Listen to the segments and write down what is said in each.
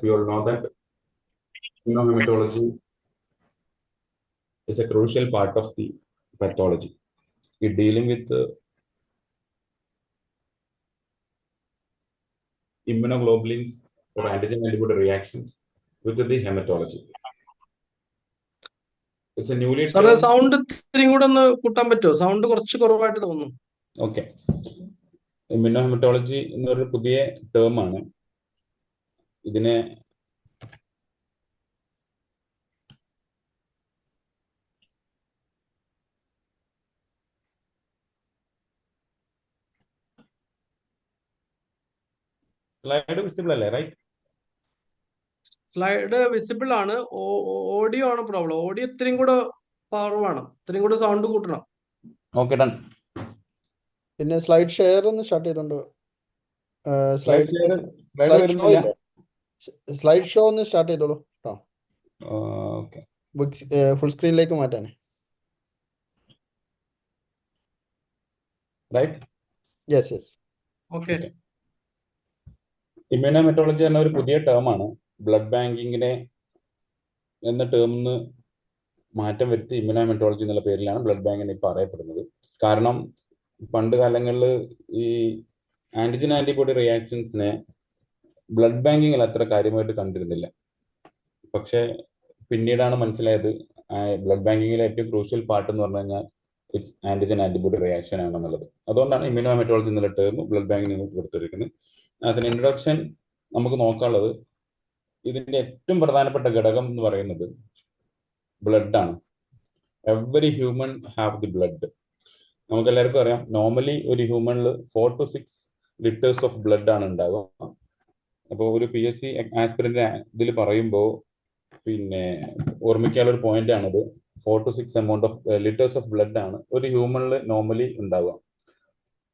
we all know that immunohematology is a crucial part of the pathology. It dealing with immunoglobulins or antigen antibody reactions with the hematology. It's a newly termed... sound ഇത്തിരി കൂടെ ഒന്ന് കൂട്ടാൻ പറ്റുമോ? Sound കുറച്ച് കുറവായിട്ട് തോന്നുന്നു. Okay, ഇമ്മ്യൂണോഹെമറ്റോളജി എന്നൊരു പുതിയ ടേം ആണ്. ഇതിനെ സ്ലൈഡ് വിസിബിൾ അല്ലേ? റൈറ്റ്, സ്ലൈഡ് വിസിബിൾ ആണ്. ഓഡിയോ ആണ് പ്രോബ്ലം. ഓഡിയോ ഇത്രയും കൂടെ പവർ വേണം, ഇത്രയും കൂടെ സൗണ്ട് കൂട്ടണം. Okay, done. പിന്നെ സ്ലൈഡ് ഷെയർ ഒന്ന് സ്റ്റാർട്ട് ചെയ്തോണ്ട് സ്ലൈഡ് ഷോ ഒന്ന് സ്റ്റാർട്ട് ചെയ്തോളൂ കേട്ടോ. ഫുൾ സ്ക്രീനിലേക്ക് മാറ്റാനേ. Right, yes yes. Okay. Immunohematology എന്ന ഒരു പുതിയ ടേം ആണ്. ബ്ലഡ് ബാങ്കിങ്ങിനെ എന്ന ടേമിന് മാറ്റം വരുത്തി ഇമ്മ്യൂണോഹെമറ്റോളജി എന്നുള്ള പേരിലാണ് ബ്ലഡ് ബാങ്കിനെ ഇപ്പോൾ അറിയപ്പെടുന്നത്. കാരണം പണ്ട് കാലങ്ങളിൽ ഈ ആന്റിജൻ ആന്റിബോഡി റിയാക്ഷൻസിനെ ബ്ലഡ് ബാങ്കിങ്ങിൽ അത്ര കാര്യമായിട്ട് കണ്ടിരുന്നില്ല. പക്ഷേ പിന്നീടാണ് മനസ്സിലായത് ബ്ലഡ് ബാങ്കിങ്ങിലെ ഏറ്റവും ക്രൂഷ്യൽ പാർട്ട് എന്ന് പറഞ്ഞു കഴിഞ്ഞാൽ ഇറ്റ്സ് ആന്റിജൻ ആന്റിബോഡി റിയാക്ഷൻ ആണെന്നുള്ളത്. അതുകൊണ്ടാണ് ഇമ്മ്യൂണോഹെമറ്റോളജി എന്നുള്ള ടേം ബ്ലഡ് ബാങ്കിന് കൊടുത്തിരിക്കുന്നത്. ആസ് എൻ ഇൻട്രൊഡക്ഷൻ നമുക്ക് നോക്കാനുള്ളത് ഇതിന്റെ ഏറ്റവും പ്രധാനപ്പെട്ട ഘടകം എന്ന് പറയുന്നത് ബ്ലഡ് ആണ്. Every human have the blood. നമുക്ക് എല്ലാവർക്കും അറിയാം, നോർമലി ഒരു ഹ്യൂമനിൽ 4 to 6 liters ഓഫ് ബ്ലഡ് ആണ് ഉണ്ടാവുക. അപ്പോൾ ഒരു PSC ആസ്പിരന്റ് ഇതിൽ പറയുമ്പോൾ പിന്നെ ഓർമ്മിക്കാനുള്ള ഒരു പോയിന്റ് ആണത്. 4 to 6 liters ഓഫ് ബ്ലഡ് ആണ് ഒരു ഹ്യൂമനിൽ നോർമലി ഉണ്ടാവുക.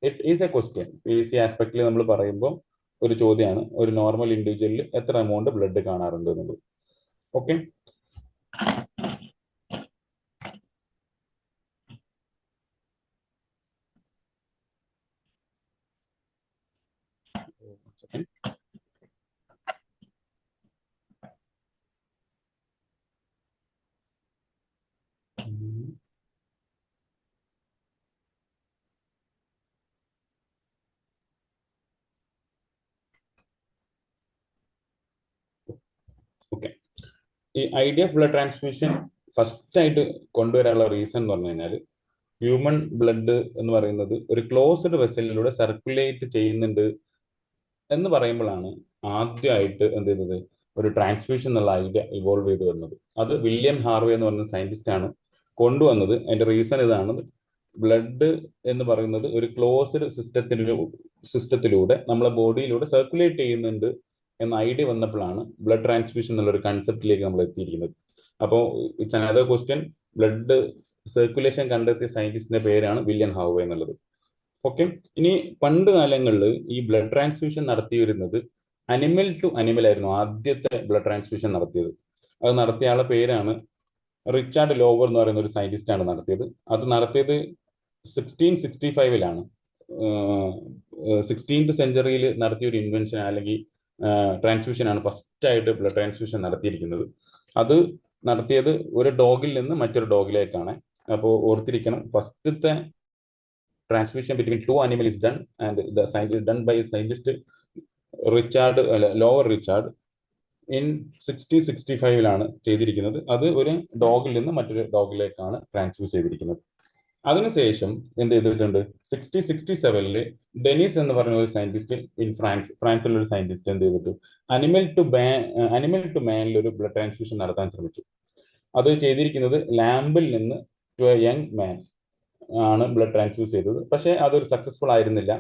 It is A question. PSC ആസ്പെക്റ്റിൽ നമ്മൾ പറയുമ്പോൾ ഒരു ചോദ്യമാണ്, ഒരു നോർമൽ ഇൻഡിവിജ്വലിൽ എത്ര എമൗണ്ട് ബ്ലഡ് കാണാറുണ്ട് എന്നുള്ളത്. Okay, okay. ഈ idea of blood transfusion first ആയിട്ട് കൊണ്ടുവരാനുള്ള റീസൺ എന്ന് പറഞ്ഞു കഴിഞ്ഞാൽ ഹ്യൂമൻ ബ്ലഡ് എന്ന് പറയുന്നത് ഒരു ക്ലോസ്ഡ് വെസലിലൂടെ സർക്കുലേറ്റ് ചെയ്യുന്നുണ്ട് എന്ന് പറയുമ്പോഴാണ് ആദ്യമായിട്ട് എന്ത് ചെയ്തത് ഒരു ട്രാൻസ്ഫ്യൂഷൻ എന്നുള്ള ഐഡിയ ഇവോൾവ് ചെയ്ത് വരുന്നത്. അത് വില്യം ഹാർവേ എന്ന് പറയുന്ന സയന്റിസ്റ്റ് ആണ് കൊണ്ടുവന്നത്. അതിന്റെ റീസൺ ഇതാണ്, ബ്ലഡ് എന്ന് പറയുന്നത് ഒരു ക്ലോസ്ഡ് സിസ്റ്റത്തിലൂടെ നമ്മളെ ബോഡിയിലൂടെ സർക്കുലേറ്റ് ചെയ്യുന്നുണ്ട് എന്ന ഐഡിയ വന്നപ്പോഴാണ് ബ്ലഡ് ട്രാൻസ്ഫ്യൂഷൻ എന്നുള്ള ഒരു കൺസെപ്റ്റിലേക്ക് നമ്മൾ എത്തിയിരിക്കുന്നത്. അപ്പോൾ it's another question. Blood circulation കണ്ടെത്തിയ സയന്റിസ്റ്റിന്റെ പേരാണ് വില്യം ഹാർവേ എന്നുള്ളത്. ഓക്കെ, ഇനി പണ്ട് കാലങ്ങളിൽ ഈ ബ്ലഡ് ട്രാൻസ്ഫ്യൂഷൻ നടത്തി വരുന്നത് അനിമൽ ടു അനിമൽ ആയിരുന്നു. ആദ്യത്തെ ബ്ലഡ് ട്രാൻസ്ഫ്യൂഷൻ നടത്തിയത്, അത് നടത്തിയ ആളുടെ പേരാണ് റിച്ചാർഡ് ലോവർ എന്ന് പറയുന്ന ഒരു സയന്റിസ്റ്റ് ആണ് നടത്തിയത്. അത് നടത്തിയത് 1665 16th സെഞ്ചുറിയിൽ നടത്തിയ ഒരു ഇൻവെൻഷൻ അല്ലെങ്കിൽ ട്രാൻസ്ഫ്യൂഷൻ ആണ് ഫസ്റ്റ് ആയിട്ട് ബ്ലഡ് ട്രാൻസ്ഫ്യൂഷൻ നടത്തിയിരിക്കുന്നത്. അത് നടത്തിയത് ഒരു ഡോഗിൽ നിന്ന് മറ്റൊരു ഡോഗിലേക്കാണ്. അപ്പോൾ ഓർത്തിരിക്കണം, ഫസ്റ്റത്തെ transfusion between two animals is done, and the science is done by scientist lower Richard in 1665 ചെയ്തിരിക്കുന്നത്. അത് ഒരു ഡോഗിൽ നിന്ന് മറ്റൊരു ഡോഗിലേക്കാണ് ട്രാൻസ്ഫ്യൂസ് ചെയ്തിരിക്കുന്നത്. അതിനുശേഷം എന്ത് ചെയ്തിട്ടുണ്ട്, 1667 ഡെനീസ് എന്ന് പറഞ്ഞ ഒരു സയന്റിസ്റ്റ് ഫ്രാൻസിലുള്ള ഒരു സയന്റിസ്റ്റ് എന്ത് ചെയ്തിട്ട് അനിമൽ ടു മാനിൽ ഒരു ബ്ലഡ് ട്രാൻസ്ഫ്യൂഷൻ നടത്താൻ ശ്രമിച്ചു. അത് ചെയ്തിരിക്കുന്നത് ലാമ്പിൽ നിന്ന് ടു എ യങ് മാൻ ആണ് ബ്ലഡ് ട്രാൻസ്ഫ്യൂസ് ചെയ്തത്. പക്ഷേ അതൊരു സക്സസ്ഫുൾ ആയിരുന്നില്ല.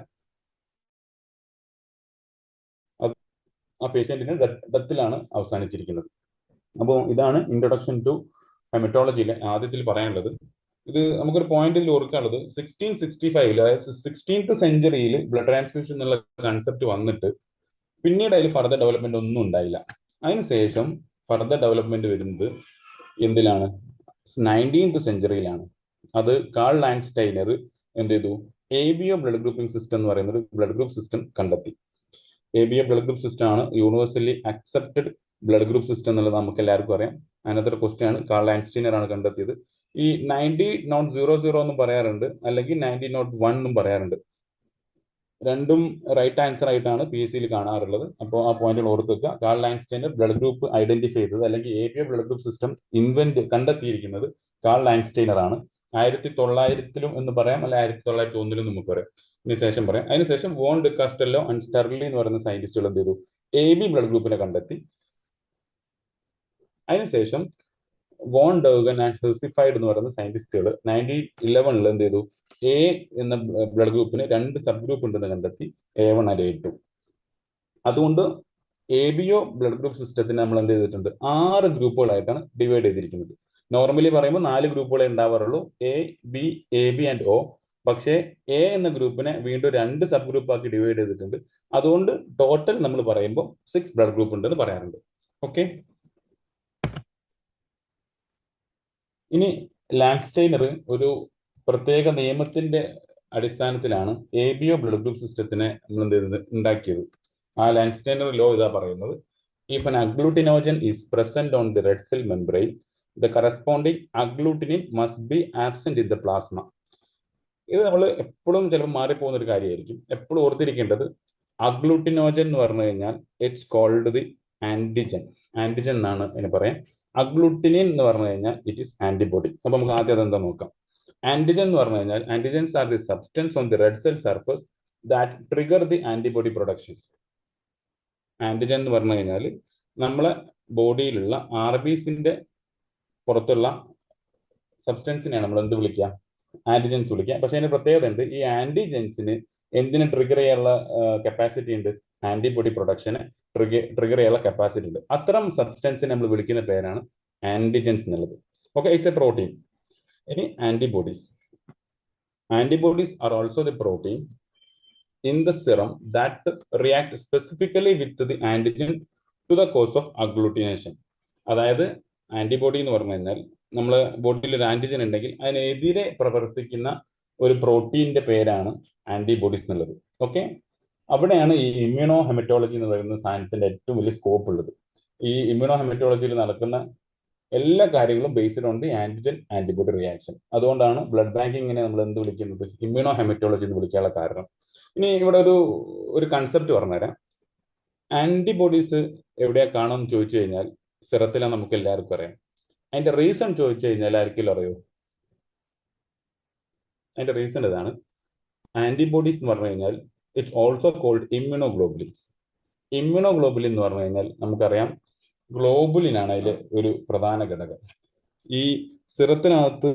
ആ പേഷ്യന്റിന് ഡെത്തിലാണ് അവസാനിച്ചിരിക്കുന്നത്. അപ്പോൾ ഇതാണ് ഇൻട്രൊഡക്ഷൻ ടു ഹെമറ്റോളജിയിലെ ആദ്യത്തിൽ പറയാനുള്ളത്. ഇത് നമുക്കൊരു പോയിന്റിൽ ഓർക്കാനുള്ളത്, 1665 അതായത് 16th സെഞ്ചുറിയിൽ ബ്ലഡ് ട്രാൻസ്ഫ്യൂഷൻ എന്നുള്ള കൺസെപ്റ്റ് വന്നിട്ട് പിന്നീട് അതിൽ ഫർദർ ഡെവലപ്മെന്റ് ഒന്നും ഉണ്ടായില്ല. അതിനുശേഷം ഫർദർ ഡെവലപ്മെന്റ് വരുന്നത് എന്തിലാണ്, 19th സെഞ്ചുറിയിലാണ്. അത് കാൾ ലാൻഡ്സ്റ്റൈനർ എന്ത് ചെയ്തു, ABO ബ്ലഡ് ഗ്രൂപ്പിംഗ് സിസ്റ്റം എന്ന് പറയുന്ന ഒരു ബ്ലഡ് ഗ്രൂപ്പ് സിസ്റ്റം കണ്ടെത്തി. ABO ബ്ലഡ് ഗ്രൂപ്പ് സിസ്റ്റം ആണ് universally accepted blood group system എന്നുള്ളത് നമുക്ക് എല്ലാവർക്കും അറിയാം. അതിനകത്തൊരു ക്വസ്റ്റ്യൻ ആണ്, കാൾ ലാൻസ്റ്റീനർ ആണ് കണ്ടെത്തിയത്. ഈ 90.00 എന്നും പറയാറുണ്ട്, അല്ലെങ്കിൽ 90.1 എന്നും പറയാറുണ്ട്. രണ്ടും റൈറ്റ് ആൻസർ ആയിട്ടാണ് PSC കാണാറുള്ളത്. അപ്പോൾ ആ പോയിന്റുകൾ ഓർത്ത് വെക്കുക. Karl Landsteiner blood group identify ചെയ്തത് അല്ലെങ്കിൽ ABO ബ്ലഡ് ഗ്രൂപ്പ് സിസ്റ്റം കണ്ടെത്തിയിരിക്കുന്നത് കാൾ ലാൻസ്റ്റൈനർ ആണ്. 1900 എന്ന് പറയാം, അല്ലെ 1901 നമുക്ക് പറയാം. ഇതിന് ശേഷം പറയാം. അതിനുശേഷം വോൺ ഡി കാസ്റ്റെല്ലോ ആൻഡ് സ്റ്റെർലി എന്ന് പറയുന്ന സയന്റിസ്റ്റുകൾ എന്ത് ചെയ്തു? AB ബ്ലഡ് ഗ്രൂപ്പിനെ കണ്ടെത്തി. അതിനുശേഷം വോൺ ഡൗഗൻ ആൻഡ് ഹെർസിഫൈഡ് എന്ന് പറയുന്ന സയന്റിസ്റ്റുകൾ 1911 എന്ത് ചെയ്തു? A എന്ന ബ്ലഡ് ഗ്രൂപ്പിന് 2 സബ് ഗ്രൂപ്പ് ഉണ്ടെന്ന് കണ്ടെത്തി, A1 and A2. അതുകൊണ്ട് ABO ബ്ലഡ് ഗ്രൂപ്പ് സിസ്റ്റത്തിന് നമ്മൾ എന്ത് ചെയ്തിട്ടുണ്ട്? 6 ഗ്രൂപ്പുകളായിട്ടാണ് ഡിവൈഡ് ചെയ്തിരിക്കുന്നത്. നോർമലി പറയുമ്പോൾ 4 ഗ്രൂപ്പുകളെ ഉണ്ടാവാറുള്ളൂ, A, B, AB and O. പക്ഷേ A എന്ന ഗ്രൂപ്പിനെ വീണ്ടും 2 സബ് ഗ്രൂപ്പ് ആക്കി ഡിവൈഡ് ചെയ്തിട്ടുണ്ട്. അതുകൊണ്ട് ടോട്ടൽ നമ്മൾ പറയുമ്പോൾ 6 ബ്ലഡ് ഗ്രൂപ്പ് ഉണ്ടെന്ന് പറയാറുണ്ട്. ഓക്കെ, ഇനി ലാൻസ്റ്റൈനർ ഒരു പ്രത്യേക നിയമത്തിന്റെ അടിസ്ഥാനത്തിലാണ് ABO ബ്ലഡ് ഗ്രൂപ്പ് സിസ്റ്റത്തിനെ നമ്മൾ എന്ത് ചെയ്തത്? ഉണ്ടാക്കിയത്. ആ ലാൻസ്റ്റൈനർ ലോ ഇതാ പറയുന്നത്: if an agglutinogen is present on the red cell membrane, the corresponding agglutinin must be absent in the plasma. ഇത് നമ്മൾ എപ്പോഴും ചിലപ്പോൾ മാറിപ്പോകുന്ന ഒരു കാര്യമായിരിക്കും. എപ്പോഴും ഓർത്തിരിക്കേണ്ടത്, അഗ്ലൂട്ടിനോജൻ എന്ന് പറഞ്ഞു കഴിഞ്ഞാൽ it's called the antigen. Antigen എന്നാണ് ഇതിന് പറയാം. അഗ്ലൂട്ടിനിൻ എന്ന് പറഞ്ഞു കഴിഞ്ഞാൽ ഇറ്റ് ഈസ് ആന്റിബോഡി. അപ്പൊ നമുക്ക് ആദ്യം അതെന്താ നോക്കാം. ആന്റിജൻ എന്ന് പറഞ്ഞു കഴിഞ്ഞാൽ antigens are the substance on the red cell surface that trigger the antibody production. Antigen എന്ന് പറഞ്ഞു കഴിഞ്ഞാൽ നമ്മളെ ബോഡിയിലുള്ള RBCന്റെ പുറത്തുള്ള സബ്സ്റ്റൻസിനെയാണ് നമ്മൾ എന്ത് വിളിക്കുക? ആന്റിജൻസ് വിളിക്കുക. പക്ഷെ അതിന് പ്രത്യേകത ഉണ്ട്. ഈ ആന്റിജൻസിന് എന്തിനു ട്രിഗർ ചെയ്യാനുള്ള കപ്പാസിറ്റി ഉണ്ട്? ആന്റിബോഡി പ്രൊഡക്ഷനെ ട്രിഗർ ചെയ്യാനുള്ള കപ്പാസിറ്റി ഉണ്ട്. അത്തരം സബ്സ്റ്റൻസിനെ നമ്മൾ വിളിക്കുന്ന പേരാണ് ആന്റിജൻസ് എന്നുള്ളത്. Okay, it's a protein. ഇനി antibodies. Antibodies are also the protein in the serum that react specifically with the antigen to the cause of agglutination. അതായത് ആന്റിബോഡി എന്ന് പറഞ്ഞു കഴിഞ്ഞാൽ നമ്മളെ ബോഡിയിൽ ഒരു ആന്റിജൻ ഉണ്ടെങ്കിൽ അതിനെതിരെ പ്രവർത്തിക്കുന്ന ഒരു പ്രോട്ടീന്റെ പേരാണ് ആന്റിബോഡീസ് എന്നുള്ളത്. ഓക്കെ, അവിടെയാണ് ഈ ഇമ്മ്യൂണോ ഹെമറ്റോളജി എന്ന് പറയുന്ന സാധനത്തിന്റെ ഏറ്റവും വലിയ സ്കോപ്പ് ഉള്ളത്. ഈ ഇമ്മ്യൂണോ ഹെമറ്റോളജിയിൽ നടക്കുന്ന എല്ലാ കാര്യങ്ങളും based on the antigen antibody reaction. അതുകൊണ്ടാണ് ബ്ലഡ് ബാങ്കിങ്ങിനെ നമ്മൾ എന്ത് വിളിക്കുന്നത്? ഇമ്മ്യൂണോ ഹെമറ്റോളജി എന്ന് വിളിക്കാനുള്ള കാരണം. ഇനി ഇവിടെ ഒരു കൺസെപ്റ്റ് പറഞ്ഞുതരാം. ആന്റിബോഡീസ് എവിടെയാ കാണുമെന്ന് ചോദിച്ചു കഴിഞ്ഞാൽ സിറത്തിലാണ്, നമുക്ക് എല്ലാവർക്കും അറിയാം. അതിന്റെ റീസൺ ചോദിച്ചു കഴിഞ്ഞാൽ ആർക്കെങ്കിലും അറിയോ? അതിന്റെ റീസൺ ഇതാണ്. ആന്റിബോഡീസ് എന്ന് പറഞ്ഞു കഴിഞ്ഞാൽ it's also called immunoglobulins. Immunoglobulin എന്ന് പറഞ്ഞു കഴിഞ്ഞാൽ നമുക്കറിയാം ഗ്ലോബുലിനാണ് അതിൽ ഒരു പ്രധാന ഘടകം. ഈ സിറത്തിനകത്ത്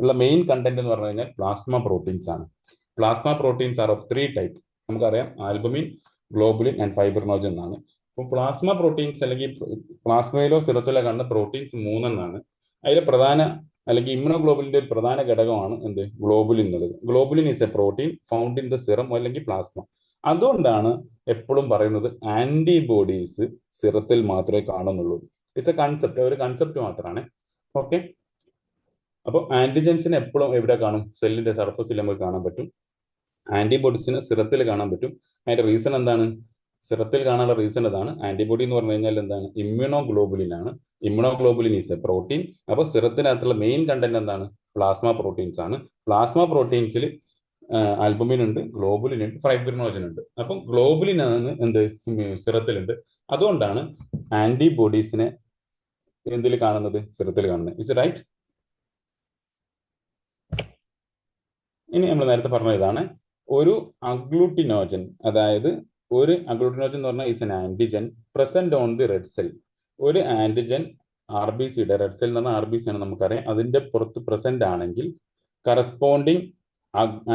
ഉള്ള മെയിൻ കണ്ടന്റ് എന്ന് പറഞ്ഞു കഴിഞ്ഞാൽ പ്ലാസ്മ പ്രോട്ടീൻസ് ആണ്. Plasma proteins are of 3 type. നമുക്കറിയാം ആൽബുമിൻ, ഗ്ലോബുലിൻ ആൻഡ് ഫൈബ്രിനോജൻ എന്നാണ്. അപ്പോൾ പ്ലാസ്മ പ്രോട്ടീൻസ് അല്ലെങ്കിൽ പ്ലാസ്മയിലോ സിറത്തിലോ കാണുന്ന പ്രോട്ടീൻസ് 3 എന്നാണ്. അതിലെ പ്രധാന അല്ലെങ്കിൽ ഇമ്മ്യൂണോഗ്ലോബുലിന്റെ ഒരു പ്രധാന ഘടകമാണ് എന്ത്? ഗ്ലോബുലിൻ എന്നുള്ളത്. Globulin is A protein found in the serum അല്ലെങ്കിൽ പ്ലാസ്മ. അതുകൊണ്ടാണ് എപ്പോഴും പറയുന്നത് ആന്റിബോഡീസ് സിറത്തിൽ മാത്രമേ കാണുന്നുള്ളൂ. ഇറ്റ്സ് എ കൺസെപ്റ്റ്, ഒരു കൺസെപ്റ്റ് മാത്രമാണ്. ഓക്കെ, അപ്പോൾ ആന്റിജൻസിന് എപ്പോഴും എവിടെ കാണും? സെല്ലിന്റെ സർഫസിൽ നമുക്ക് കാണാൻ പറ്റും. ആന്റിബോഡീസിന് സിറത്തിൽ കാണാൻ പറ്റും. അതിന്റെ റീസൺ എന്താണ്? സിറത്തിൽ കാണാനുള്ള റീസൺ ഇതാണ്. ആന്റിബോഡി എന്ന് പറഞ്ഞു കഴിഞ്ഞാൽ എന്താണ്? ഇമ്മ്യൂണോഗ്ലോബുലിൻ ആണ്. Immunoglobulin is A protein. അപ്പോൾ സിറത്തിനകത്തുള്ള മെയിൻ കണ്ടന്റ് എന്താണ്? പ്ലാസ്മ പ്രോട്ടീൻസ് ആണ്. പ്ലാസ്മ പ്രോട്ടീൻസിൽ ആൽബുമിൻ ഉണ്ട്, ഗ്ലോബുലിൻ ഉണ്ട്, ഫൈബ്രിനോജൻ ഉണ്ട്. അപ്പം ഗ്ലോബുലിൻ ആണ് എന്ത്? സിറത്തിലുണ്ട്. അതുകൊണ്ടാണ് ആന്റിബോഡീസിനെ എന്തിൽ കാണുന്നത്? സിറത്തിൽ കാണുന്നത്. It's right. ഇനി നമ്മൾ നേരത്തെ പറഞ്ഞ ഇതാണ് ഒരു അഗ്ലൂട്ടിനോജൻ. അതായത് ഒരു അഗ്ലൂട്ടിനോജൻ എന്ന് പറഞ്ഞാൽ is N antigen present on the red cell. ഒരു ആന്റിജൻ RBCയുടെ, റെഡ് സെൽ എന്ന് പറഞ്ഞാൽ RBC ആണ് നമുക്കറിയാം, അതിന്റെ പുറത്ത് പ്രസന്റ് ആണെങ്കിൽ corresponding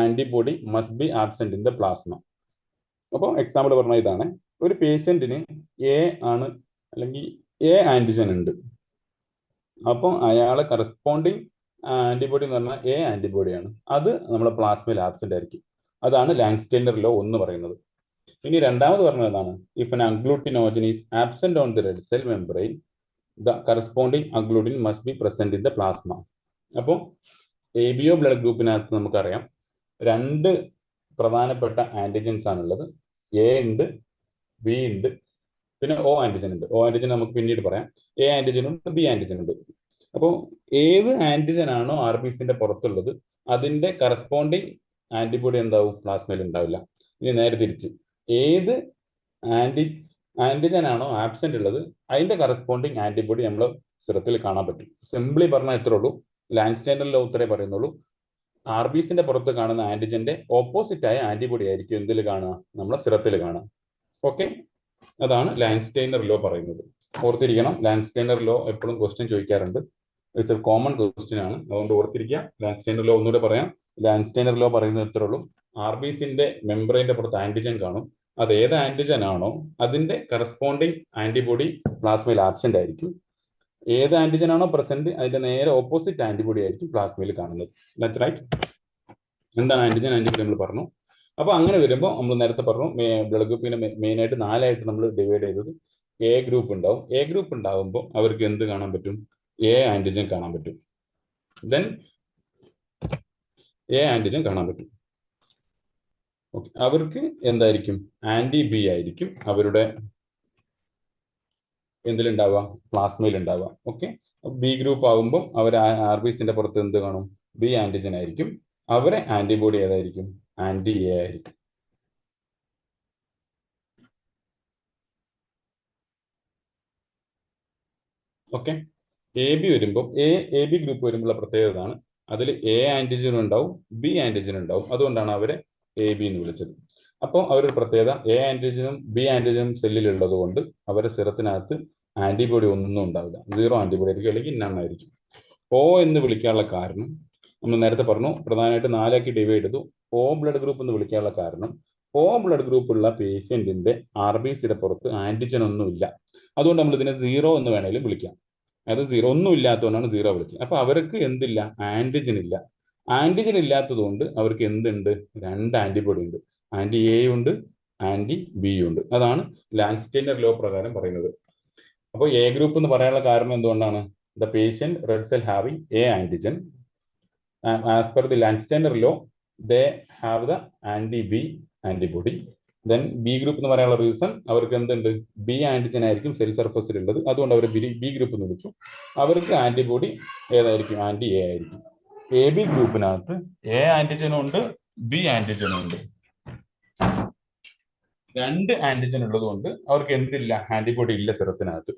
antibody must be absent in the plasma. അപ്പോൾ എക്സാമ്പിൾ പറഞ്ഞാൽ ഇതാണ്. ഒരു പേഷ്യന്റിന് A ആണ് അല്ലെങ്കിൽ A ആന്റിജൻ ഉണ്ട്. അപ്പോൾ അയാളെ കറസ്പോണ്ടിങ് ആന്റിബോഡി എന്ന് പറഞ്ഞാൽ A ആന്റിബോഡിയാണ്. അത് നമ്മളെ പ്ലാസ്മയിൽ ആബ്സെന്റ് ആയിരിക്കും. അതാണ് ലാൻസ്റ്റൈനർ ലോ എന്ന് പറയുന്നത്. ഇനി രണ്ടാമത് പറഞ്ഞതാണ് if an agglutinogen is absent on the red cell membrane, the corresponding agglutinin must be present in the plasma. അപ്പോൾ ABO ബ്ലഡ് ഗ്രൂപ്പിനകത്ത് നമുക്കറിയാം 2 പ്രധാനപ്പെട്ട ആന്റിജൻസ് ആണുള്ളത്. A ഉണ്ട്, ബി ഉണ്ട്, പിന്നെ ഒ ആന്റിജൻ ഉണ്ട്. ഒ ആന്റിജൻ നമുക്ക് പിന്നീട് പറയാം. എ ആന്റിജൻ ഉണ്ട്, ബി ആന്റിജൻ ഉണ്ട്. അപ്പോൾ ഏത് ആന്റിജൻ ആണോ ആർ ബി സിന്റെ പുറത്തുള്ളത് അതിന്റെ കറസ്പോണ്ടിങ് ആന്റിബോഡി എന്താവും? പ്ലാസ്മയിൽ ഉണ്ടാവില്ല. ഇനി നേരെ തിരിച്ച് ഏത് ആന്റിജൻ ആണോ ആബ്സെന്റ് ഉള്ളത് അതിന്റെ കറസ്പോണ്ടിങ് ആന്റിബോഡി നമ്മൾ സിറത്തിൽ കാണാൻ പറ്റും. സിംപ്ലി പറഞ്ഞാൽ ഇത്രേ ഉള്ളൂ. ലാൻഡ്സ്റ്റൈനർ ലോ ഉത്തരേ പറയുന്നുള്ളൂ. ആർ ബി സിന്റെ പുറത്ത് കാണുന്ന ആന്റിജന്റെ ഓപ്പോസിറ്റ് ആയ ആന്റിബോഡി ആയിരിക്കും എന്തിൽ കാണുക? നമ്മളെ സിറത്തിൽ കാണുക. ഓക്കെ, അതാണ് ലാൻഡ്സ്റ്റൈനർ ലോ പറയുന്നത്. ഓർത്തിരിക്കണം, ലാൻഡ്സ്റ്റൈനർ ലോ എപ്പോഴും ക്വസ്റ്റ്യൻ ചോദിക്കാറുണ്ട്. ഇറ്റ്സ് എ കോമൺ ക്വസ്റ്റ്യൻ ആണ്, അതുകൊണ്ട് ഓർത്തിരിക്കുക. ലാൻഡ്സ്റ്റൈനർ ലോ ഒന്നുകൂടെ പറയാം. ലാൻഡ്സ്റ്റൈനർ ലോ പറയുന്നത് ഇത്രേ ഉള്ളൂ. ആർ ബി സിന്റെ മെംബ്രെയിന്റെ പുറത്ത് ആന്റിജൻ കാണും. അത് ഏത് ആന്റിജൻ ആണോ അതിന്റെ കറസ്പോണ്ടിങ് ആന്റിബോഡി പ്ലാസ്മയിൽ ആബ്സെന്റ് ആയിരിക്കും. ഏത് ആന്റിജൻ ആണോ പ്രസന്റ് അതിന്റെ നേരെ ഓപ്പോസിറ്റ് ആന്റിബോഡി ആയിരിക്കും പ്ലാസ്മയിൽ കാണുന്നത്. That's right. എന്താണ് ആന്റിജൻ? ആന്റിബോഡി നമ്മൾ പറഞ്ഞു. അപ്പൊ അങ്ങനെ വരുമ്പോൾ നമ്മൾ നേരത്തെ പറഞ്ഞു ബ്ലഡ് ഗ്രൂപ്പിനെ മെയിൻ ആയിട്ട് 4 നമ്മൾ ഡിവൈഡ് ചെയ്തത്. എ ഗ്രൂപ്പ് ഉണ്ടാവും. എ ഗ്രൂപ്പ് ഉണ്ടാവുമ്പോൾ അവർക്ക് എന്ത് കാണാൻ പറ്റും? എ ആന്റിജൻ കാണാൻ പറ്റും. ദെൻ എ ആന്റിജൻ കാണാൻ പറ്റും. ഓക്കെ, അവർക്ക് എന്തായിരിക്കും? ആന്റി ബി ആയിരിക്കും അവരുടെ എന്തിലുണ്ടാവുക? പ്ലാസ്മയിൽ ഉണ്ടാവുക. ഓക്കെ, ബി ഗ്രൂപ്പ് ആകുമ്പോൾ അവർ ആർ ബി സിന്റെ പുറത്ത് എന്ത് കാണും? ബി ആന്റിജൻ ആയിരിക്കും. അവരെ ആന്റിബോഡി ഏതായിരിക്കും? ആന്റി എ ആയിരിക്കും. ഓക്കെ, എ ബി വരുമ്പോൾ എ ബി ഗ്രൂപ്പ് വരുമ്പോഴുള്ള പ്രത്യേകത ആണ് അതിൽ എ ആന്റിജനും ഉണ്ടാവും, ബി ആന്റിജനും ഉണ്ടാവും. അതുകൊണ്ടാണ് അവരെ എ ബി എന്ന് വിളിച്ചത്. അപ്പോൾ അവരുടെ പ്രത്യേകത എ ആന്റിജനും ബി ആന്റിജനും സെല്ലിൽ ഉള്ളത് കൊണ്ട് അവരുടെ സിറത്തിനകത്ത് ആന്റിബോഡി ഒന്നും ഉണ്ടാവില്ല. 0 ആന്റിബോഡി ആയിരിക്കും, അല്ലെങ്കിൽ നണ്ണായിരിക്കും. ഒ എന്ന് വിളിക്കാനുള്ള കാരണം നമ്മൾ നേരത്തെ പറഞ്ഞു, പ്രധാനമായിട്ട് 4 ഡിവൈഡ് ചെയ്തു. ഒ ബ്ലഡ് ഗ്രൂപ്പ് എന്ന് വിളിക്കാനുള്ള കാരണം ഒ ബ്ലഡ് ഗ്രൂപ്പ് ഉള്ള പേഷ്യന്റിന്റെ ആർ ബി സിയുടെ പുറത്ത് ആന്റിജൻ ഒന്നുമില്ല. അതുകൊണ്ട് നമ്മൾ ഇതിനെ 0 എന്ന് വേണമെങ്കിലും വിളിക്കാം. അത് 0 ഒന്നും ഇല്ലാത്തതുകൊണ്ടാണ് 0 വിളിച്ചത്. അപ്പൊ അവർക്ക് എന്തില്ല? ആന്റിജൻ ഇല്ല. ആന്റിജൻ ഇല്ലാത്തത് കൊണ്ട് അവർക്ക് എന്തുണ്ട്? 2 ആന്റിബോഡി ഉണ്ട്. ആന്റി എ ഉണ്ട്, ആന്റി ബി ഉണ്ട്. അതാണ് ലാൻഡ്സ്റ്റൈനർ ലോ പ്രകാരം പറയുന്നത്. അപ്പോൾ എ ഗ്രൂപ്പ് എന്ന് പറയാനുള്ള കാരണം എന്തുകൊണ്ടാണ്? The patient red cell having a antigen as per the Landsteiner law they have the anti B antibody. Then B group എന്ന് പറയാനുള്ള റീസൺ അവർക്ക് എന്തുണ്ട്? ബി ആന്റിജൻ ആയിരിക്കും സെൽ സർഫസിൽ ഉള്ളത്. അതുകൊണ്ട് അവർ ബി ഗ്രൂപ്പ് എന്ന് വിളിച്ചു. അവർക്ക് ആന്റിബോഡി ഏതായിരിക്കും? ആന്റി എ ആയിരിക്കും. എ ബി ഗ്രൂപ്പിനകത്ത് എ ആന്റിജനും ഉണ്ട്, ബി ആന്റിജനും ഉണ്ട്. 2 ആന്റിജൻ ഉള്ളത് കൊണ്ട് അവർക്ക് എന്തില്ല? ആന്റിബോഡി ഇല്ല സിറത്തിനകത്ത്.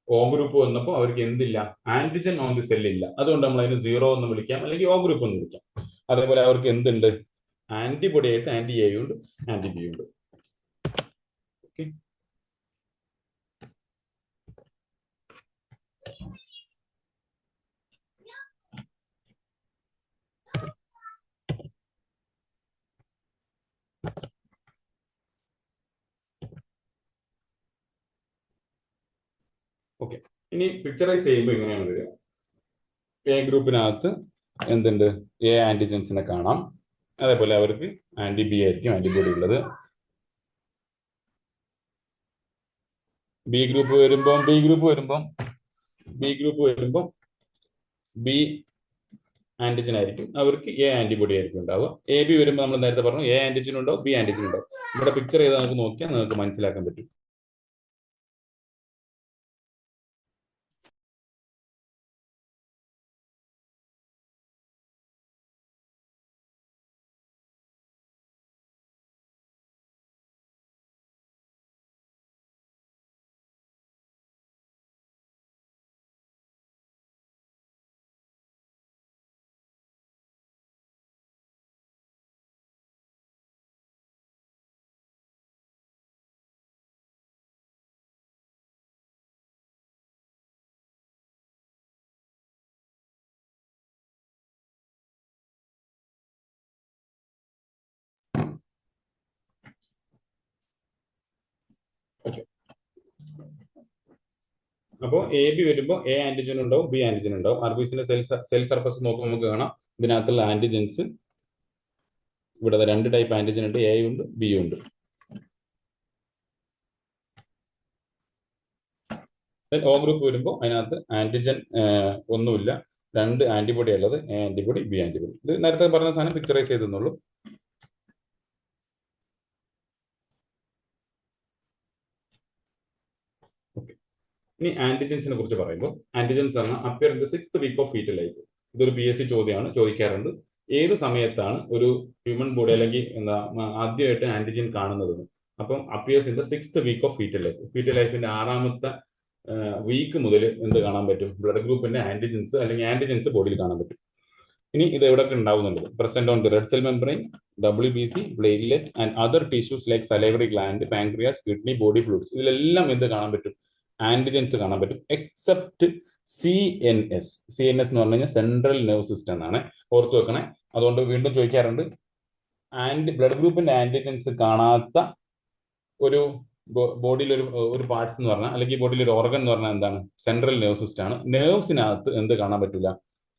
ഓ ഗ്രൂപ്പ് വന്നപ്പോൾ അവർക്ക് എന്തില്ല? ആന്റിജൻ ഓൺ ദി സെൽ ഇല്ല. അതുകൊണ്ട് നമ്മൾ അതിന് 0 എന്ന് വിളിക്കാം, അല്ലെങ്കിൽ ഓ ഗ്രൂപ്പ് എന്ന് വിളിക്കാം. അതേപോലെ അവർക്ക് എന്തുണ്ട്? ആന്റിബോഡി ആയിട്ട് ആന്റി എ ഉണ്ട്, ആന്റി ബി ഉണ്ട്. Okay, okay. ഇനി പിക്ചറൈസ് ചെയ്യുമ്പോൾ ഇങ്ങനെയാണ് വരിക. എ ഗ്രൂപ്പിനകത്ത് എന്തുണ്ട്? എ ആന്റിജൻസിനെ കാണാം. അതേപോലെ അവർക്ക് ആന്റി ബി ആയിരിക്കും ആന്റിബോഡി ഉള്ളത്. ബി ഗ്രൂപ്പ് വരുമ്പോൾ ബി ആന്റിജൻ ആയിരിക്കും, അവർക്ക് എ ആന്റിബോഡി ആയിരിക്കും ഉണ്ടാവുക. എ ബി വരുമ്പോൾ നമ്മൾ നേരത്തെ പറഞ്ഞു എ ആന്റിജൻ ഉണ്ടാവും, ബി ആന്റിജൻ ഉണ്ടാവും. ഇവിടെ പിക്ചർ ചെയ്താൽ നമുക്ക് നോക്കിയാൽ നിങ്ങൾക്ക് മനസ്സിലാക്കാൻ പറ്റും. അപ്പോൾ എ ബി വരുമ്പോൾ എ ആന്റിജൻ ഉണ്ടാവും, ബി ആന്റിജൻ ഉണ്ടാവും. ആർ ബി സിന്റെ സെൽ സർഫസ് നോക്കുമ്പോൾ നമുക്ക് കാണാം ഇതിനകത്തുള്ള ആന്റിജൻസ്. ഇവിടെ 2 ടൈപ്പ് ആന്റിജൻ ഉണ്ട്, എ ഉണ്ട്, ബി ഉണ്ട്. ഓ ഗ്രൂപ്പ് വരുമ്പോൾ അതിനകത്ത് ആന്റിജൻ ഒന്നുമില്ല, 2 ആന്റിബോഡി ഉള്ളത്, എ ആന്റിബോഡി, ബി ആന്റിബോഡി. ഇത് നേരത്തെ പറഞ്ഞ സാധനം പിക്ചറൈസ് ചെയ്തെന്നുള്ളൂ. ഇനി ആന്റിജൻസിനെ കുറിച്ച് പറയുമ്പോൾ ആന്റിജൻസ് പറഞ്ഞാൽ appear in the 6th week of foetal life. ഇതൊരു PSC ചോദ്യമാണ്, ചോദിക്കാറുണ്ട്. ഏത് സമയത്താണ് ഒരു ഹ്യൂമൻ ബോഡി അല്ലെങ്കിൽ എന്താ ആദ്യമായിട്ട് ആന്റിജൻ കാണുന്നത്? അപ്പം appears in the 6th week of foetal life. Foetal ലൈഫിന്റെ 6ാമത്തെ വീക്ക് മുതൽ എന്ത് കാണാൻ പറ്റും? ബ്ലഡ് ഗ്രൂപ്പിന്റെ ആന്റിജൻസ് അല്ലെങ്കിൽ ആന്റിജൻസ് ബോഡിയിൽ കാണാൻ പറ്റും. ഇനി ഇത് എവിടെയൊക്കെ ഉണ്ടാവുന്നുണ്ട്? Present on the red cell membrane, WBC, platelet and other tissues like salivary gland, pancreas, kidney, body fluids. ഇതിലെല്ലാം എന്ത് കാണാൻ പറ്റും? ആന്റിജൻസ് കാണാൻ പറ്റും. Except CNS. CNS എന്ന് പറഞ്ഞു കഴിഞ്ഞാൽ സെൻട്രൽ നെർവ് സിസ്റ്റം എന്നാണ്, ഓർത്തു വെക്കണേ. അതുകൊണ്ട് വീണ്ടും ചോദിക്കാറുണ്ട്, ബ്ലഡ് ഗ്രൂപ്പിന്റെ ആന്റിജൻസ് കാണാത്ത ഒരു ബോഡിയിൽ ഒരു പാർട്സ് എന്ന് പറഞ്ഞാൽ, അല്ലെങ്കിൽ ബോഡിയിൽ ഒരു ഓർഗൻ എന്ന് പറഞ്ഞാൽ എന്താണ്? സെൻട്രൽ നെർവ് സിസ്റ്റം ആണ്. നെർവ്സിനകത്ത് എന്ത് കാണാൻ പറ്റില്ല?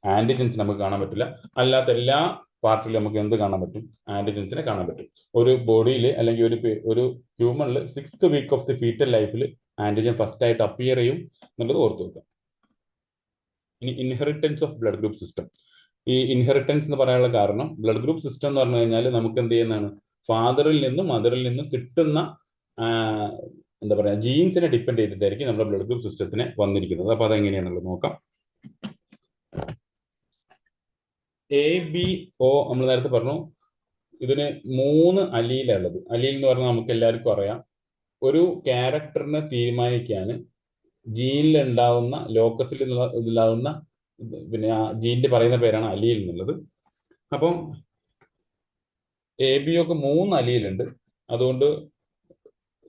ആന്റിജൻസ് നമുക്ക് കാണാൻ പറ്റില്ല. അല്ലാത്ത എല്ലാ പാർട്ടിലും നമുക്ക് എന്ത് കാണാൻ പറ്റും? ആന്റിജൻസിനെ കാണാൻ പറ്റും. ഒരു ബോഡിയിൽ അല്ലെങ്കിൽ ഒരു ഹ്യൂമണിൽ 6th week of the foetal ലൈഫിൽ ആന്റിജൻ ഫസ്റ്റ് ആയിട്ട് അപ്പിയർ ചെയ്യും എന്നുള്ളത് ഓർത്തു വെക്കാം. ഇനി inheritance of blood group system. ഈ ഇൻഹെറിറ്റൻസ് എന്ന് പറയാനുള്ള കാരണം, ബ്ലഡ് ഗ്രൂപ്പ് സിസ്റ്റം എന്ന് പറഞ്ഞു കഴിഞ്ഞാൽ നമുക്ക് എന്ത് ചെയ്യുന്നതാണ്? ഫാദറിൽ നിന്നും മദറിൽ നിന്നും കിട്ടുന്ന എന്താ പറയുക, ജീൻസിനെ ഡിപ്പെൻഡ് ചെയ്തിട്ടായിരിക്കും നമ്മുടെ ബ്ലഡ് ഗ്രൂപ്പ് സിസ്റ്റത്തിനെ വന്നിരിക്കുന്നത്. അപ്പൊ അതെങ്ങനെയാണുള്ളത് നോക്കാം. ABO നമ്മൾ നേരത്തെ പറഞ്ഞു, ഇതിന് 3 അലീലുള്ളത്. അലീൽ എന്ന് പറഞ്ഞാൽ നമുക്ക് എല്ലാവർക്കും അറിയാം, ഒരു ക്യാരക്ടറിനെ തീരുമാനിക്കാൻ ജീനിൽ ഉണ്ടാവുന്ന ലോക്കസിൽ ഉണ്ടാവുന്ന പിന്നെ ആ ജീനിന്റെ പറയുന്ന പേരാണ് അലീൽ എന്നുള്ളത്. അപ്പം ABOക്ക് 3 അലീലുണ്ട്. അതുകൊണ്ട്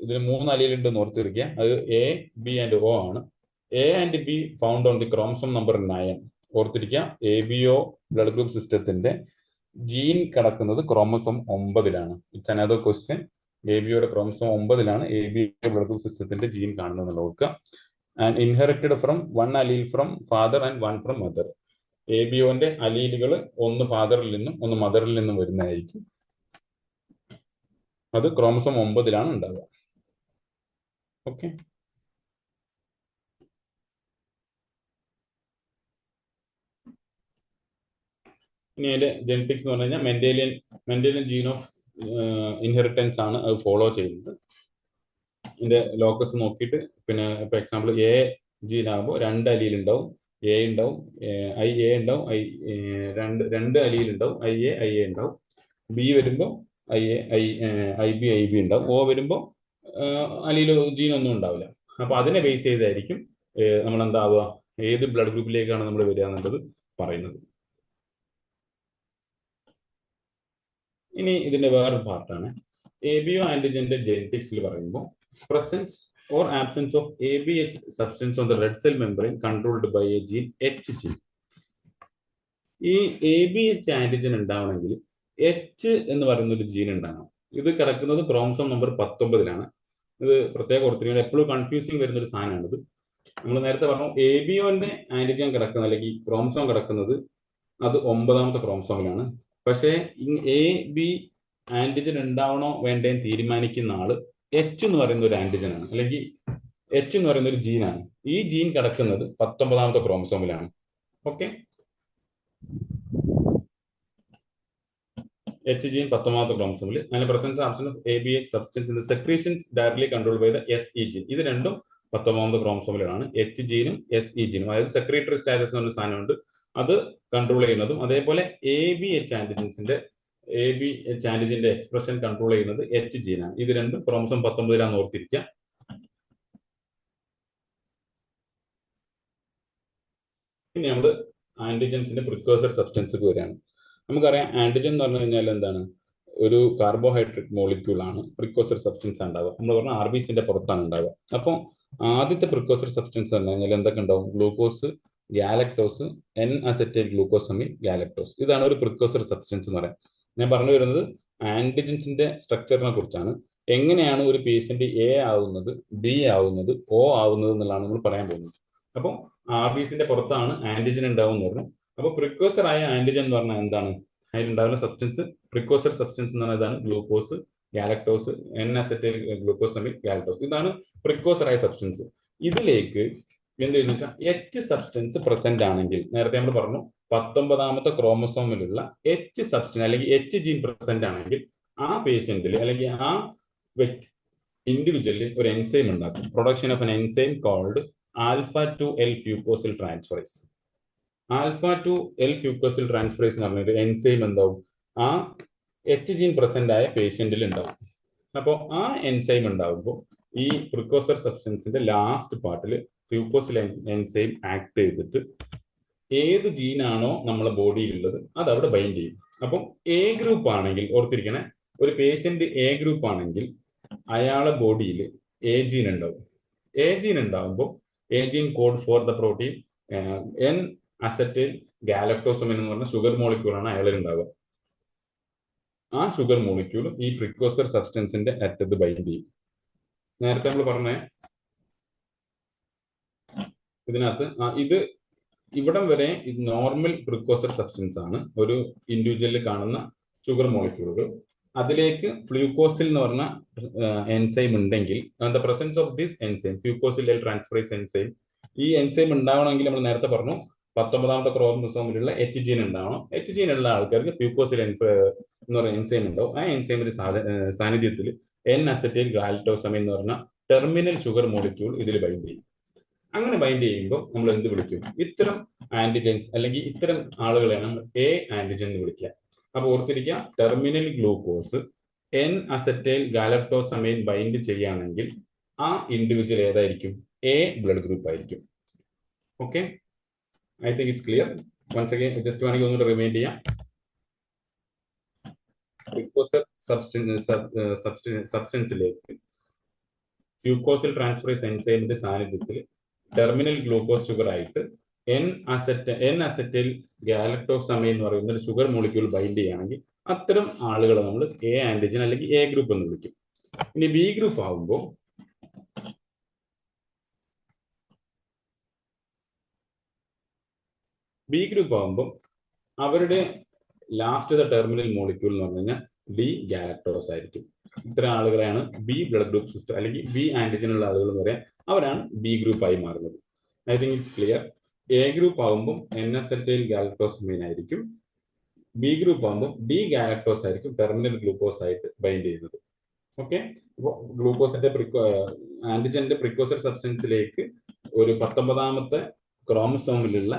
ഇതിന് 3 അലീലുണ്ട് എന്ന് ഓർത്തിരിക്കുക. അത് A, B ആൻഡ് O ആണ്. A and B found on the chromosome number 9. ഓർത്തിരിക്കുക, ABO ബ്ലഡ് ഗ്രൂപ്പ് സിസ്റ്റത്തിന്റെ ജീൻ കിടക്കുന്നത് ക്രോമസോം 9-ലാണ്. It's another question. ABOയുടെ ക്രോമസോം 9-ലാണ് ABO ബ്ലഡ് ഗ്രൂപ്പ് സിസ്റ്റത്തിന്റെ ജീൻ കാണുന്നത് ഓർക്കുക. And inherited from 1 allele from father and 1 from mother. ABOന്റെ അലീലുകൾ 1 ഫാദറിൽ നിന്നും 1 മദറിൽ നിന്നും വരുന്നതായിരിക്കും. അത് ക്രോമസോം 9-ലാണ് ഉണ്ടാവുക. ഓക്കെ. ഇനി അതിന്റെ ജെനറ്റിക്സ് എന്ന് പറഞ്ഞു കഴിഞ്ഞാൽ മെന്റേലിയൻ ജീൻ ഓഫ് ഇൻഹെറിറ്റൻസ് ആണ് അത് ഫോളോ ചെയ്യുന്നത്. ഇതിന്റെ ലോക്കസ് നോക്കിയിട്ട്, പിന്നെ ഇപ്പൊ എക്സാമ്പിൾ A ജീൻ ആകുമ്പോൾ 2 അലീൽ ഉണ്ടാവും. A ഉണ്ടാവും, IA ഉണ്ടാവും, രണ്ട് അലീൽ ഉണ്ടാവും, IA ഉണ്ടാവും. B വരുമ്പോൾ IB ഉണ്ടാവും. O വരുമ്പോൾ അലീൽ ജീൻ ഒന്നും ഉണ്ടാവില്ല. അപ്പൊ അതിനെ ബേസ് ചെയ്തായിരിക്കും നമ്മൾ എന്താവുക, ഏത് ബ്ലഡ് ഗ്രൂപ്പിലേക്കാണ് നമ്മൾ വരിക എന്നുള്ളത് പറയുന്നത്. ഇനി ഇതിന്റെ വേറൊരു പാർട്ടാണ് ABO ആന്റിജന്റെ ജെനറ്റിക്സിൽ പറയുമ്പോൾ presence or absence of ABH substance on the red cell membrane controlled by a gene H gene. ഈ ABH ആന്റിജൻ ഉണ്ടാവണമെങ്കിൽ H എന്ന് പറയുന്ന ഒരു ജീൻ ഉണ്ടാകണം. ഇത് കിടക്കുന്നത് ക്രോമസോം നമ്പർ 19-ലാണ്. ഇത് പ്രത്യേകം ഓർത്തിരിക്കുന്നത്, എപ്പോഴും കൺഫ്യൂസിങ് വരുന്ന ഒരു സാധനമാണിത്. നമ്മൾ നേരത്തെ പറഞ്ഞു ABOന്റെ ആന്റിജൻ കിടക്കുന്നത് അല്ലെങ്കിൽ ക്രോമസോം കിടക്കുന്നത് അത് 9ാമത്തെ ക്രോമസോമിലാണ്. പക്ഷേ AB ആന്റിജൻ ഉണ്ടാവണോ വേണ്ടേന്ന് തീരുമാനിക്കുന്ന ആള് H എന്ന് പറയുന്ന ഒരു ആന്റിജൻ ആണ്, അല്ലെങ്കിൽ H എന്ന് പറയുന്ന ഒരു ജീനാണ്. ഈ ജീൻ കിടക്കുന്നത് 19ാമത്തെ ക്രോമസോമിലാണ്. ഓക്കെ, H gene 19ാമത്തെ ക്രോമസോമിൽ. അതിന്റെ presence absence of ABH substance in the secretions directly controlled by the SE ജീൻ. ഇത് രണ്ടും 19ാമത്തെ ക്രോമസോമിലാണ്. H ജീനും SE ജീനും, അതായത് സെക്രീറ്ററി സ്റ്റാറ്റസ് എന്ന് പറഞ്ഞ സാധനമുണ്ട്, അത് കൺട്രോൾ ചെയ്യുന്നതും. അതേപോലെ ABH ആന്റിജന്റെ എക്സ്പ്രഷൻ കൺട്രോൾ ചെയ്യുന്നത് H ജീനാണ്. ഇത് രണ്ടും ക്രോമസോം 19-ലാന്ന് ഓർത്തിരിക്കുക. ഇനി നമ്മൾ ആന്റിജൻസിന്റെ പ്രിക്കോഴ്സർ സബ്സ്റ്റൻസ് വരികയാണ്. നമുക്കറിയാം ആന്റിജൻ എന്ന് പറഞ്ഞു കഴിഞ്ഞാൽ എന്താണ്? ഒരു കാർബോഹൈഡ്രേറ്റ് മോളിക്യൂൾ ആണ് പ്രിക്കോഴ്സർ സബ്സ്റ്റൻസ് ഉണ്ടാവുക. നമ്മൾ പറഞ്ഞ RBCന്റെ പുറത്താണ് ഉണ്ടാവുക. അപ്പോൾ ആദ്യത്തെ പ്രിക്കോഴ്സർ സബ്സ്റ്റൻസ് പറഞ്ഞു കഴിഞ്ഞാൽ എന്തൊക്കെ ഉണ്ടാവും? ഗ്ലൂക്കോസ്, ഗാലക്ടോസ്, N-അസറ്റൈൽ ഗ്ലൂക്കോസമൈൻ, ഗാലക്ടോസ്. ഇതാണ് ഒരു പ്രിക്കോഴ്സർ സബ്സ്റ്റൻസ് എന്ന് പറയാം. ഞാൻ പറഞ്ഞു വരുന്നത് ആന്റിജൻസിന്റെ സ്ട്രക്ചറിനെ കുറിച്ചാണ്. എങ്ങനെയാണ് ഒരു പേഷ്യന്റ് A ആവുന്നത്, B ആവുന്നത്, O ആവുന്നത് എന്നുള്ളതാണ് നമ്മൾ പറയാൻ പോകുന്നത്. അപ്പോൾ RBCന്റെ പുറത്താണ് ആന്റിജൻ ഉണ്ടാവും എന്ന് പറഞ്ഞു. അപ്പോൾ പ്രിക്കോഴ്സർ ആയ ആന്റിജൻ എന്ന് പറഞ്ഞാൽ എന്താണ്? അതിലുണ്ടാകുന്ന സബ്സ്റ്റൻസ് പ്രിക്കോഴ്സർ സബ്സ്റ്റൻസ് എന്ന് പറഞ്ഞാൽ ഇതാണ്: ഗ്ലൂക്കോസ്, ഗാലക്ടോസ്, N-അസറ്റൈൽ ഗ്ലൂക്കോസമൈൻ, ഗാലക്ടോസ്. ഇതാണ് പ്രിക്കോഴ്സർ ആയ സബ്സ്റ്റൻസ്. ഇതിലേക്ക് എന്ത് ചെയ്യുന്ന വെച്ചാൽ H സബ്സ്റ്റൻസ് പ്രസന്റ് ആണെങ്കിൽ, നേരത്തെ നമ്മൾ പറഞ്ഞു 19ാമത്തെ ക്രോമസോമിലുള്ള H സബ്സ്റ്റൻസ് അല്ലെങ്കിൽ H ജീൻ പ്രസന്റ് ആണെങ്കിൽ ആ പേഷ്യന്റിൽ അല്ലെങ്കിൽ ആ വ്യക്തി ഇൻഡിവിജ്വലിൽ ഒരു എൻസൈം ഉണ്ടാക്കും. Production of an enzyme called alpha two L fucosyltransferase. Alpha two L fucosyltransferase എന്ന് പറഞ്ഞൊരു എൻസൈം എന്താവും ആ എച്ച് ജീൻ പ്രസന്റ് ആയ പേഷ്യന്റിൽ ഉണ്ടാവും. അപ്പോൾ ആ എൻസൈം ഉണ്ടാവുമ്പോൾ ഈ പ്രിക്കോസർ സബ്സ്റ്റൻസിന്റെ ലാസ്റ്റ് പാർട്ടിൽ ഫ്യൂക്കോസിൽ എൻസൈം ആക്ട് ചെയ്തിട്ട് ഏത് ജീനാണോ നമ്മളെ ബോഡിയിലുള്ളത് അത് അവിടെ ബൈൻഡ് ചെയ്യും. അപ്പം എ ഗ്രൂപ്പ് ആണെങ്കിൽ ഓർത്തിരിക്കണേ, ഒരു പേഷ്യന്റ് എ ഗ്രൂപ്പ് ആണെങ്കിൽ അയാളെ ബോഡിയിൽ എ ജീൻ ഉണ്ടാവും. എ ജീൻ ഉണ്ടാവുമ്പോൾ A gene code for the protein N acetyl galactosamine എന്ന് പറഞ്ഞ ഷുഗർ മോളിക്യൂളാണ് അയാളിൽ ഉണ്ടാവുക. ആ ഷുഗർ മോളിക്യൂൾ ഈ പ്രിക്കോസർ സബ്സ്റ്റൻസിന്റെ അറ്റത്ത് ബൈൻഡ് ചെയ്യും. നേരത്തെ നമ്മൾ പറഞ്ഞ ഇതിനകത്ത് ഇത് ഇവിടം വരെ ഇത് നോർമൽ പ്രിക്കോസർ സബ്സ്റ്റൻസ് ആണ്, ഒരു ഇൻഡിവിജ്വലിൽ കാണുന്ന ഷുഗർ മോളിക്യൂളുകൾ. അതിലേക്ക് ഫ്ലൂക്കോസിൽ എന്ന് പറഞ്ഞ എൻസൈം ഉണ്ടെങ്കിൽ the presence of this enzyme fucosyltransferase enzyme, ഈ എൻസൈം ഉണ്ടാവണമെങ്കിൽ നമ്മൾ നേരത്തെ പറഞ്ഞു 19ാമത്തെ ക്രോമസോമിലുള്ള എച്ച് ജീൻ ഉണ്ടാവണം. എച്ച് ജീൻ ഉള്ള ആൾക്കാർക്ക് ഫ്ലൂക്കോസിൽ എന്ന് പറയുന്ന എൻസൈം ഉണ്ടാവും. ആ എൻസൈമിന്റെ സാന്നിധ്യത്തിൽ എൻ അസറ്റൈൽ ഗാലക്ടോസമിൻ എന്ന് പറഞ്ഞ ടെർമിനൽ ഷുഗർ മോളിക്യൂൾ ഇതിൽ ബൈൻഡ് ചെയ്യും. അങ്ങനെ ബൈൻഡ് ചെയ്യുമ്പോൾ നമ്മൾ എന്ത് വിളിക്കും? ഇത്തരം ആന്റിജൻസ് അല്ലെങ്കിൽ ഇത്തരം ആളുകളെ നമ്മൾ എ ആന്റിജൻ എന്ന് വിളിക്കുക. അപ്പൊ ഓർത്തിരിക്കുക, terminal glucose N acetyl galactosamine bind ചെയ്യുകയാണെങ്കിൽ ആ ഇൻഡിവിജ്വൽ ഏതായിരിക്കും? എ ബ്ലഡ് ഗ്രൂപ്പ് ആയിരിക്കും. Okay, I think it's clear. Once again just വേണമെങ്കിൽ ഒന്നുകൂടെ റിമൈൻഡ് ചെയ്യാം. പ്രിക്കോസർ സബ്സ്റ്റൻസിലേക്ക് ഫ്യൂക്കോസിൽ ട്രാൻസ്ഫറേസ് എൻസൈമിന്റെ സാന്നിധ്യത്തിൽ ടെർമിനൽ ഗ്ലൂക്കോസ് ഷുഗർ ആയിട്ട് എൻ അസറ്റൈൽ ഗാലക്ടോസമൈൻ എന്ന് പറയുന്ന ഒരു ഷുഗർ മോളിക്യൂൾ ബൈൻഡ് ചെയ്യുകയാണെങ്കിൽ അത്തരം ആളുകളെ നമ്മൾ എ ആന്റിജൻ അല്ലെങ്കിൽ എ ഗ്രൂപ്പ് എന്ന് വിളിക്കും. ഇനി ബി ഗ്രൂപ്പ് ആകുമ്പോൾ അവരുടെ ലാസ്റ്റ് ടെർമിനൽ മോളിക്യൂൾ എന്ന് പറഞ്ഞു കഴിഞ്ഞാൽ ഡി ഗാലക്ടോസ് ആയിരിക്കും. ഇത്തരം ആളുകളെയാണ് ബി ബ്ലഡ് ഗ്രൂപ്പ് സിസ്റ്റം അല്ലെങ്കിൽ ബി ആന്റിജൻ ഉള്ള ആളുകൾ എന്ന് പറയാം. അവരാണ് ബി ഗ്രൂപ്പായി മാറുന്നത്. I think it's clear. A group ആകുമ്പോൾ എൻ അസറ്റൈൽ ഗാലക്ടോസമൈൻ ആയിരിക്കും. ബി ഗ്രൂപ്പ് ആകുമ്പോൾ ഡി ഗാലക്ടോസ് ആയിരിക്കും ടെർമിനൽ ഗ്ലൂക്കോസ് ആയിട്ട് ബൈൻഡ് ചെയ്യുന്നത്. ഓക്കെ, അപ്പോൾ ഗ്ലൂക്കോസിന്റെ ആന്റിജന്റെ പ്രിക്കോസർ സബ്സ്റ്റൻസിലേക്ക് ഒരു 19ാമത്തെ ക്രോമസോമിലുള്ള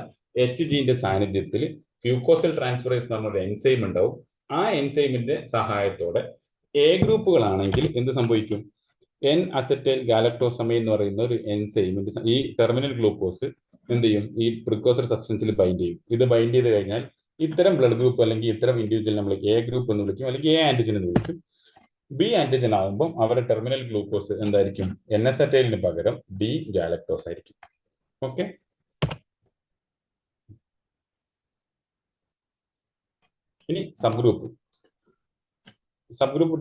എച്ച് ജീന്റെ സാന്നിധ്യത്തിൽ ഫ്യൂക്കോസൽ ട്രാൻസ്ഫറേസ് എന്ന് പറഞ്ഞ ഒരു എൻസൈം ഉണ്ടാവും. ആ എൻസൈമിന്റെ സഹായത്തോടെ എ ഗ്രൂപ്പുകളാണെങ്കിൽ എന്ത് സംഭവിക്കും? എൻ അസറ്റൈൽ ഗാലക്ടോസമൈൻ എന്ന് പറയുന്ന ഒരു എൻസൈമിന്റെ ഈ ടെർമിനൽ ഗ്ലൂക്കോസ് എന്ത് ചെയ്യും? ഈ പ്രിക്കോസർ സബ്സ്റ്റൻസിൽ ബൈൻഡ് ചെയ്യും. ഇത് ബൈൻഡ് ചെയ്ത് കഴിഞ്ഞാൽ ഇത്തരം ബ്ലഡ് ഗ്രൂപ്പ് അല്ലെങ്കിൽ ഇത്തരം ഇൻഡിവിജ്വൽ നമ്മൾ എ ഗ്രൂപ്പ് എന്ന് വിളിക്കും അല്ലെങ്കിൽ എ ആന്റിജൻ എന്ന് വിളിക്കും. ബി ആന്റിജൻ ആകുമ്പോൾ അവരുടെ ടെർമിനൽ ഗ്ലൂക്കോസ് എന്തായിരിക്കും? എൻ അസറ്റൈലിന് പകരം ഡി ഗാലക്ടോസ് ആയിരിക്കും. ഓക്കെ, ഇനി sub group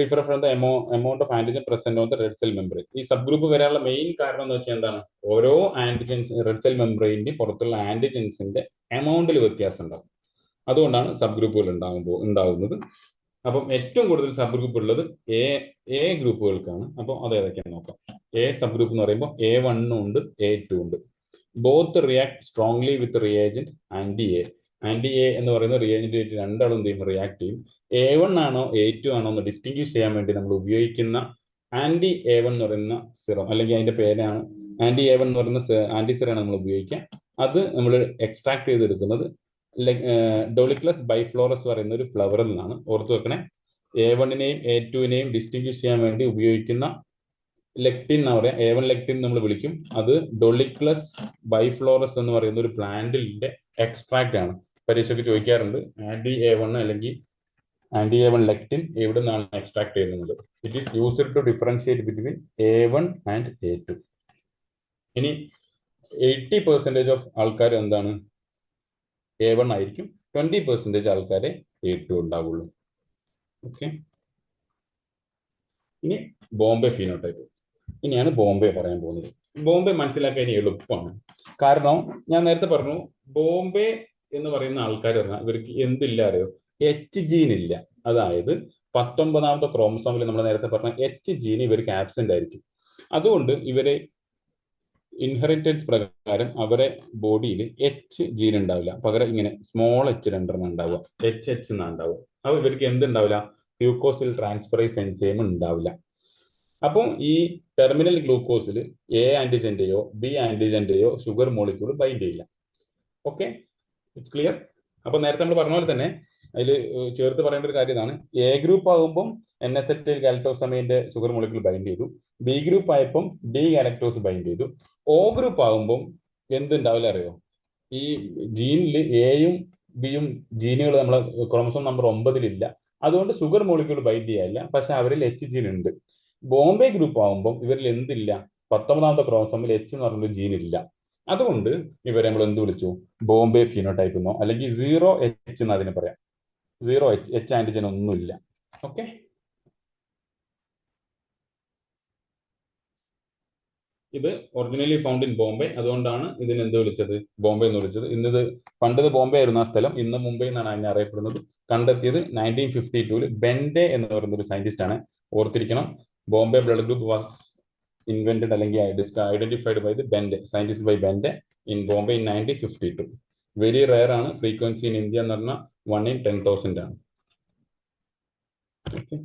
differ from the amount of antigen present on the red cell membrane. ഈ സബ് ഗ്രൂപ്പ് വരാനുള്ള മെയിൻ കാരണം എന്ന് വെച്ചാൽ എന്താണ്? ഓരോ ആന്റിജൻസ് റെഡ് സെൽ മെംബ്രെയിന്റെ പുറത്തുള്ള ആന്റിജൻസിന്റെ എമൗണ്ടിൽ വ്യത്യാസം ഉണ്ടാവും. അതുകൊണ്ടാണ് സബ് ഗ്രൂപ്പുകൾ ഉണ്ടാകുന്നത്. അപ്പം ഏറ്റവും കൂടുതൽ സബ് ഗ്രൂപ്പ് ഉള്ളത് എ ഗ്രൂപ്പുകൾക്കാണ്. അപ്പോൾ അത് ഏതൊക്കെയാണെന്ന് നോക്കാം. എ സബ് ഗ്രൂപ്പ് എന്ന് പറയുമ്പോൾ A1 ഉണ്ട്, A2 ഉണ്ട്. Both react strongly with reagent anti A എന്ന് പറയുന്ന റിയേജന്റ് രണ്ടാളും എന്ത് ചെയ്യും? റിയാക്ട് ചെയ്യും. A1 ആണോ A2 ആണോ എന്ന് ഡിസ്റ്റിങ്ക്വിഷ് ചെയ്യാൻ വേണ്ടി നമ്മൾ ഉപയോഗിക്കുന്ന ആന്റി A1 എന്ന് പറയുന്ന സിറം അല്ലെങ്കിൽ അതിന്റെ പേരാണ് ആന്റി A1 എന്ന് പറയുന്ന ആന്റി സിറാണ് നമ്മൾ ഉപയോഗിക്കുക. അത് നമ്മൾ എക്സ്ട്രാക്ട് ചെയ്തെടുക്കുന്നത് ഡോളിക്ലസ് ബൈഫ്ലോറസ് പറയുന്ന ഒരു ഫ്ലവറിൽ നിന്നാണ്. ഓർത്തു വെക്കണേ, A1നെയും A2നെയും ഡിസ്റ്റിങ്ക്വിഷ് ചെയ്യാൻ വേണ്ടി ഉപയോഗിക്കുന്ന ലെക്റ്റിൻ എന്ന് പറയാം. A1 ലെക്റ്റിൻ നമ്മൾ വിളിക്കും. അത് ഡോളിക്ലസ് ബൈഫ്ലോറസ് എന്ന് പറയുന്ന ഒരു പ്ലാന്റിന്റെ എക്സ്ട്രാക്ട് ആണ്. പരീക്ഷയ്ക്ക് ചോദിക്കാറുണ്ട് ആന്റി A1 അല്ലെങ്കിൽ ആന്റി A1 ലെക്റ്റിൻ എവിടെ നിന്നാണ് എക്സ്ട്രാക്ട് ചെയ്യുന്നത്. It is used to differentiate between A1 and A2. ഇനി 80% ഓഫ് ആൾക്കാർ എന്താണ്? A1 ആയിരിക്കും. 20% ആൾക്കാരെ A2 ഉണ്ടാവുള്ളൂ. ഓക്കെ, ഇനി ബോംബെ ഫീനോടൈപ്പ്. ഇനിയാണ് ബോംബെ പറയാൻ പോകുന്നത്. ബോംബെ മനസ്സിലാക്കാൻ എളുപ്പമാണ്. കാരണം ഞാൻ നേരത്തെ പറഞ്ഞു, ബോംബെ എന്ന് പറയുന്ന ആൾക്കാർ പറഞ്ഞാൽ ഇവർക്ക് എന്തില്ല അറിയോ? എച്ച് ജീൻ ഇല്ല. അതായത് 19ാമത്തെ ക്രോമസോമിൽ നമ്മൾ നേരത്തെ പറഞ്ഞ എച്ച് ജീൻ ഇവർക്ക് ആബ്സെന്റ് ആയിരിക്കും. അതുകൊണ്ട് ഇവരെ ഇൻഹെറിറ്റൻസ് പ്രകാരം അവരെ ബോഡിയിൽ എച്ച് ജീൻ ഉണ്ടാവില്ല. പകരം ഇങ്ങനെ സ്മോൾ എച്ച് രണ്ടെണ്ണം ഉണ്ടാവുക, എച്ച് എന്നാണ് ഉണ്ടാവുക. അപ്പോൾ ഇവർക്ക് എന്തുണ്ടാവില്ല? ഫ്യൂക്കോസിൽ ട്രാൻസ്ഫറേസ് എൻസൈം ഉണ്ടാവില്ല. അപ്പം ഈ ടെർമിനൽ ഗ്ലൂക്കോസിൽ എ ആന്റിജന്റെയോ ബി ആന്റിജന്റെയോ ഷുഗർ മോളിക്യൂൾ ബൈൻഡ് ചെയ്യില്ല. Okay, it's clear. അപ്പൊ നേരത്തെ നമ്മൾ പറഞ്ഞ പോലെ തന്നെ അതിൽ ചേർത്ത് പറയേണ്ട ഒരു കാര്യം ഇതാണ്. എ ഗ്രൂപ്പ് ആകുമ്പോൾ NH- ഗാലക്ടോസമൈന്റെ ഷുഗർ മോളിക്യൂൾ ബൈൻഡ് ചെയ്തു. ബി ഗ്രൂപ്പ് ആയപ്പോൾ ഡി ഗാലക്ടോസ് ബൈൻഡ് ചെയ്തു. ഒ ഗ്രൂപ്പ് ആകുമ്പോൾ എന്തുണ്ടാവില്ല അറിയോ? ഈ ജീനിൽ എയും ബിയും ജീനുകൾ നമ്മളെ ക്രോമസോം നമ്പർ 9-ലില്ല. അതുകൊണ്ട് ഷുഗർ മോളിക്യൂൾ ബൈൻഡ് ചെയ്യാനില്ല. പക്ഷെ അവരിൽ എച്ച് ജീൻ ഉണ്ട്. ബോംബെ ഗ്രൂപ്പ് ആകുമ്പോൾ ഇവരിൽ എന്തില്ല? 19ാമത്തെ ക്രോമസോമിൽ എച്ച് എന്ന് പറഞ്ഞൊരു ജീൻ ഇല്ല. അതുകൊണ്ട് ഇവരെ നമ്മൾ എന്ത് വിളിച്ചു? ബോംബെ ഫിനോടൈപ്പ് എന്നോ അല്ലെങ്കിൽ 0H എന്ന് അതിന് പറയാം. 0H, എച്ച് ആന്റിജൻ ഒന്നുമില്ല. ഓക്കെ, ഇത് ഒറിജിനലി ഫൗണ്ട് ഇൻ ബോംബെ. അതുകൊണ്ടാണ് ഇതിന് എന്ത് വിളിച്ചത്? ബോംബെ എന്ന് വിളിച്ചത്. ഇന്നത് പണ്ടത് ബോംബെ ആയിരുന്നു ആ സ്ഥലം, ഇന്ന് മുംബൈ എന്നാണ് അതിനെ അറിയപ്പെടുന്നത്. കണ്ടെത്തിയത് 1952 ബെൻഡെ എന്ന് പറയുന്ന ഒരു സയന്റിസ്റ്റ് ആണ്. ഓർത്തിരിക്കണം, Bombay blood group was invented അല്ലെങ്കിൽ identified by the Bhende, scientist by Bhende in Bombay in 1952. Very rare ആണ്. ഫ്രീക്വൻസി ഇൻ ഇന്ത്യ എന്ന് പറഞ്ഞാൽ 1 in 10,000 ആണ്. ഓക്കെ,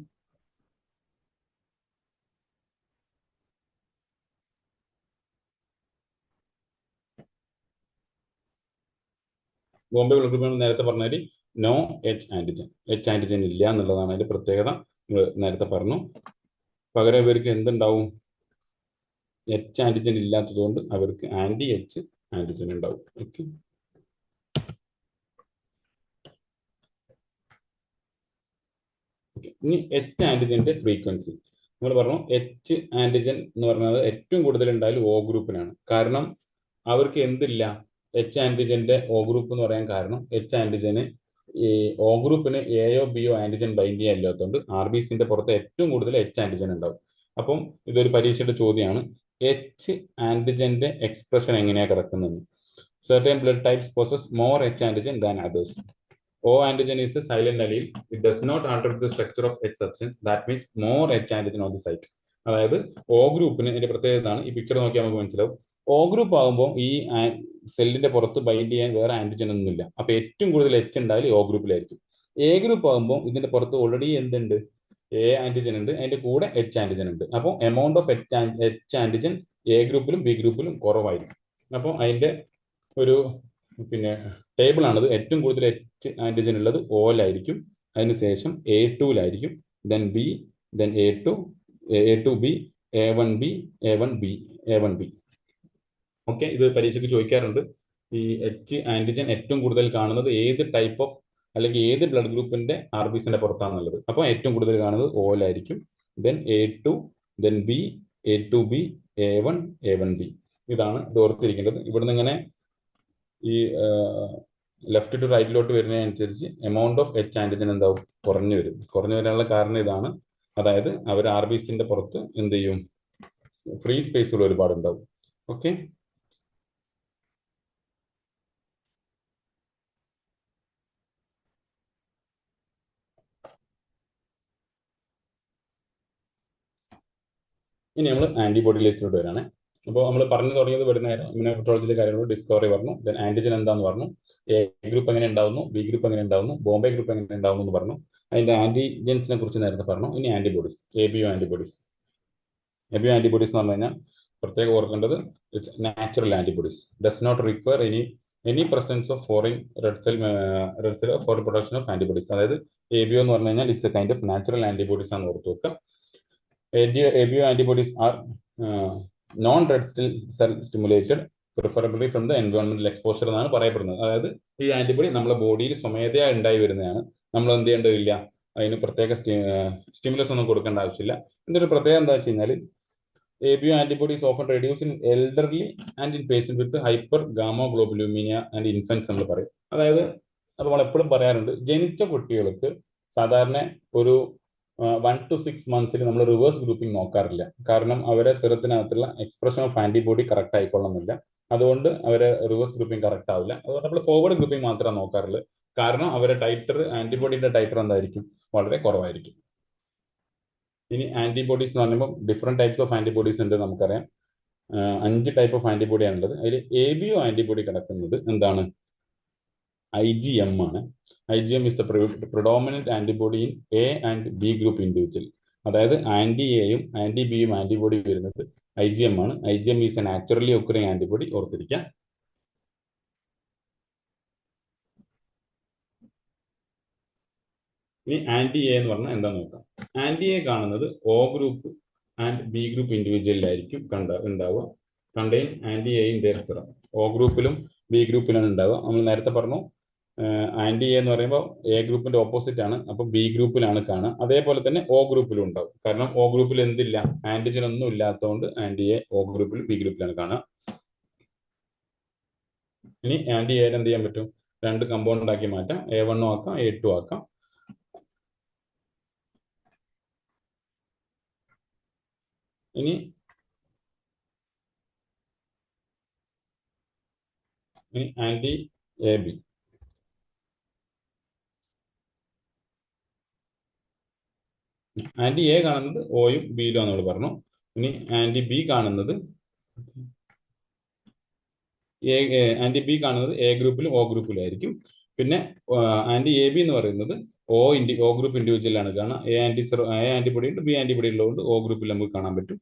ബോംബെ ബ്ലഡ് ഗ്രൂപ്പ് നേരത്തെ പറഞ്ഞാൽ no H antigen, H antigen ഇല്ല എന്നുള്ളതാണ് അതിന്റെ പ്രത്യേകത. നേരത്തെ പറഞ്ഞു. പകരം ഇവർക്ക് എന്തുണ്ടാവും? എച്ച് ആന്റിജൻ ഇല്ലാത്തതുകൊണ്ട് അവർക്ക് ആന്റി എച്ച് ആന്റിജൻ ഉണ്ടാവും. ഓക്കെ, ഇനി എച്ച് ആന്റിജന്റെ ഫ്രീക്വൻസി നമ്മൾ പറഞ്ഞു. എച്ച് ആന്റിജൻ എന്ന് പറഞ്ഞാൽ ഏറ്റവും കൂടുതൽ ഉണ്ടായാലും O ഗ്രൂപ്പിനാണ്. കാരണം അവർക്ക് എന്തില്ല? എച്ച് ആന്റിജന്റെ O ഗ്രൂപ്പ് എന്ന് പറയാൻ കാരണം എച്ച് ആന്റിജന് ഈ O ഗ്രൂപ്പിന് എയോ ബിയോ ആന്റിജൻ ബൈൻഡ് ചെയ്യാൻ ഇല്ലാത്തതുകൊണ്ട് RBCന്റെ പുറത്ത് ഏറ്റവും കൂടുതൽ എച്ച് ആന്റിജൻ ഉണ്ടാവും. അപ്പം ഇതൊരു പരീക്ഷയുടെ ചോദ്യമാണ്. എച്ച് ആന്റിജന്റെ എക്സ്പ്രഷൻ എങ്ങനെയാണ് കിടക്കുന്നത്? Certain blood types possess more H antigen than others. O antigen is the silent allele. It does not alter the structure of H substance. That means more H antigen on the site. അതായത് O ഗ്രൂപ്പിന് ഇതിന്റെ പ്രത്യേകതയാണ്. ഈ picture നോക്കിയാൽ നമുക്ക് മനസ്സിലാവും. O group ആകുമ്പോൾ ഈ സെല്ലിന്റെ പുറത്ത് ബൈൻഡ് ചെയ്യാൻ വേറെ ആന്റിജൻ ഒന്നുമില്ല. അപ്പൊ ഏറ്റവും കൂടുതൽ എച്ച് ഉണ്ടായാലും O ഗ്രൂപ്പിലായിരിക്കും. എ ഗ്രൂപ്പ് ആകുമ്പോൾ ഇതിന്റെ പുറത്ത് ഓൾറെഡി എന്തുണ്ട്? എ ആന്റിജൻ ഉണ്ട്, അതിന്റെ കൂടെ എച്ച് ആന്റിജൻ ഉണ്ട്. അപ്പോൾ amount of H antigen A ഗ്രൂപ്പിലും ബി ഗ്രൂപ്പിലും കുറവായിരിക്കും. അപ്പോൾ അതിന്റെ ഒരു ടേബിൾ ആണിത്. ഏറ്റവും കൂടുതൽ എച്ച് ആന്റിജൻ ഉള്ളത് ഓയിലായിരിക്കും, അതിനുശേഷം A2-ലായിരിക്കും, then B, then A2, A2B, A1B, A1B, A1B. Okay, ഇത് പരീക്ഷയ്ക്ക് ചോദിക്കാറുണ്ട്. ഈ എച്ച് ആന്റിജൻ ഏറ്റവും കൂടുതൽ കാണുന്നത് ഏത് ടൈപ്പ് ഓഫ് അല്ലെങ്കിൽ ഏത് ബ്ലഡ് ഗ്രൂപ്പിന്റെ RBCന്റെ പുറത്താണുള്ളത്. അപ്പോൾ ഏറ്റവും കൂടുതൽ കാണുന്നത് ഓയിലായിരിക്കും, then A2, then B, A2B, A1, A1B. ഇതാണ് ഇത് ഓർത്തിരിക്കേണ്ടത്. ഇവിടുന്ന് ഇങ്ങനെ ഈ ലെഫ്റ്റ് ടു റൈറ്റിലോട്ട് വരുന്നതിനനുസരിച്ച് എമൗണ്ട് ഓഫ് എച്ച് ആന്റിജൻ എന്താവും? കുറഞ്ഞു വരും. കുറഞ്ഞു വരാനുള്ള കാരണം ഇതാണ്. അതായത് അവർ RBCന്റെ പുറത്ത് എന്ത് ചെയ്യും? ഫ്രീ സ്പേസുകൾ ഒരുപാട് ഉണ്ടാവും. ഓക്കെ, ഇനി നമ്മൾ ആന്റിബോഡിയിലേക്ക് വരാണ്. അപ്പോൾ നമ്മൾ പറഞ്ഞു തുടങ്ങിയത് വരുന്ന ഇമ്മ്യൂണോപെത്തോളജിയിലെ കാര്യങ്ങൾ ഡിസ്കവറി പറഞ്ഞു. ദെൻ ആന്റിജൻ എന്താന്ന് പറഞ്ഞു, എ ഗ്രൂപ്പ് എങ്ങനെ ഉണ്ടാവുന്നു, ബി ഗ്രൂപ്പ് എങ്ങനെ ഉണ്ടാവുന്നു, ബോംബെ ഗ്രൂപ്പ് എങ്ങനെ ഉണ്ടാവുന്നു എന്ന് പറഞ്ഞു. അതിന്റെ ആന്റിജൻസിനെ കുറിച്ച് നേരത്തെ പറഞ്ഞു. ഇനി antibodies, ABO antibodies. ABO antibodies എന്ന് പറഞ്ഞു കഴിഞ്ഞാൽ പ്രത്യേകം ഓർക്കേണ്ടത് it's natural antibodies, does not require any presence of foreign red cell for production of antibodies. അതായത് ABO എന്ന് പറഞ്ഞു കഴിഞ്ഞാൽ it's a kind of natural antibodies ആണ് ഓർത്ത് വെക്കുക. ABO antibodies are non-red cell stimulated, preferably from the environmental exposure എന്നാണ് പറയപ്പെടുന്നത്. അതായത് ഈ ആന്റിബോഡി നമ്മുടെ ബോഡിയിൽ സ്വമേധയാ ഉണ്ടായി വരുന്നതാണ്. നമ്മൾ എന്ത് ചെയ്യേണ്ടതില്ല, അതിന് പ്രത്യേക സ്റ്റിമുലസ് ഒന്നും കൊടുക്കേണ്ട ആവശ്യമില്ല. ഇതിന്റെ ഒരു പ്രത്യേകത എന്താ വെച്ച് കഴിഞ്ഞാൽ ABO antibodies often reduce in elderly and in patients with hypergammaglobulinemia and infants നമ്മൾ പറയും. അതായത് അത് നമ്മൾ എപ്പോഴും പറയാറുണ്ട്, ജനിച്ച കുട്ടികൾക്ക് സാധാരണ ഒരു 1 to 6 months നമ്മൾ റിവേഴ്സ് ഗ്രൂപ്പിംഗ് നോക്കാറില്ല. കാരണം അവരെ സിറത്തിനകത്തുള്ള എക്സ്പ്രഷൻ ഓഫ് ആന്റിബോഡി കറക്റ്റ് ആയിക്കൊള്ളുന്നില്ല. അതുകൊണ്ട് അവരെ റിവേഴ്സ് ഗ്രൂപ്പിംഗ് കറക്റ്റ് ആവില്ല. അതുകൊണ്ട് നമ്മൾ ഫോർവേഡ് ഗ്രൂപ്പിംഗ് മാത്രമേ നോക്കാറുള്ളൂ. കാരണം അവരെ ടൈറ്റർ, ആന്റിബോഡിയുടെ ടൈറ്റർ എന്തായിരിക്കും? വളരെ കുറവായിരിക്കും. ഇനി ആന്റിബോഡീസ് എന്ന് പറയുമ്പോൾ ഡിഫറെന്റ് ടൈപ്സ് ഓഫ് ആന്റിബോഡീസ് ഉണ്ട്. നമുക്കറിയാം 5 ടൈപ്പ് ഓഫ് ആന്റിബോഡി ആണുള്ളത്. അതിൽ ABO ആന്റിബോഡി കിടക്കുന്നത് എന്താണ്? IgM ആണ്. IgM is the predominant antibody in A and B group individual. അതായത് ആന്റി എയും ആന്റി ബിയും ആന്റിബോഡി വരുന്നത് IgM ആണ്. IgM is a naturally occurring antibody, ഓർത്തിരിക്കാം. ഇനി ആന്റി എ എന്ന് പറഞ്ഞാൽ എന്താ നോക്കാം. ആന്റി എ കാണുന്നത് O group and B group ഇൻഡിവിജ്വലിലായിരിക്കും ഉണ്ടാവുക. Contain anti A in their serum. O ഗ്രൂപ്പിലും B ഗ്രൂപ്പിലാണ് ഉണ്ടാവുക. നമ്മൾ നേരത്തെ പറഞ്ഞു ആന്റി എ എന്ന് പറയുമ്പോൾ A ഗ്രൂപ്പിന്റെ ഓപ്പോസിറ്റ് ആണ്, അപ്പം B ഗ്രൂപ്പിലാണ് കാണുക. അതേപോലെ തന്നെ O ഗ്രൂപ്പിലും ഉണ്ടാവും. കാരണം O ഗ്രൂപ്പിൽ എന്തില്ല, ആന്റിജൻ ഒന്നും ഇല്ലാത്തതുകൊണ്ട് ആന്റി എ O ഗ്രൂപ്പിലും B ഗ്രൂപ്പിലാണ് കാണുക. ഇനി ആന്റി എ എന്ത് ചെയ്യാൻ പറ്റും, രണ്ട് കമ്പൗണ്ട് ആക്കി മാറ്റാം. A1 ആക്കാം, A2 ആക്കാം. ഇനി anti A B. Anti A കാണുന്നത് ഓയും ബിയിലും നമ്മൾ പറഞ്ഞു. ഇനി ആന്റി ബി കാണുന്നത് ആന്റി ബി കാണുന്നത് A ഗ്രൂപ്പിലും O ഗ്രൂപ്പിലും ആയിരിക്കും. പിന്നെ ആന്റി എ ബി എന്ന് പറയുന്നത് O ഗ്രൂപ്പ് ഇൻഡിവിജ്വലാണ്. കാരണം A ആന്റിബോഡി ഉണ്ട്, B ആന്റിബോഡി ഉള്ളതുകൊണ്ട് O ഗ്രൂപ്പിൽ നമുക്ക് കാണാൻ പറ്റും.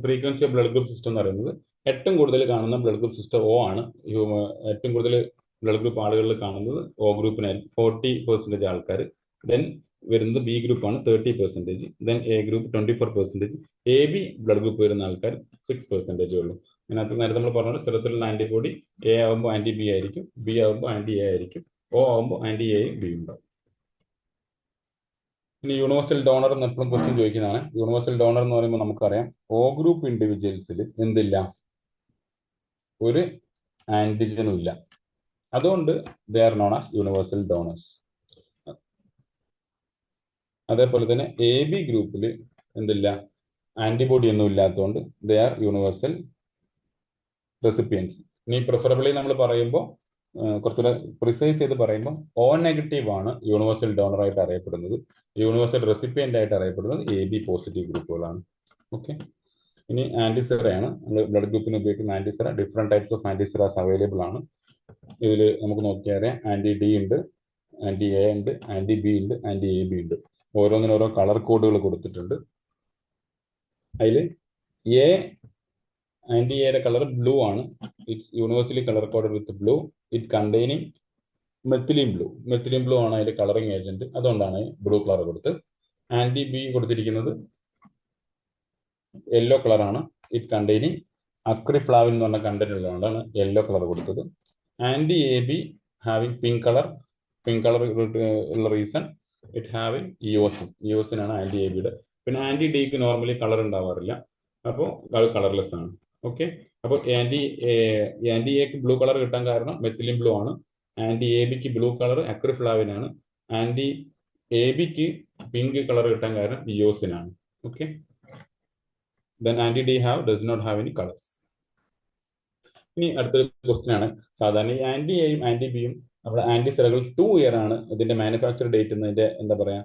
Frequency of blood group system എന്ന് പറയുന്നത് ഏറ്റവും കൂടുതൽ കാണുന്ന ബ്ലഡ് ഗ്രൂപ്പ് സിസ്റ്റം O ആണ്. ഏറ്റവും കൂടുതൽ ബ്ലഡ് ഗ്രൂപ്പ് ആളുകളിൽ കാണുന്നത് O ഗ്രൂപ്പിനായിരിക്കും, 40% ആൾക്കാർ. ദെൻ വരുന്നത് B ഗ്രൂപ്പാണ് 30%. Then A group 24%. AB blood group വരുന്ന ആൾക്കാർ 6% ഉള്ളൂ. അതിനകത്ത് നേരത്തെ നമ്മൾ പറഞ്ഞത് ചെറുത്തിലുള്ള ആന്റിബോഡി A ആകുമ്പോൾ ആന്റി B ആയിരിക്കും, B ആകുമ്പോൾ ആന്റി A ആയിരിക്കും, O ആകുമ്പോൾ ആന്റി എയും ബിയും ഉണ്ടാവും. ഇനി യൂണിവേഴ്സൽ ഡോണർ എന്ന് എപ്പോഴും ക്വസ്റ്റ്യൻ ചോദിക്കുന്നതാണ്. യൂണിവേഴ്സൽ ഡോണർ എന്ന് പറയുമ്പോൾ നമുക്കറിയാം O ഗ്രൂപ്പ് ഇൻഡിവിജ്വൽസിൽ എന്തില്ല, ഒരു ആന്റിജനും ഇല്ല. അതുകൊണ്ട് ദേ are known as universal donors. അതേപോലെ തന്നെ AB ഗ്രൂപ്പിൽ എന്തില്ല, ആന്റിബോഡി ഒന്നും ഇല്ലാത്തതുകൊണ്ട് ദേ ആർ യൂണിവേഴ്സൽ റെസിപ്പിയൻസ്. ഇനി പ്രിഫറബിളി നമ്മൾ പറയുമ്പോൾ കുറച്ചുകൂടെ പ്രിസൈസ് ചെയ്ത് പറയുമ്പോൾ O നെഗറ്റീവ് ആണ് യൂണിവേഴ്സൽ ഡോണർ ആയിട്ട് അറിയപ്പെടുന്നത്. യൂണിവേഴ്സൽ റെസിപ്പിയന്റ് ആയിട്ട് അറിയപ്പെടുന്നത് AB പോസിറ്റീവ് ഗ്രൂപ്പുകളാണ്. ഓക്കെ. ഇനി ആന്റിസിറയാണ് നമ്മൾ ബ്ലഡ് ഗ്രൂപ്പിന് ഉപയോഗിക്കുന്ന ആന്റിസിറ. ഡിഫറെന്റ് ടൈപ്സ് ഓഫ് ആന്റിസിറാസ് അവൈലബിൾ ആണ്. ഇതിൽ നമുക്ക് നോക്കിയാൽ ആന്റി ഡി ഉണ്ട്, ആന്റി എ ഉണ്ട്, ആന്റി ബി ഉണ്ട്, ആന്റി എ ബി ഉണ്ട്. ഓരോന്നിനും ഓരോ കളർ കോഡുകൾ കൊടുത്തിട്ടുണ്ട്. അതിൽ എ ആന്റി എയുടെ കളർ ബ്ലൂ ആണ്. It's universally colour coded with blue. It containing methylene blue. Methylene blue ആണ് അതിന്റെ കളറിംഗ് ഏജന്റ്, അതുകൊണ്ടാണ് ബ്ലൂ കളർ കൊടുത്ത്. ആന്റി ബി കൊടുത്തിരിക്കുന്നത് യെല്ലോ കളറാണ്. ഇറ്റ് കണ്ടെയ്നിങ് അക്രിഫ്ലാവിൻ എന്ന് പറഞ്ഞ കണ്ടന്റ് ഉള്ളതുകൊണ്ടാണ് യെല്ലോ കളർ കൊടുത്തത്. Anti A B having pink colour. Pink colour ഉള്ള റീസൺ ഇറ്റ് ഹാവിങ് ഇയോസിൻ ആണ് ആന്റി എ ബിയുടെ. പിന്നെ ആന്റി ഡിക്ക് നോർമലി കളർ ഉണ്ടാവാറില്ല, അപ്പോൾ അത് കളർലെസ് ആണ്. ഓക്കെ. അപ്പോൾ ആന്റി എക്ക് ബ്ലൂ കളർ കിട്ടാൻ കാരണം മെത്തിലിൻ ബ്ലൂ ആണ്. ആന്റി എ ബിക്ക് ബ്ലൂ കളർ അക്രിഫ്ലാവിൻ ആണ്. ആന്റി എ ബിക്ക് പിങ്ക് കളർ കിട്ടാൻ കാരണം ഇയോസിൻ ആണ്. Okay. Then anti D does not have any colors. ഇനി അടുത്തൊരു ക്വസ്റ്റ്യൻ ആണ്. സാധാരണ ഈ ആന്റി എയും ആന്റി ബിയും നമ്മുടെ ആന്റിസിറകൾ 2 ഇയർ ആണ് ഇതിന്റെ മാനുഫാക്ചർ ഡേറ്റ് എന്നതിന്റെ എന്താ പറയാ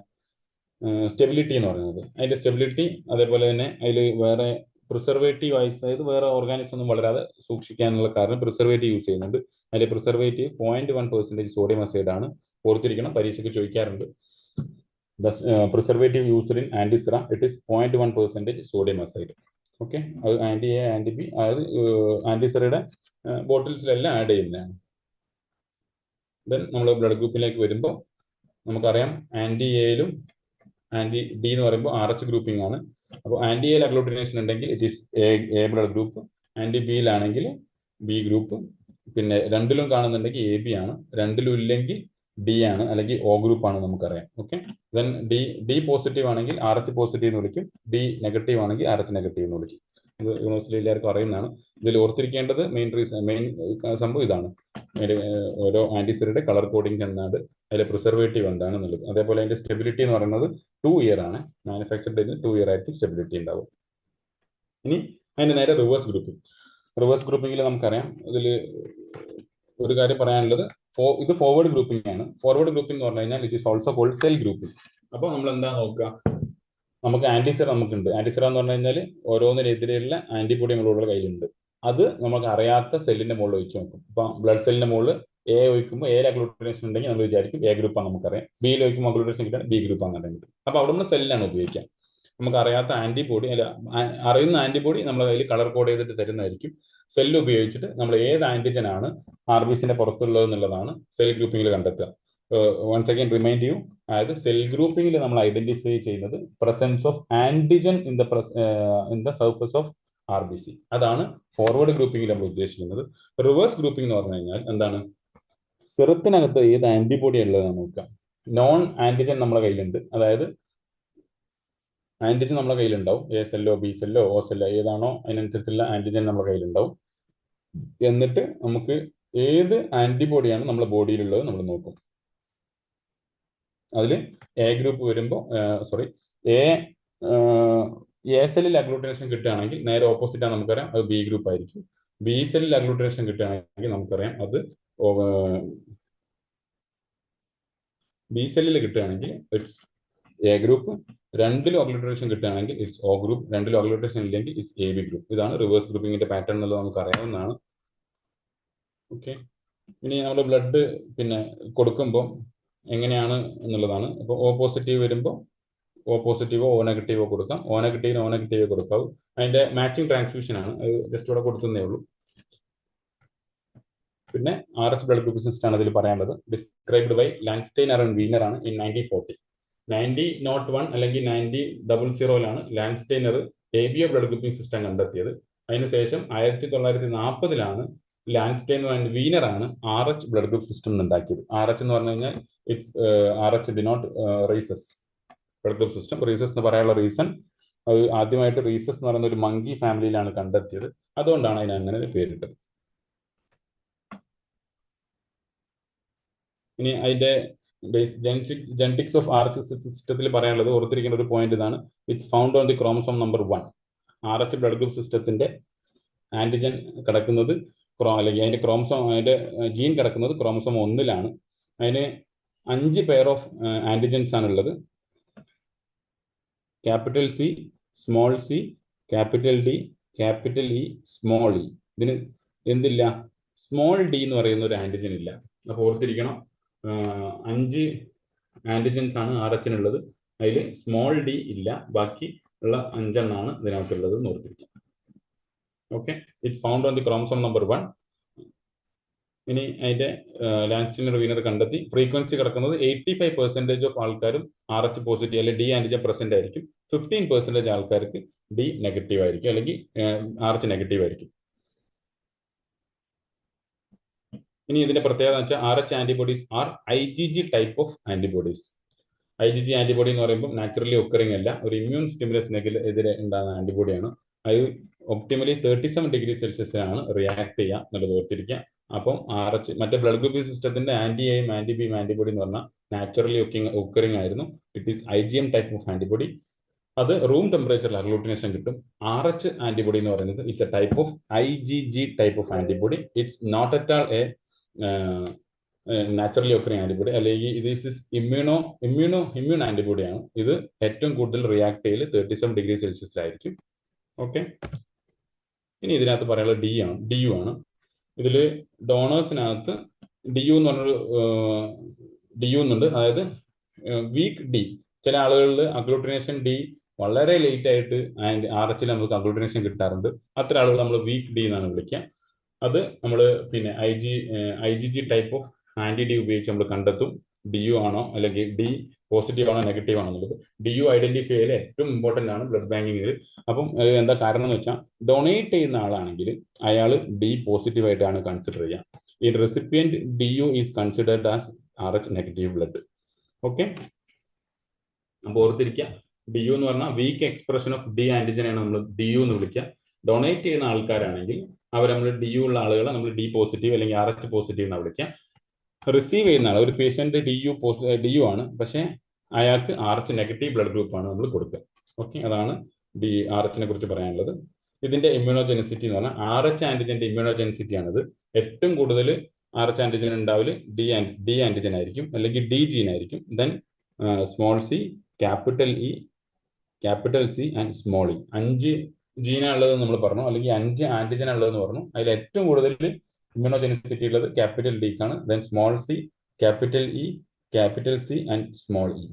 സ്റ്റെബിലിറ്റി എന്ന് പറയുന്നത്. അതിന്റെ സ്റ്റെബിലിറ്റി, അതേപോലെ തന്നെ അതിൽ വേറെ പ്രിസർവേറ്റീവ് ആയി, അതായത് വേറെ ഓർഗാനിസം ഒന്നും വളരാതെ സൂക്ഷിക്കാനുള്ള കാരണം പ്രിസർവേറ്റീവ് യൂസ് ചെയ്യുന്നുണ്ട്. അതിൽ പ്രിസർവേറ്റീവ് 0.1% സോഡിയം അസൈഡ് ആണ്. ഓർത്തിരിക്കണം, പരീക്ഷയ്ക്ക് ചോദിക്കാറുണ്ട്. Preservative used in antisera it is 0.1% sodium azide. Okay. അത് ആന്റി എ ആന്റി ബി, അതായത് ആന്റിസിറയുടെ ബോട്ടിൽസിലെല്ലാം ആഡ് ചെയ്യുന്നതാണ്. ദെൻ നമ്മൾ ബ്ലഡ് ഗ്രൂപ്പിലേക്ക് വരുമ്പോൾ നമുക്കറിയാം ആന്റി എയിലും ആന്റി ഡി എന്ന് പറയുമ്പോൾ RH ഗ്രൂപ്പിംഗ് ആണ്. അപ്പോൾ ആന്റി എയിൽ അഗ്ലൂട്ടിനേഷൻ ഉണ്ടെങ്കിൽ it is A blood group. Anti ബിയിലാണെങ്കിൽ ബി ഗ്രൂപ്പ്. പിന്നെ രണ്ടിലും കാണുന്നുണ്ടെങ്കിൽ AB ആണ്. രണ്ടിലും ഇല്ലെങ്കിൽ D ആണ്, അല്ലെങ്കിൽ O ഗ്രൂപ്പ് ആണ് നമുക്കറിയാം. ഓക്കെ. ദെൻ ഡി പോസിറ്റീവ് ആണെങ്കിൽ RH പോസിറ്റീവ് എന്ന് വിളിക്കും. D നെഗറ്റീവ് ആണെങ്കിൽ RH നെഗറ്റീവ് എന്ന് വിളിക്കും. ഇത് യൂണിവേഴ്സിറ്റി എല്ലാവർക്കും അറിയുന്നതാണ്. ഇതിൽ ഓർത്തിരിക്കേണ്ടത് മെയിൻ സംഭവം ഇതാണ്. ഓരോ ആന്റിസിറയുടെ കളർ കോഡിംഗ് എന്നാണ്, അതിലെ പ്രിസർവേറ്റീവ് എന്താണെന്നുള്ളത്. അതേപോലെ അതിന്റെ സ്റ്റെബിലിറ്റി എന്ന് പറയുന്നത് 2 ഇയർ ആണ്. മാനുഫാക്ചർ ഡേറ്റ് 2 ഇയർ ആയിട്ട് സ്റ്റെബിലിറ്റി ഉണ്ടാവും. ഇനി അതിന്റെ നേരെ റിവേഴ്സ് ഗ്രൂപ്പിംഗ്. റിവേഴ്സ് ഗ്രൂപ്പിംഗിൽ നമുക്കറിയാം, ഇതിൽ ഒരു കാര്യം പറയാനുള്ളത്, ഇത് ഫോർവേഡ് ഗ്രൂപ്പിംഗ് ആണ്. ഫോർവേഡ് ഗ്രൂപ്പിംഗ് എന്ന് പറഞ്ഞു കഴിഞ്ഞാൽ it is also called cell grouping. അപ്പോൾ നമ്മൾ എന്താ നോക്കുക, നമുക്ക് ആന്റിസിറ നമുക്കുണ്ട്. ആന്റിസിറ എന്ന് പറഞ്ഞു കഴിഞ്ഞാൽ ഓരോന്നിനെതിരെയുള്ള ആന്റിബോഡി നമ്മളുടെ കയ്യിലുണ്ട്. അത് നമുക്ക് അറിയാത്ത സെല്ലിന്റെ മുകളിൽ ഒഴിച്ചു നോക്കും. ഇപ്പൊ ബ്ലഡ് സെല്ലിന്റെ മുകളിൽ എ ഒഴിക്കുമ്പോൾ എയിൽ അഗ്ലൂട്ടിനേഷൻ ഉണ്ടെങ്കിൽ നമ്മൾ വിചാരിക്കും എ ഗ്രൂപ്പാണ് നമുക്കറിയാം, ബിയിൽ ഒഴിക്കുമ്പോൾ അഗ്ലൂട്ടിനേഷൻ കിട്ടാൻ ബി ഗ്രൂപ്പാണ് അറിയുന്നത്. അപ്പൊ അവിടുന്ന് സെല്ലാണ് ഉപയോഗിക്കാം. നമുക്ക് അറിയാത്ത ആന്റിബോഡി അല്ല അറിയുന്ന ആന്റിബോഡി നമ്മളെ കയ്യിൽ കളർ കോഡ് ചെയ്തിട്ട് തരുന്നതായിരിക്കും. സെല്ല് ഉപയോഗിച്ചിട്ട് നമ്മൾ ഏത് ആന്റിജൻ ആണ് RBCന്റെ പുറത്തുള്ളത് എന്നുള്ളതാണ് സെൽ ഗ്രൂപ്പിംഗിൽ കണ്ടെത്തുക. വൺസ് അഗൈൻ റിമൈൻഡ് യു, അതായത് സെൽ ഗ്രൂപ്പിംഗിൽ നമ്മൾ ഐഡന്റിഫൈ ചെയ്യുന്നത് presence of antigen in the surface of RBC. അതാണ് ഫോർവേഡ് ഗ്രൂപ്പിംഗിൽ നമ്മൾ ഉദ്ദേശിക്കുന്നത്. റിവേഴ്സ് ഗ്രൂപ്പിംഗ് എന്ന് പറഞ്ഞു കഴിഞ്ഞാൽ എന്താണ്? സെറത്തിനകത്ത് ഏത് ആന്റിബോഡി ഉള്ളതെന്ന് നോക്കാം. നോൺ ആന്റിജൻ നമ്മളെ കയ്യിലുണ്ട്, അതായത് ആന്റിജൻ നമ്മളെ കയ്യിലുണ്ടാവും. എ സെല്ലോ ബി സെല്ലോ ഓ സെല്ലോ ഏതാണോ അതിനനുസരിച്ചുള്ള ആന്റിജൻ നമ്മുടെ കയ്യിലുണ്ടാവും. എന്നിട്ട് നമുക്ക് ഏത് ആന്റിബോഡിയാണ് നമ്മുടെ ബോഡിയിലുള്ളത് നമ്മൾ നോക്കും. അതിൽ എ ഗ്രൂപ്പ് വരുമ്പോൾ എ സെല്ലിൽ അഗ്ലൂട്ടിനേഷൻ കിട്ടുകയാണെങ്കിൽ നേരെ ഓപ്പോസിറ്റ് ആണ് നമുക്കറിയാം, അത് ബി ഗ്രൂപ്പ് ആയിരിക്കും. ബി സെല്ലിൽ അഗ്ലൂട്ടിനേഷൻ കിട്ടുകയാണെങ്കിൽ നമുക്കറിയാം അത് ബി സെല്ലിൽ കിട്ടുകയാണെങ്കിൽ ഇറ്റ്സ് എ ഗ്രൂപ്പ്. രണ്ടിലും അഗ്ലൂട്ടിനേഷൻ കിട്ടുകയാണെങ്കിൽ ഇറ്റ്സ് ഒ ഗ്രൂപ്പ്. രണ്ടിലും അഗ്ലൂട്ടിനേഷൻ ഇല്ലെങ്കിൽ ഇറ്റ്സ് എ ബി ഗ്രൂപ്പ്. ഇതാണ് റിവേഴ്സ് ഗ്രൂപ്പിംഗിന്റെ പാറ്റേൺ എന്നുള്ളത് നമുക്ക് അറിയാവുന്നതാണ്. ഓക്കെ, ഇനി നമ്മൾ ബ്ലഡ് പിന്നെ കൊടുക്കുമ്പോൾ എങ്ങനെയാണ് എന്നുള്ളതാണ്. അപ്പോൾ O പോസിറ്റീവ് വരുമ്പോൾ O പോസിറ്റീവോ O നെഗറ്റീവോ കൊടുക്കാം. O നെഗറ്റീവിന് O നെഗറ്റീവോ കൊടുക്കാവും. അതിന്റെ മാച്ചിങ് ട്രാൻസ്ഫ്യൂഷൻ ആണ്, അത് ജസ്റ്റ് ഇവിടെ കൊടുക്കുന്നേ ഉള്ളൂ. പിന്നെ RH ബ്ലഡ് ഗ്രൂപ്പ് സിസ്റ്റം ആണ് അതിൽ പറയാനുള്ളത്. Described by Landsteiner and Wiener ആണ് ഇൻ 1940. 9001 അല്ലെങ്കിൽ 9000 Landsteiner ABO blood grouping system കണ്ടെത്തിയത്. അതിനുശേഷം 1940 ലാൻഡ്സ്റ്റൈനർ ആൻഡ് വീനർ ആണ് RH ബ്ലഡ് ഗ്രൂപ്പ് സിസ്റ്റം ഉണ്ടാക്കിയത്. RH എന്ന് പറഞ്ഞു കഴിഞ്ഞാൽ it's RH denote Rhesus blood group system. Rhesus എന്ന് പറയാനുള്ള റീസൺ, അത് ആദ്യമായിട്ട് റീസസ് എന്ന് പറയുന്ന ഒരു മങ്കി ഫാമിലിയിലാണ് കണ്ടെത്തിയത്, അതുകൊണ്ടാണ് അതിന് അങ്ങനെ പേരിട്ടത്. ഇനി അതിന്റെ ജെനറ്റിക്സ് ഓഫ് RH സിസ്റ്റത്തിൽ പറയാനുള്ളത് ഓർത്തിരിക്കേണ്ട ഒരു പോയിന്റ് ഇതാണ്. It's found on the chromosome number 1. RH blood group സിസ്റ്റത്തിന്റെ ആന്റിജൻ കിടക്കുന്നത് അല്ലെങ്കിൽ അതിന്റെ ക്രോമസോം, അതിന്റെ ജീൻ കിടക്കുന്നത് ക്രോമസോം 1-ലാണ്. അതിന് 5 പെയർ ഓഫ് ആന്റിജൻസ് ആണുള്ളത്. Capital C, small c, capital D, capital E, small e. ഇതിന് എന്തില്ല? സ്മോൾ d എന്ന് പറയുന്ന ഒരു ആന്റിജൻ ഇല്ല. അപ്പോൾ ഓർത്തിരിക്കണം, 5 ആന്റിജൻസ് ആണ് RH-നുള്ളത്. അതിൽ സ്മോൾ d ഇല്ല, ബാക്കി ഉള്ള 5 എണ്ണമാണ് ഇതിനകത്തുള്ളത് എന്ന് ഓർത്തിരിക്കാം. Okay, it's found on the chromosome number 1. ഇനി അതിന്റെ ലാൻഡ്സ്റ്റൈനർ വീനർ കണ്ടെത്തി ഫ്രീക്വൻസി കിടക്കുന്നത് 85% ഓഫ് ആൾക്കാരും RH പോസിറ്റീവ് അല്ലെങ്കിൽ D ആന്റിജൻ പ്രസന്റ് ആയിരിക്കും. 15% ആൾക്കാർക്ക് D നെഗറ്റീവ് ആയിരിക്കും, അല്ലെങ്കിൽ RH നെഗറ്റീവ് ആയിരിക്കും. ഇനി ഇതിന്റെ പ്രത്യേകത എന്ന് വെച്ചാൽ RH antibodies are IgG type of antibodies. IgG antibody എന്ന് പറയുമ്പോൾ നാച്ചുറലി ഒക്കറിംഗ് അല്ല, ഒരു ഇമ്മ്യൂൺ സ്റ്റിമുലസിനെതിരെ ഉണ്ടാകുന്ന ആന്റിബോഡിയാണ്. അത് ഒപ്റ്റിമലി 37°C റിയാക്ട് ചെയ്യുക എന്നുള്ളത് ഓർത്തിരിക്കുക. അപ്പം RH മറ്റേ ബ്ലഡ് ഗ്രൂപ്പിംഗ് സിസ്റ്റത്തിന്റെ ആന്റി-എയും ആന്റി-ബിയും ആന്റിബോഡി എന്ന് പറഞ്ഞാൽ നാച്ചുറലി ഒക്കറിംഗ് ആയിരുന്നു. It is IgM type of antibody. അത് റൂം ടെമ്പറേച്ചറിൽ അഗ്ലൂട്ടിനേഷൻ കിട്ടും. RH ആന്റിബോഡി എന്ന് പറയുന്നത് it's a type of IgG type of antibody. It's not at all a naturally occurring antibody, അല്ലെങ്കിൽ ഇത് ഇമ്മ്യൂൺ ആന്റിബോഡിയാണ്. ഇത് ഏറ്റവും കൂടുതൽ റിയാക്ട് ചെയ്യൽ 37°C ഓക്കെ. ഇനി ഇതിനകത്ത് പറയാനുള്ളത് DU ആണ്. ഇതിൽ ഡോണേഴ്സിനകത്ത് DU എന്ന് പറഞ്ഞൊരു DU എന്നുണ്ട്, അതായത് വീക്ക് D. ചില ആളുകളിൽ അഗ്ലൂട്ടിനേഷൻ D വളരെ ലേറ്റ് ആയിട്ട് RH-ൽ നമുക്ക് അഗ്ലൂട്ടിനേഷൻ കിട്ടാറുണ്ട്. അത്ര ആളുകൾ നമ്മൾ വീക്ക് D എന്നാണ് വിളിക്കുക. അത് നമ്മൾ പിന്നെ IgG type of anti D ഉപയോഗിച്ച് നമ്മൾ കണ്ടെത്തും DU ആണോ അല്ലെങ്കിൽ D പോസിറ്റീവ് ആണോ നെഗറ്റീവ് ആണോ എന്നുള്ളത്. DU ഐഡന്റിഫൈ ചെയ്യൽ ഏറ്റവും ഇമ്പോർട്ടന്റ് ആണ് ബ്ലഡ് ബാങ്കിങ്ങിൽ. അപ്പം എന്താ കാരണം എന്ന് വെച്ചാൽ ഡൊണേറ്റ് ചെയ്യുന്ന ആളാണെങ്കിൽ അയാൾ D പോസിറ്റീവ് ആയിട്ടാണ് കൺസിഡർ ചെയ്യുക. ഈ recipient DU is considered as RH negative blood. Okay, അപ്പോൾ ഓർത്തിരിക്കുക, DU എന്ന് പറഞ്ഞാൽ വീക്ക് എക്സ്പ്രഷൻ ഓഫ് D ആന്റിജനാണ് നമ്മൾ DU എന്ന് വിളിക്കുക. ഡൊണേറ്റ് ചെയ്യുന്ന ആൾക്കാരാണെങ്കിൽ അവർ നമ്മൾ DU ഉള്ള ആളുകളെ നമ്മൾ D പോസിറ്റീവ് അല്ലെങ്കിൽ RH പോസിറ്റീവ് എന്നാണ് വിളിക്കുക. റിസീവ് ചെയ്യുന്ന ആൾ ഒരു പേഷ്യന്റ് DU ആണ്, പക്ഷേ അയാൾക്ക് RH നെഗറ്റീവ് ബ്ലഡ് ഗ്രൂപ്പ് ആണ് നമ്മൾ കൊടുക്കുക. ഓക്കെ, അതാണ് RH-നെ കുറിച്ച് പറയാനുള്ളത്. ഇതിന്റെ ഇമ്മ്യൂണോജെനിസിറ്റി എന്ന് പറഞ്ഞാൽ RH ആന്റിജന്റെ ഇമ്മ്യൂണോജെനിസിറ്റി ആണിത്. ഏറ്റവും കൂടുതൽ RH ആന്റിജൻ ഉണ്ടാവില്ല D ആന്റിജൻ ആയിരിക്കും, അല്ലെങ്കിൽ D ജീൻ ആയിരിക്കും. Then small c, capital E, capital C and small e. 5 ജീനാ ഉള്ളത് നമ്മൾ പറഞ്ഞു, അല്ലെങ്കിൽ 5 ആന്റിജൻ ഉള്ളതെന്ന് പറഞ്ഞു. അതിൽ ഏറ്റവും കൂടുതൽ ഇമ്മ്യൂണോജെനിസിറ്റി ഉള്ളത് ക്യാപിറ്റൽ ഡിക്കാണ്. Then small C, capital E, capital C and small E.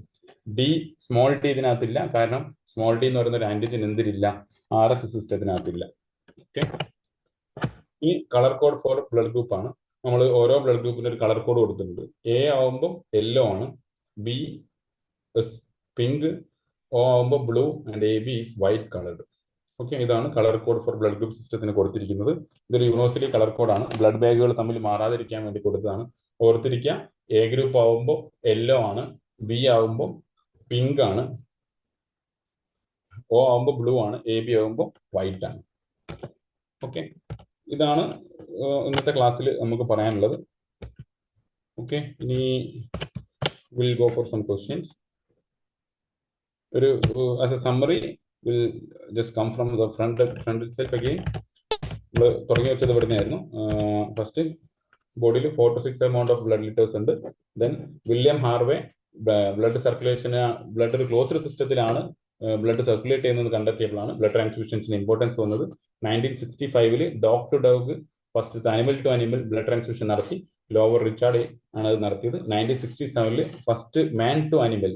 D, small D ഇതിനകത്തില്ല, കാരണം സ്മോൾ ഡി എന്ന് പറയുന്ന ഒരു ആന്റിജൻ എന്തിനില്ല, RH സിസ്റ്റത്തിനകത്തില്ല. ഓക്കെ, ഈ colour code for blood group ആണ്. നമ്മൾ ഓരോ ബ്ലഡ് ഗ്രൂപ്പിന് ഒരു കളർ കോഡ് കൊടുത്തിട്ടുണ്ട്. എ ആവുമ്പോൾ യെല്ലോ ആണ്, ബി പിങ്ക്, O ആവുമ്പോൾ blue and AB is white coloured. Okay, ഇതാണ് colour code for blood group സിസ്റ്റത്തിന് കൊടുത്തിരിക്കുന്നത്. ഇതൊരു യൂണിവേഴ്സിറ്റി കളർ കോഡാണ്, ബ്ലഡ് ബാഗുകൾ തമ്മിൽ മാറാതിരിക്കാൻ വേണ്ടി കൊടുത്തതാണ്. ഓർത്തിരിക്കുക, എ ഗ്രൂപ്പ് ആവുമ്പോൾ യെല്ലോ ആണ്, ബി ആവുമ്പോൾ പിങ്ക് ആണ്, O ആവുമ്പോൾ ബ്ലൂ ആണ്, AB ആവുമ്പോൾ വൈറ്റ് ആണ്. ഓക്കെ, ഇതാണ് ഇന്നത്തെ ക്ലാസ്സിൽ നമുക്ക് പറയാനുള്ളത്. ഓക്കെ, ഇനി will go for some questions. ഒരു as a summary will just come from the front itself again. നമ്മൾ തുടങ്ങി വെച്ചത് ഇവിടുന്നായിരുന്നു. ഫസ്റ്റ് ബോഡിയിൽ 4 to 6 amount of blood litres ഉണ്ട്. ദെൻ വില്യം ഹാർവേ ബ്ലഡ് സർക്കുലേഷന്, ബ്ലഡ് ഒരു ക്ലോസ്ഡ് സിസ്റ്റത്തിലാണ് ബ്ലഡ് സർക്കുലേറ്റ് ചെയ്യുന്നത് കണ്ടെത്തിയപ്പോഴാണ് ബ്ലഡ് ട്രാൻസ്ഫ്യൂഷൻസിന് ഇമ്പോർട്ടൻസ് വന്നത്. 1965 dog to dog first animal to animal blood transfusion നടത്തി. ലോവർ റിച്ചാർഡ് ആണ് അത് നടത്തിയത്. 1967 first man to animal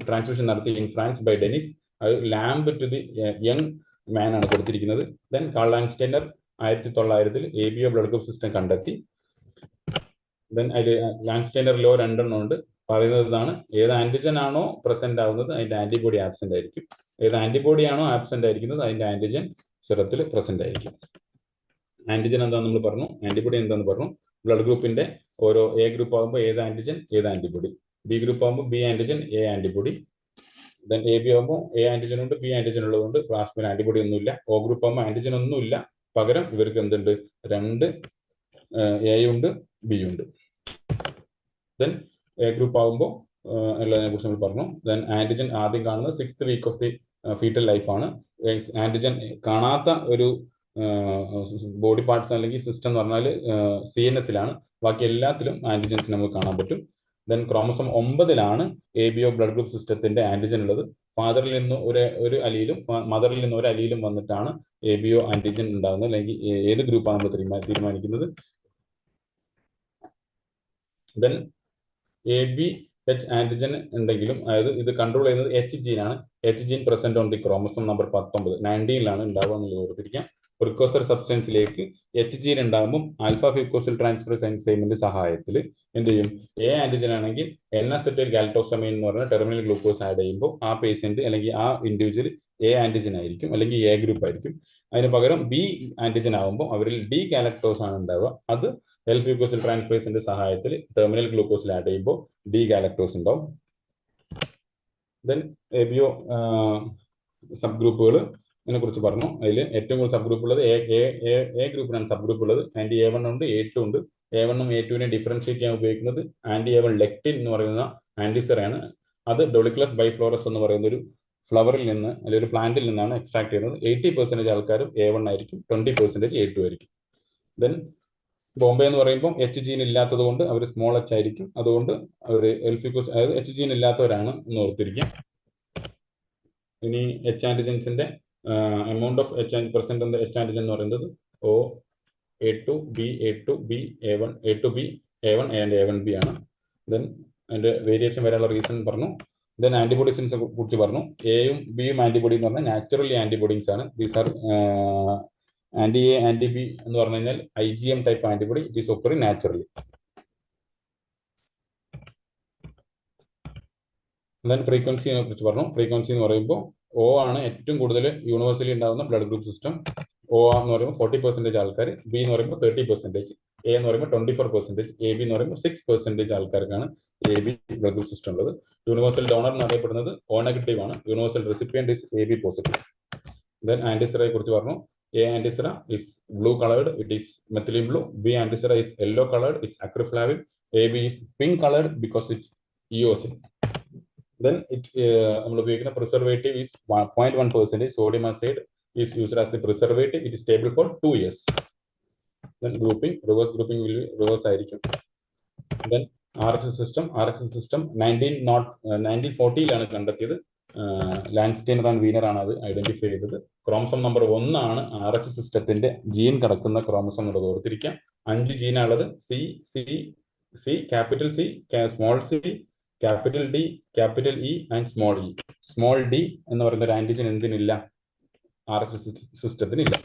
transfusion നടത്തി ഇൻ ഫ്രാൻസ് ബൈ ഡെനിസ്. അത് lamb to the young man ആണ് കൊടുത്തിരിക്കുന്നത്. Then Karl Landsteiner 1900 ABO blood group system കണ്ടെത്തി. Then അതിൽ ലാൻസ്റ്റൈനർ ലോ 2 ഉണ്ട്. പറയുന്നത് ഇതാണ്: ഏത് ആന്റിജൻ ആണോ പ്രസന്റ് ആവുന്നത് അതിന്റെ ആന്റിബോഡി ആബ്സെന്റ് ആയിരിക്കും. ഏത് ആന്റിബോഡി ആണോ ആബ്സെന്റ് ആയിരിക്കുന്നത് അതിന്റെ ആന്റിജൻ സിറത്തിൽ പ്രസന്റ് ആയിരിക്കും. ആന്റിജൻ എന്താണെന്ന് നമ്മൾ പറഞ്ഞു, ആന്റിബോഡി എന്താണെന്ന് പറഞ്ഞു. ബ്ലഡ് ഗ്രൂപ്പിന്റെ ഓരോ എ ഗ്രൂപ്പ് ആകുമ്പോൾ ഏത് ആന്റിജൻ ഏത് ആന്റിബോഡി, ബി ഗ്രൂപ്പ് ആകുമ്പോൾ B antigen A antibody. Then AB ആകുമ്പോൾ എ ആന്റിജൻ ഉണ്ട്, ബി ആന്റിജൻ ഉള്ളതുകൊണ്ട് പ്ലാസ്മയിൽ ആന്റിബോഡി ഒന്നുമില്ല. O ഗ്രൂപ്പ് ആകുമ്പോൾ ആന്റിജൻ ഒന്നുമില്ല, പകരം ഇവർക്ക് എന്തുണ്ട്, 2 A ഉണ്ട്, B ഉണ്ട്. ദെൻ എ ഗ്രൂപ്പ് ആകുമ്പോൾ ഉള്ളതിനെ കുറിച്ച് നമ്മൾ പറഞ്ഞു. ദെൻ ആന്റിജൻ ആദ്യം കാണുന്നത് 6th week of the foetal ലൈഫാണ്. ആന്റിജൻ കാണാത്ത ഒരു ബോഡി പാർട്സ് അല്ലെങ്കിൽ സിസ്റ്റം എന്ന് പറഞ്ഞാൽ CNS-ലാണ്. ബാക്കി എല്ലാത്തിലും ആന്റിജൻസ് നമുക്ക് കാണാൻ പറ്റും. Then chromosome 9 ABO blood group സിസ്റ്റത്തിന്റെ ആന്റിജൻ ഉള്ളത്. ഫാദറിൽ നിന്ന് ഒരു അലീലും മദറിൽ നിന്ന് ഒരു അലീലും വന്നിട്ടാണ് ABO ആന്റിജൻ ഉണ്ടാകുന്നത്, അല്ലെങ്കിൽ ഏത് ഗ്രൂപ്പാണ് നമ്മൾ തീരുമാനിക്കുന്നത്. ദെൻ ABH ആന്റിജൻ ഉണ്ടെങ്കിലും, അതായത് ഇത് കൺട്രോൾ ചെയ്യുന്നത് H ജീനാണ്. H gene present on the chromosome number 19, 19 ഉണ്ടാവുക എന്നുള്ളത് ഓർത്തിരിക്കാം. പ്രിക്കോസർ സബ്സ്റ്റൻസിലേക്ക് H ജീൻ ഉണ്ടാകുമ്പോൾ ആൽഫ ഫ്യൂക്കോസിൽ ട്രാൻസ്ഫറേസ് എൻസൈമിന്റെ സഹായത്തിൽ എന്ത് ചെയ്യും, A ആന്റിജൻ ആണെങ്കിൽ N-അസറ്റൈൽ ഗാൽറ്റോസമൈൻ എന്ന് പറഞ്ഞ ടെർമിനൽ ഗ്ലൂക്കോസ് ആഡ് ചെയ്യുമ്പോൾ ആ പേഷ്യന്റ് അല്ലെങ്കിൽ ആ ഇൻഡിവിജ്വൽ A ആന്റിജൻ ആയിരിക്കും, അല്ലെങ്കിൽ A ഗ്രൂപ്പ് ആയിരിക്കും. അതിന് പകരം B ആന്റിജൻ ആകുമ്പോൾ അവരിൽ D ഗാലക്ടോസ് ആണ് ഉണ്ടാവുക. അത് L ഫ്യൂക്കോസിൽ ട്രാൻസ്ഫറേസിന്റെ സഹായത്തിൽ ടെർമിനൽ ഗ്ലൂക്കോസിൽ ആഡ് ചെയ്യുമ്പോൾ D ഗാലക്ടോസ് ഉണ്ടാവും. ദെൻ ABO സബ് ഗ്രൂപ്പുകൾ ഇതിനെ കുറിച്ച് പറഞ്ഞു. അതിൽ ഏറ്റവും കൂടുതൽ സബ് ഗ്രൂപ്പ് ഉള്ളത് എ ഗ്രൂപ്പിനാണ് സബ് ഗ്രൂപ്പ് ഉള്ളത്. ആന്റി A1 ഉണ്ട്, A2 ഉണ്ട്. A1ഉം A2നെ ഡിഫറൻഷിയേറ്റ് ചെയ്യാൻ ഉപയോഗിക്കുന്നത് ആന്റി A1 ലെക്റ്റിൻ എന്ന് പറയുന്ന ആന്റിസിറയാണ്. അത് ഡൊളിക്ലസ് ബൈഫ്ലോറസ് എന്ന് പറയുന്ന ഒരു ഫ്ലവറിൽ നിന്ന് അല്ലെങ്കിൽ ഒരു പ്ലാന്റിൽ നിന്നാണ് എക്സ്ട്രാക്ട് ചെയ്യുന്നത്. 80% ആൾക്കാരും A1 ആയിരിക്കും, 20% A2 ആയിരിക്കും. ദെൻ ബോംബെ എന്ന് പറയുമ്പോൾ H ജീൻ ഇല്ലാത്തത് കൊണ്ട് അവർ സ്മോൾ H ആയിരിക്കും, അതുകൊണ്ട് അവർ എൽഫിക്കോസ്, അതായത് H ജീൻ ഇല്ലാത്തവരാണ് എന്ന് ഓർത്തിരിക്കാം. ഇനി H ആന്റിജൻസിന്റെ amount of percent H antigen എന്ന് പറയുന്നത് O A2 B A2 B A1 A2 B A1 and A1B ആണ്. ദെൻ അതിന്റെ വേരിയേഷൻ വരാനുള്ള റീസൺ പറഞ്ഞു. ദെൻ ആന്റിബോഡീസിനെ കുറിച്ച് പറഞ്ഞു. എയും ബിയും ആന്റിബോഡി എന്ന് പറഞ്ഞാൽ നാച്ചുറലി ആന്റിബോഡീസ് ആണ്. These are anti A anti B എന്ന് പറഞ്ഞു കഴിഞ്ഞാൽ IgM type antibody. It is occurring naturally. Then ഫ്രീക്വൻസിനെ കുറിച്ച് പറഞ്ഞു. ഫ്രീക്വൻസി എന്ന് പറയുമ്പോൾ O ആണ് ഏറ്റവും കൂടുതൽ യൂണിവേഴ്സലി ഉണ്ടാകുന്ന ബ്ലഡ് ഗ്രൂപ്പ് സിസ്റ്റം. O എന്ന് പറയുമ്പോൾ 40% ആൾക്കാർ, B എന്ന് പറയുമ്പോൾ 30%, A എന്ന് പറയുമ്പോൾ 24%, AB എന്ന് പറയുമ്പോൾ 6% ആൾക്കാർക്കാണ് AB ബ്ലഡ് ഗ്രൂപ്പ് സിസ്റ്റം ഉള്ളത്. യൂണിവേഴ്സൽ ഡോണർ എന്ന് അറിയപ്പെടുന്നത് O നെഗറ്റീവ് ആണ്. Universal recipient is AB positive. Then ആന്റിസിറയെ കുറിച്ച് പറഞ്ഞു. A antisera is blue colored, it is methylene blue. B antisera is yellow colored, it's acroflavin. AB is pink colored because it's eosin. Then it preservative is 0.1%. Sodium acid is used as the preservative. It is stable for 2 years. Then grouping, reverse grouping will be reverse ആയിരിക്കും. Then RX system 1940 കണ്ടെത്തിയത്. Landsteiner and Wiener ആണ് അത് identify ചെയ്തത്. Chromosome number 1 ആണ് RH സിസ്റ്റത്തിന്റെ gene കിടക്കുന്ന chromosome എന്നുള്ളത് ഓർത്തിരിക്കാം. 5 ജീനാണുള്ളത്. C C C, capital C, small C, capital D, capital E and small E. Small D എന്ന് പറയുന്ന ഒരു ആന്റിജൻ എന്തിനില്ല? RH സിസ്റ്റത്തിനില്ല.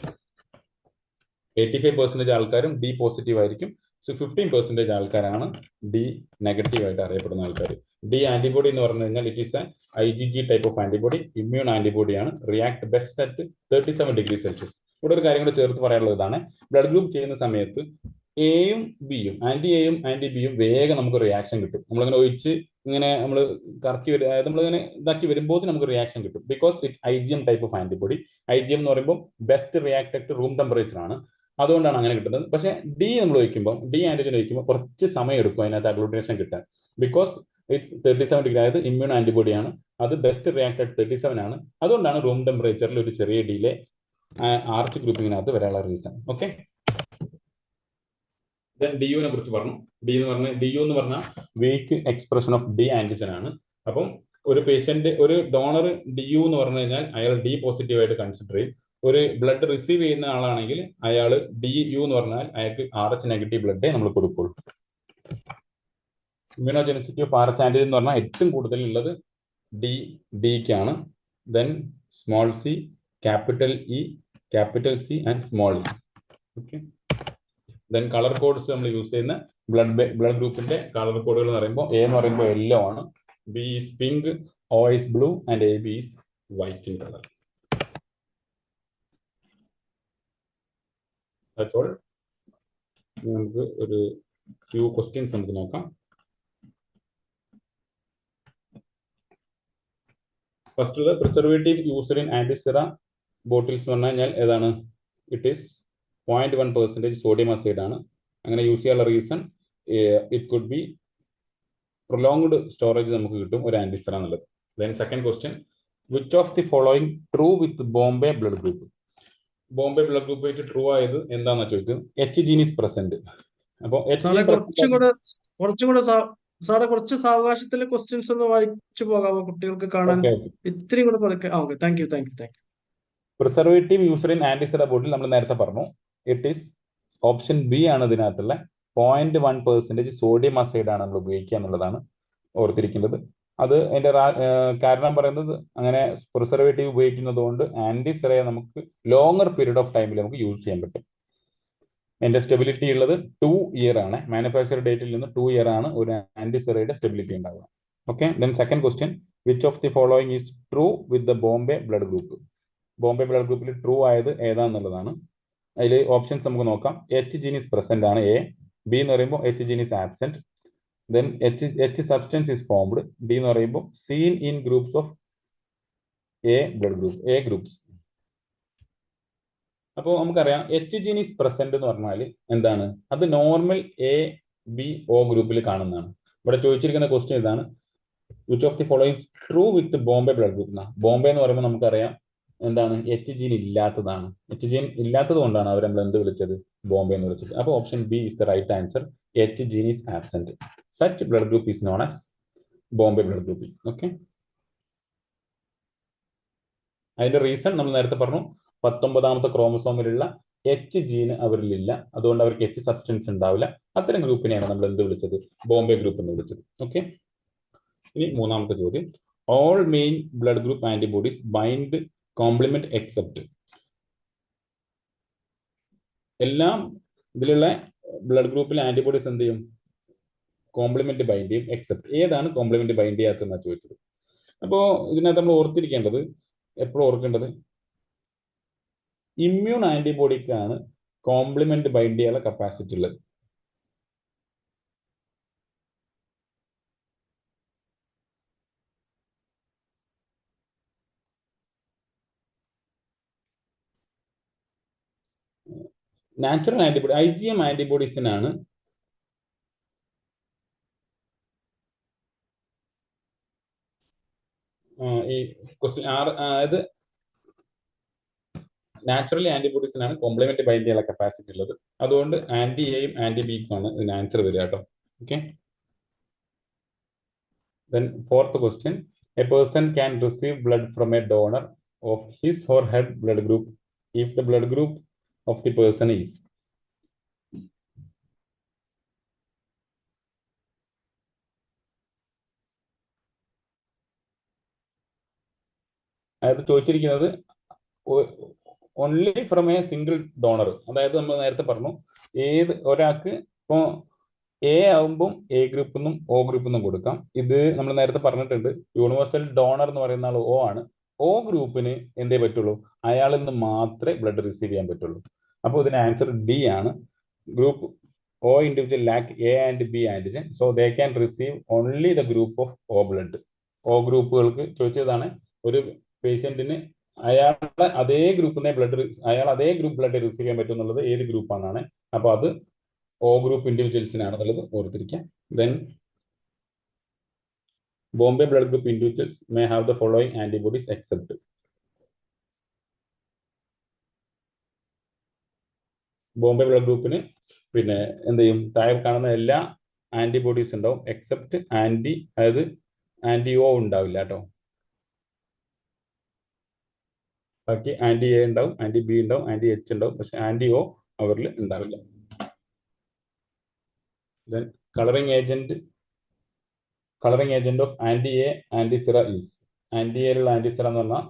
85% ആൾക്കാരും ഡി പോസിറ്റീവ് ആയിരിക്കും. 15% ആൾക്കാരാണ് ഡി നെഗറ്റീവ് ആയിട്ട് അറിയപ്പെടുന്ന ആൾക്കാർ. ഡി ആന്റിബോഡി എന്ന് പറഞ്ഞു കഴിഞ്ഞാൽ it is a IgG type of antibody, immune ആന്റിബോഡിയാണ്. React best at 37°C. ഇവിടെ ഒരു കാര്യം കൂടെ ചേർത്ത് പറയാനുള്ളത് ഇതാണ്, ബ്ലഡ് ഗ്രൂപ്പ് ചെയ്യുന്ന സമയത്ത് എയും ബിയും, ആന്റി എയും ആന്റി ബിയും വേഗം നമുക്ക് റിയാക്ഷൻ കിട്ടും. നമ്മളിങ്ങനെ ഒഴിച്ച് ഇങ്ങനെ നമ്മൾ കറക്കി വരും, അതായത് നമ്മളിങ്ങനെ ഇതാക്കി വരുമ്പോൾ നമുക്ക് റിയാക്ഷൻ കിട്ടും. Because it's IgM type of antibody. IgM എന്ന് പറയുമ്പോൾ best react at room temperature ആണ്, അതുകൊണ്ടാണ് അങ്ങനെ കിട്ടുന്നത്. പക്ഷേ ഡി നമ്മൾ ഒഴിക്കുമ്പോൾ, ഡി ആന്റിജൻ ഒഴിക്കുമ്പോൾ കുറച്ച് സമയം എടുക്കും അതിനകത്ത് അഗ്ലൂട്ടിനേഷൻ കിട്ടാൻ. ബിക്കോസ് ഇറ്റ്സ് 37°, അതായത് ഇമ്മ്യൂൺ ആന്റിബോഡിയാണ്, അത് ബെസ്റ്റ് റിയാക്ട് അറ്റ് 37 ആണ്. അതുകൊണ്ടാണ് റൂം ടെമ്പറേച്ചറിൽ ഒരു ചെറിയ ഡിയിലെ RH ഗ്രൂപ്പിങ്ങിനകത്ത് വരാനുള്ള റീസൺ. ഓക്കെ, ദെൻ DU കുറിച്ച് പറഞ്ഞു. DU എന്ന് പറഞ്ഞാൽ weak expression of D antigen ആണ്. അപ്പം ഒരു പേഷ്യന്റ്, ഒരു ഡോണർ DU എന്ന് പറഞ്ഞു കഴിഞ്ഞാൽ അയാൾ ഡി പോസിറ്റീവ് ആയിട്ട് കൺസിഡർ ചെയ്യും. ഒരു ബ്ലഡ് റിസീവ് ചെയ്യുന്ന ആളാണെങ്കിൽ അയാൾ DU എന്ന് പറഞ്ഞാൽ അയാൾക്ക് RH നെഗറ്റീവ് ബ്ലഡേ നമ്മൾ കൊടുക്കുള്ളൂ. ഇമ്മ്യൂണോജെനിസിറ്റി ഓഫ് RH ആന്റിജൻ എന്ന് പറഞ്ഞാൽ ഏറ്റവും കൂടുതൽ ഉള്ളത് ഡിക്കാണ്. Then small C, capital E, capital C and small E. Okay, then colour codes നമ്മൾ യൂസ് ചെയ്യുന്ന ബ്ലഡ് ഗ്രൂപ്പിന്റെ കളർ കോഡുകൾ എന്ന് പറയുമ്പോൾ എ എന്ന് പറയുമ്പോൾ യെല്ലോ ആണ്, B is pink, O is blue and AB is white in colour. That's all. നമുക്ക് ഒരു ഫ്യൂ ക്വസ്റ്റ്യൻസ് നമുക്ക് നോക്കാം. ഫസ്റ്റ് ഉള്ളത് പ്രിസർവേറ്റീവ് യൂസ്ഡ് ഇൻ ആന്റിസിറ ബോട്ടിൽസ് എന്ന് പറഞ്ഞു കഴിഞ്ഞാൽ ഏതാണ്? ഇറ്റ് ഈസ് 0.1% സോഡിയം അസൈഡ് ആണ്. അങ്ങനെ യൂസ് ചെയ്യാനുള്ള reason it could be prolonged storage നമുക്ക് കിട്ടും ഒരു ആന്റിസിറ എന്നുള്ളത്. Then second question, which of the following true with Bombay blood group? Bombay blood group ആയിട്ട് ട്രൂ ആയത് എന്താണെന്ന് ചോദിക്കും. H gene is present. അപ്പോൾ സാറെ കുറച്ച് സാവകാശത്തിലെ ക്വസ്റ്റ്യൻസ് ഒന്ന് വായിച്ചു പോകാമോ, കുട്ടികൾക്ക് കാണാൻ ഇത്തിരി കൂടെ പതുക്കെ. Okay, thank you. Preservative used in antisera bottle നമ്മൾ നേരത്തെ പറഞ്ഞു, ഇറ്റ് ഈസ് ഓപ്ഷൻ ബി ആണ് ഇതിനകത്തുള്ള 0.1% സോഡിയം അസൈഡ് ആണ് നമ്മൾ ഉപയോഗിക്കുക എന്നുള്ളതാണ് ഓർത്തിരിക്കേണ്ടത്. അത് അതിന്റെ കാരണം പറയുന്നത്, അങ്ങനെ പ്രിസർവേറ്റീവ് ഉപയോഗിക്കുന്നത് കൊണ്ട് ആന്റിസിറയെ നമുക്ക് ലോങ്ങർ പീരീഡ് ഓഫ് ടൈമിൽ നമുക്ക് യൂസ് ചെയ്യാൻ പറ്റും. അതിന്റെ സ്റ്റെബിലിറ്റി ഉള്ളത് 2 ഇയർ ആണ്. മാനുഫാക്ചർ ഡേറ്റിൽ നിന്ന് 2 ഇയർ ആണ് ഒരു ആന്റിസിറയുടെ സ്റ്റെബിലിറ്റി ഉണ്ടാവുക. Okay, then second question, which of the following is true with the Bombay blood group? Bombay blood ഗ്രൂപ്പിൽ ട്രൂ ആയത് ഏതാന്നുള്ളതാണ്. അതിൽ ഓപ്ഷൻസ് നമുക്ക് നോക്കാം. H ജീൻ ഈസ് പ്രസന്റ് ആണ് എ. ബി എന്ന് പറയുമ്പോൾ H gene is absent. Then H substance is formed. D എന്ന് പറയുമ്പോൾ seen in groups of A blood group, A groups. അപ്പോൾ നമുക്കറിയാം H ജീൻ ഈസ് പ്രസന്റ് എന്ന് പറഞ്ഞാൽ എന്താണ്? അത് നോർമൽ A-B-O ഗ്രൂപ്പിൽ കാണുന്നതാണ്. ഇവിടെ ചോദിച്ചിരിക്കുന്ന ക്വസ്റ്റ്യൻ ഇതാണ്, which of the following true with Bombay blood group. Bombay എന്ന് പറയുമ്പോൾ നമുക്കറിയാം എന്താണ്? H ജീൻ ഇല്ലാത്തതാണ്. H ജീൻ ഇല്ലാത്തത് കൊണ്ടാണ് അവർ നമ്മൾ എന്ത് വിളിച്ചത്? ബോംബെ എന്ന് വിളിച്ചത്. അപ്പോൾ option B is the right answer. H gene is absent. Such blood group is known as Bombay blood group. Okay, അതിന്റെ റീസൺ നമ്മൾ നേരത്തെ പറഞ്ഞു, 19ാമത്തെ ക്രോമസോമിലുള്ള H ജീൻ അവരിലില്ല, അതുകൊണ്ട് അവർക്ക് H സബ്സ്റ്റൻസ് ഉണ്ടാവില്ല. അത്തരം ഗ്രൂപ്പിനെയാണ് നമ്മൾ എന്ത് വിളിച്ചത്? ബോംബെ ഗ്രൂപ്പ് എന്ന് വിളിച്ചത്. ഓക്കെ, ഇനി മൂന്നാമത്തെ ചോദ്യം, all main blood group antibodies bind complement except. എല്ലാം ഇതിലുള്ള ബ്ലഡ് ഗ്രൂപ്പിലെ ആന്റിബോഡീസ് എന്ത് ചെയ്യും? കോംപ്ലിമെന്റ് ബൈൻഡ് ചെയ്യും. എക്സെപ്റ്റ് ഏതാണ് കോംപ്ലിമെന്റ് ബൈൻഡ് ചെയ്യാത്തതെന്നാണ് ചോദിച്ചത്. അപ്പോൾ ഇതിനകത്ത് നമ്മൾ ഓർത്തിരിക്കേണ്ടത്, എപ്പോഴും ഓർക്കേണ്ടത്, ഇമ്മ്യൂൺ ആന്റിബോഡിക്കാണ് കോംപ്ലിമെന്റ് ബൈൻഡ് ചെയ്യാനുള്ള കപ്പാസിറ്റി ഉള്ളത്. നാച്ചുറൽ ആന്റിബോഡി IgM ആന്റിബോഡീസിനാണ് ഈ ക്വസ്റ്റ്യൻ അതായത് നാച്ചുറലി ആന്റിബോഡീസിനാണ് കോംപ്ലിമെന്റ് ബൈൻഡ് ചെയ്യാനുള്ള കപ്പാസിറ്റി ഉള്ളത്. അതുകൊണ്ട് ആന്റി എയും ആന്റി ബിക്കും ആണ് ഇതിന് ആൻസർ വരിക കേട്ടോ. Okay, then fourth question, A person can receive blood from a donor of his or her blood group if the blood group of the person is. അതായത് ചോദിച്ചിരിക്കുന്നത് only from A single donor. അതായത് നമ്മൾ നേരത്തെ പറഞ്ഞു ഏത് ഒരാൾക്ക് ഇപ്പോൾ A ആവുമ്പം എ ഗ്രൂപ്പിൽ നിന്നും ഒ ഗ്രൂപ്പിൽ നിന്നും കൊടുക്കാം. ഇത് നമ്മൾ നേരത്തെ പറഞ്ഞിട്ടുണ്ട്, യൂണിവേഴ്സൽ ഡോണർ എന്ന് പറയുന്ന ആൾ ഒ ആണ്. ഒ ഗ്രൂപ്പിന് എന്തേ പറ്റുള്ളൂ, അയാളിൽ നിന്ന് മാത്രമേ ബ്ലഡ് റിസീവ് ചെയ്യാൻ പറ്റുള്ളൂ. അപ്പോൾ ഇതിന് ആൻസർ ഡി ആണ്. Group O individual lack A and B antigen, so they can receive only the group of O blood. O ഗ്രൂപ്പുകൾക്ക് ചോദിച്ചതാണ്, ഒരു പേഷ്യന്റിന് അയാളുടെ അതേ ഗ്രൂപ്പിൽ നിന്ന് ബ്ലഡ് അതേ ഗ്രൂപ്പ് ബ്ലഡ് റിസീവ് ചെയ്യാൻ പറ്റും എന്നുള്ളത് ഏത് ഗ്രൂപ്പാണെന്നാണ്. അപ്പോൾ അത് ഒ ഗ്രൂപ്പ് ഇൻഡിവിജ്വൽസിനാണെന്നുള്ളത് ഓർത്തിരിക്കാം. Then Bombay blood group individuals may have the following antibodies except. Bombay blood ഗ്രൂപ്പിന് പിന്നെ എന്ത് ചെയ്യും, താഴെ കാണുന്ന എല്ലാ ആന്റിബോഡീസ് ഉണ്ടാവും എക്സെപ്റ്റ് ആന്റി, അതായത് ആന്റി ഒ ഉണ്ടാവില്ല കേട്ടോ. ബാക്കി ആന്റി എ ഉണ്ടാവും, ആന്റി ബി ഉണ്ടാവും, ആന്റി എച്ച് ഉണ്ടാവും, പക്ഷെ ആന്റി ഒ അവരിൽ ഉണ്ടാവില്ല. Then colouring agent of anti A antisera is. Anti എയിലുള്ള ആന്റിസിറ എന്ന് പറഞ്ഞാൽ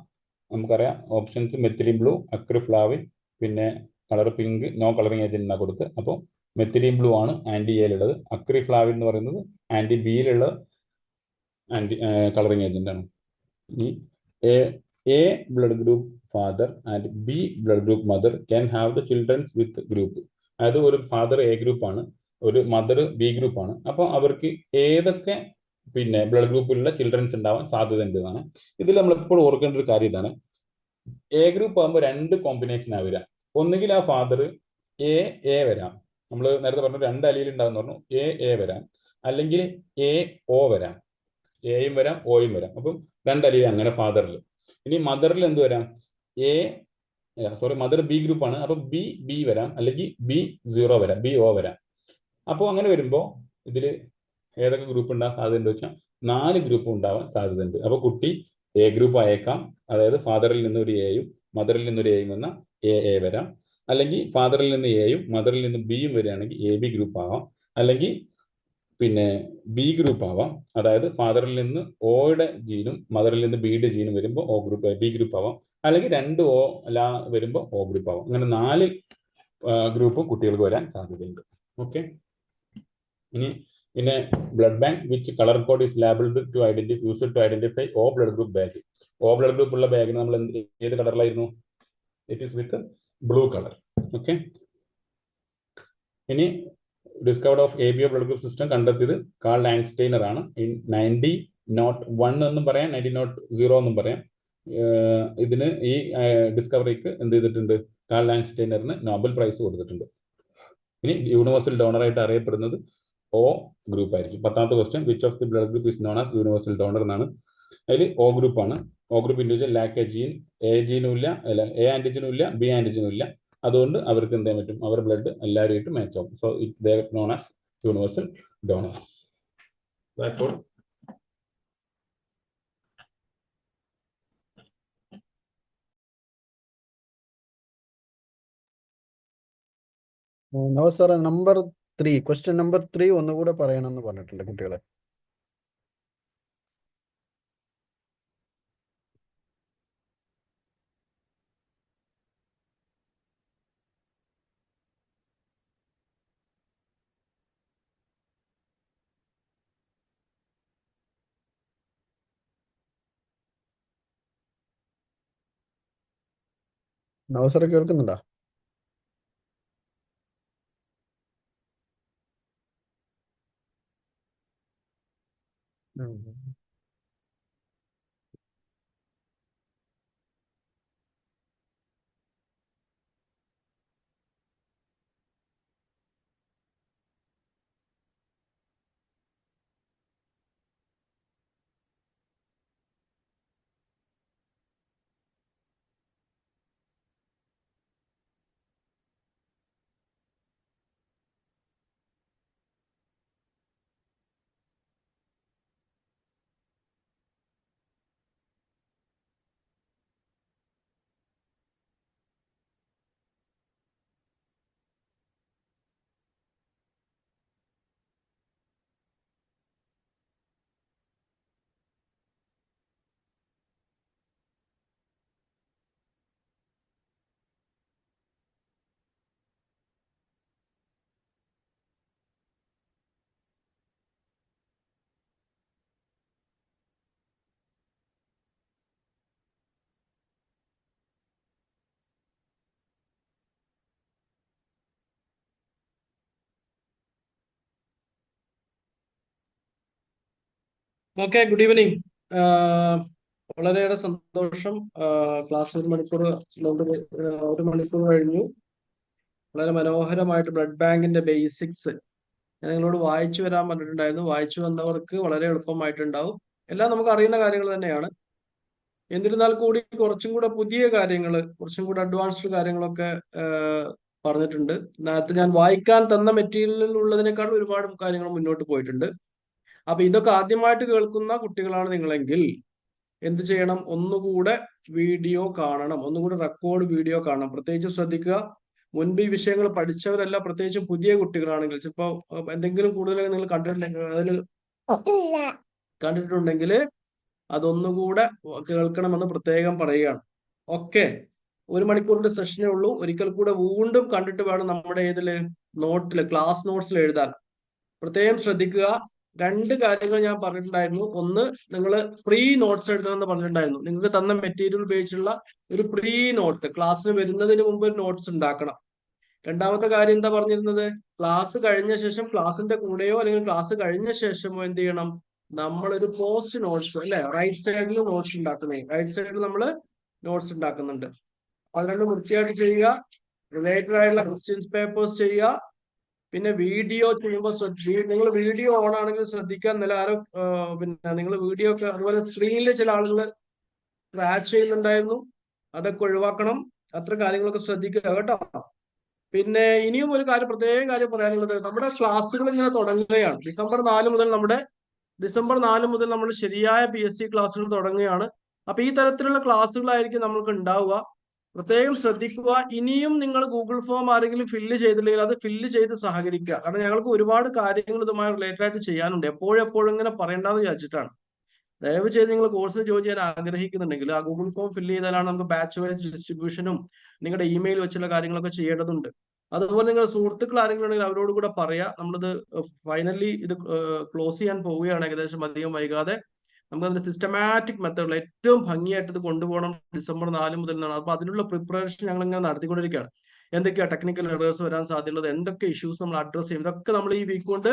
നമുക്കറിയാം ഓപ്ഷൻസ് മെത്തിലിൻ ബ്ലൂ, അക്രിഫ്ലാവിൻ, പിന്നെ colour pink, no colouring agent എന്നാ കൊടുത്ത്. അപ്പോൾ മെത്തിലിൻ ബ്ലൂ ആണ് ആന്റി എയിലുള്ളത്. അക്രിഫ്ലാവിൻ എന്ന് പറയുന്നത് ആന്റി ബിയിലുള്ള കളറിംഗ് ഏജന്റ് ആണ്. ഈ A blood group father and B blood group mother can have the childrens with group. അതായത് ഒരു ഫാദർ എ ഗ്രൂപ്പ് ആണ്, ഒരു മദർ ബി ഗ്രൂപ്പ് ആണ്. അപ്പോൾ അവർക്ക് ഏതൊക്കെ പിന്നെ ബ്ലഡ് ഗ്രൂപ്പിലുള്ള ചിൽഡ്രൻസ് ഉണ്ടാവാൻ സാധ്യത ഉണ്ട് എന്നാണ്. ഇതിൽ നമ്മൾ എപ്പോഴും ഓർക്കേണ്ട ഒരു കാര്യം ഇതാണ്, എ ഗ്രൂപ്പ് ആകുമ്പോൾ രണ്ട് കോമ്പിനേഷൻ വരാം. ഒന്നുകിൽ ആ ഫാദർ എ വരാം, നമ്മൾ നേരത്തെ പറഞ്ഞു രണ്ട് അലിയിൽ ഉണ്ടാവുന്ന പറഞ്ഞു, എ വരാം, അല്ലെങ്കിൽ എ ഒ വരാം, എയും വരാം ഒയും വരാം. അപ്പം രണ്ട് അലിയിൽ അങ്ങനെ ഫാദറിൽ. ഇനി മദറിൽ എന്ത് വരാം, മദർ ബി ഗ്രൂപ്പ് ആണ്, അപ്പൊ ബി വരാം, അല്ലെങ്കിൽ B0 വരാം, BO വരാം. അപ്പോൾ അങ്ങനെ വരുമ്പോൾ ഇതിൽ ഏതൊക്കെ ഗ്രൂപ്പ് ഉണ്ടാകാൻ സാധ്യതയുണ്ട് വെച്ചാൽ 4 ഗ്രൂപ്പ് ഉണ്ടാവാൻ സാധ്യതയുണ്ട്. അപ്പോൾ കുട്ടി എ ഗ്രൂപ്പ് അയക്കാം, അതായത് ഫാദറിൽ നിന്ന് ഒരു എയും മദറിൽ നിന്നൊരു എയും വന്ന എ വരാം. അല്ലെങ്കിൽ ഫാദറിൽ നിന്ന് എയും മദറിൽ നിന്ന് ബിയും വരികയാണെങ്കിൽ AB ഗ്രൂപ്പ് ആവാം. അല്ലെങ്കിൽ പിന്നെ ബി ഗ്രൂപ്പ് ആവാം, അതായത് ഫാദറിൽ നിന്ന് ഒയുടെ ജീനും മദറിൽ നിന്ന് ബിയുടെ ജീനും വരുമ്പോൾ ഒ ഗ്രൂപ്പ് ബി ഗ്രൂപ്പ് ആവാം. അല്ലെങ്കിൽ 2 O വരുമ്പോൾ ഒ ഗ്രൂപ്പ് ആവാം. അങ്ങനെ 4 ഗ്രൂപ്പും കുട്ടികൾക്ക് വരാൻ സാധ്യതയുണ്ട്. ഓക്കെ. ഇനി പിന്നെ blood bank which colour code is labelled to identify O blood group bag. O blood group ഉള്ള ബാഗിന് നമ്മൾ ഏത് കളറിലായിരുന്നു, it is with blue colour. Okay. ഇനി discovered of ABO blood group system കണ്ടെത്തിയത് കാൾ ആങ്സ്റ്റൈനർ ആണ്. 1901 എന്നും പറയാം, 1900 എന്നും പറയാം. ഇതിന് ഈ ഡിസ്കവറിക്ക് എന്ത് ചെയ്തിട്ടുണ്ട്, കാൾ ആങ്സ്റ്റൈനറിന് നോബൽ പ്രൈസ് കൊടുത്തിട്ടുണ്ട്. ഇനി യൂണിവേഴ്സൽ ഡോണർ ആയിട്ട് അറിയപ്പെടുന്നത് O ഗ്രൂപ്പ് ആയിരിക്കും. 10ാമത്തെ question, which of the blood group is known as universal donor എന്നാണ്. അതിൽ O ഗ്രൂപ്പ് ആണ്. O group individual lack A gene, A ജീനും ഇല്ല, അല്ല എ ആന്റിജനും ഇല്ല, ബി ആന്റിജനും ഇല്ല. അതുകൊണ്ട് അവർക്ക് എന്ത് ചെയ്യാൻ പറ്റും, അവർ ബ്ലഡ് എല്ലാവരുമായിട്ട് മാച്ച് ആവും. So they are known as universal donors. That's all. No sir, question number 3 ഒന്നുകൂടെ പറയണമെന്ന് പറഞ്ഞിട്ടുണ്ട് കുട്ടികളെ. നോ സാറെ, കേൾക്കുന്നുണ്ടോ? Okay, good evening. വളരെയേറെ സന്തോഷം. ക്ലാസ് ഒരു മണിക്കൂർ കഴിഞ്ഞു. വളരെ മനോഹരമായിട്ട് ബ്ലഡ് ബാങ്കിന്റെ ബേസിക്സ് ഞാൻ നിങ്ങളോട് വായിച്ചു വരാൻ പറഞ്ഞിട്ടുണ്ടായിരുന്നു. വായിച്ചു വന്നവർക്ക് വളരെ എളുപ്പമായിട്ടുണ്ടാവും. എല്ലാം നമുക്ക് അറിയുന്ന കാര്യങ്ങൾ തന്നെയാണ്. എന്നിരുന്നാൽ കൂടി കുറച്ചും കൂടെ പുതിയ കാര്യങ്ങൾ, കുറച്ചും കൂടെ അഡ്വാൻസ്ഡ് കാര്യങ്ങളൊക്കെ പറഞ്ഞിട്ടുണ്ട്. നേരത്തെ ഞാൻ വായിക്കാൻ തന്ന മെറ്റീരിയലിൽ ഉള്ളതിനേക്കാൾ ഒരുപാട് കാര്യങ്ങൾ മുന്നോട്ട് പോയിട്ടുണ്ട്. അപ്പൊ ഇതൊക്കെ ആദ്യമായിട്ട് കേൾക്കുന്ന കുട്ടികളാണ് നിങ്ങളെങ്കിൽ എന്ത് ചെയ്യണം? ഒന്നുകൂടെ വീഡിയോ കാണണം, ഒന്നുകൂടെ റെക്കോർഡ് വീഡിയോ കാണണം. പ്രത്യേകിച്ച് ശ്രദ്ധിക്കുക, മുൻപ് ഈ വിഷയങ്ങൾ പഠിച്ചവരല്ല, പ്രത്യേകിച്ച് പുതിയ കുട്ടികളാണെങ്കിൽ ചിലപ്പോ എന്തെങ്കിലും കൂടുതൽ നിങ്ങൾ കണ്ടിട്ടുണ്ടെങ്കിൽ അതൊന്നുകൂടെ കേൾക്കണമെന്ന് പ്രത്യേകം പറയുകയാണ്. ഓക്കെ, ഒരു മണിക്കൂറിന്റെ സെഷനേ ഉള്ളൂ. ഒരിക്കൽ കൂടെ വീണ്ടും കണ്ടിട്ട് വേണം നമ്മുടെ നോട്ടില്, ക്ലാസ് നോട്ട്സിൽ എഴുതാൻ. പ്രത്യേകം ശ്രദ്ധിക്കുക, രണ്ട് കാര്യങ്ങൾ ഞാൻ പറഞ്ഞിട്ടുണ്ടായിരുന്നു. ഒന്ന്, നിങ്ങൾ പ്രീ നോട്ട്സ് എഴുതണമെന്ന് പറഞ്ഞിട്ടുണ്ടായിരുന്നു. നിങ്ങൾക്ക് തന്ന മെറ്റീരിയൽ ഉപയോഗിച്ചുള്ള ഒരു പ്രീ നോട്ട്, ക്ലാസ്സിന് വരുന്നതിന് മുമ്പ് ഒരു നോട്ട്സ് ഉണ്ടാക്കണം. രണ്ടാമത്തെ കാര്യം എന്താ പറഞ്ഞിരുന്നത്? ക്ലാസ് കഴിഞ്ഞ ശേഷം ക്ലാസിന്റെ കൂടെയോ അല്ലെങ്കിൽ ക്ലാസ് കഴിഞ്ഞ ശേഷമോ എന്ത് ചെയ്യണം? നമ്മളൊരു പോസ്റ്റ് നോട്ട്സ്, അല്ലെ, റൈറ്റ് സൈഡിൽ നോട്ട്സ് ഉണ്ടാക്കുന്നേ. റൈറ്റ് സൈഡിൽ നമ്മൾ നോട്ട്സ് ഉണ്ടാക്കുന്നുണ്ട്. അത് രണ്ടും വൃത്തിയായിട്ട് ചെയ്യുക. റിലേറ്റഡ് ആയിട്ടുള്ള ക്വസ്റ്റ്യൻസ് പേപ്പേഴ്സ് ചെയ്യുക. പിന്നെ വീഡിയോ ചെയ്യുമ്പോൾ നിങ്ങൾ വീഡിയോ ഓൺ ആണെങ്കിൽ ശ്രദ്ധിക്കാൻ. ഇന്നലെ ആരോ പിന്നെ നിങ്ങൾ വീഡിയോ ഒക്കെ അതുപോലെ സ്ക്രീനിൽ ചില ആളുകൾ സ്ക്രാച്ച് ചെയ്യുന്നുണ്ടായിരുന്നു. അതൊക്കെ ഒഴിവാക്കണം. അത്ര കാര്യങ്ങളൊക്കെ ശ്രദ്ധിക്കുക കേട്ടോ. പിന്നെ ഇനിയും ഒരു കാര്യം, പ്രത്യേക കാര്യം പറയാനുള്ളത്, നമ്മുടെ ക്ലാസ്സുകൾ ഇങ്ങനെ തുടങ്ങുകയാണ്. ഡിസംബർ 4 മുതൽ നമ്മൾ ശരിയായ PSC ക്ലാസ്സുകൾ തുടങ്ങുകയാണ്. അപ്പൊ ഈ തരത്തിലുള്ള ക്ലാസ്സുകളായിരിക്കും നമ്മൾക്ക് ഉണ്ടാവുക. പ്രത്യേകം ശ്രദ്ധിക്കുക. ഇനിയും നിങ്ങൾ ഗൂഗിൾ ഫോം ആരെങ്കിലും ഫില്ല് ചെയ്തില്ലെങ്കിൽ അത് ഫില്ല് ചെയ്ത് സഹകരിക്കുക. കാരണം ഞങ്ങൾക്ക് ഒരുപാട് കാര്യങ്ങൾ ഇതുമായി റിലേറ്റഡ് ആയിട്ട് ചെയ്യാനുണ്ട്. എപ്പോഴും ഇങ്ങനെ പറയേണ്ടെന്ന് വിചാരിച്ചിട്ടാണ്. ദയവ് ചെയ്ത് നിങ്ങൾ കോഴ്സിൽ ജോയിൻ ചെയ്യാൻ ആഗ്രഹിക്കുന്നുണ്ടെങ്കിൽ ആ ഗൂഗിൾ ഫോം ഫില്ല് ചെയ്താലാണ് നമുക്ക് ബാച്ച് വൈസ് ഡിസ്ട്രിബ്യൂഷനും നിങ്ങളുടെ ഇമെയിൽ വെച്ചുള്ള കാര്യങ്ങളൊക്കെ ചെയ്യേണ്ടതുണ്ട്. അതുപോലെ നിങ്ങൾ സുഹൃത്തുക്കൾ ആരെങ്കിലും ഉണ്ടെങ്കിൽ അവരോട് കൂടെ പറയാം. നമ്മളിത് ഫൈനലി ഇത് ക്ലോസ് ചെയ്യാൻ പോവുകയാണ് ഏകദേശം അധികം വൈകാതെ. നമുക്കതിന്റെ സിസ്റ്റമാറ്റിക് മെത്തേഡിൽ ഏറ്റവും ഭംഗിയായിട്ട് ഇത് കൊണ്ടുപോകണം ഡിസംബർ 4 മുതൽ എന്നാണ്. അപ്പൊ അതിനുള്ള പ്രിപ്പറേഷൻ ഞങ്ങൾ ഇങ്ങനെ നടത്തിക്കൊണ്ടിരിക്കുകയാണ്. എന്തൊക്കെയാ ടെക്നിക്കൽ എറേഴ്സ് വരാൻ സാധ്യതയുള്ളത്, എന്തൊക്കെ ഇഷ്യൂസ് നമ്മൾ അഡ്രസ് ചെയ്യും, ഇതൊക്കെ നമ്മൾ ഈ വീക്ക് കൊണ്ട്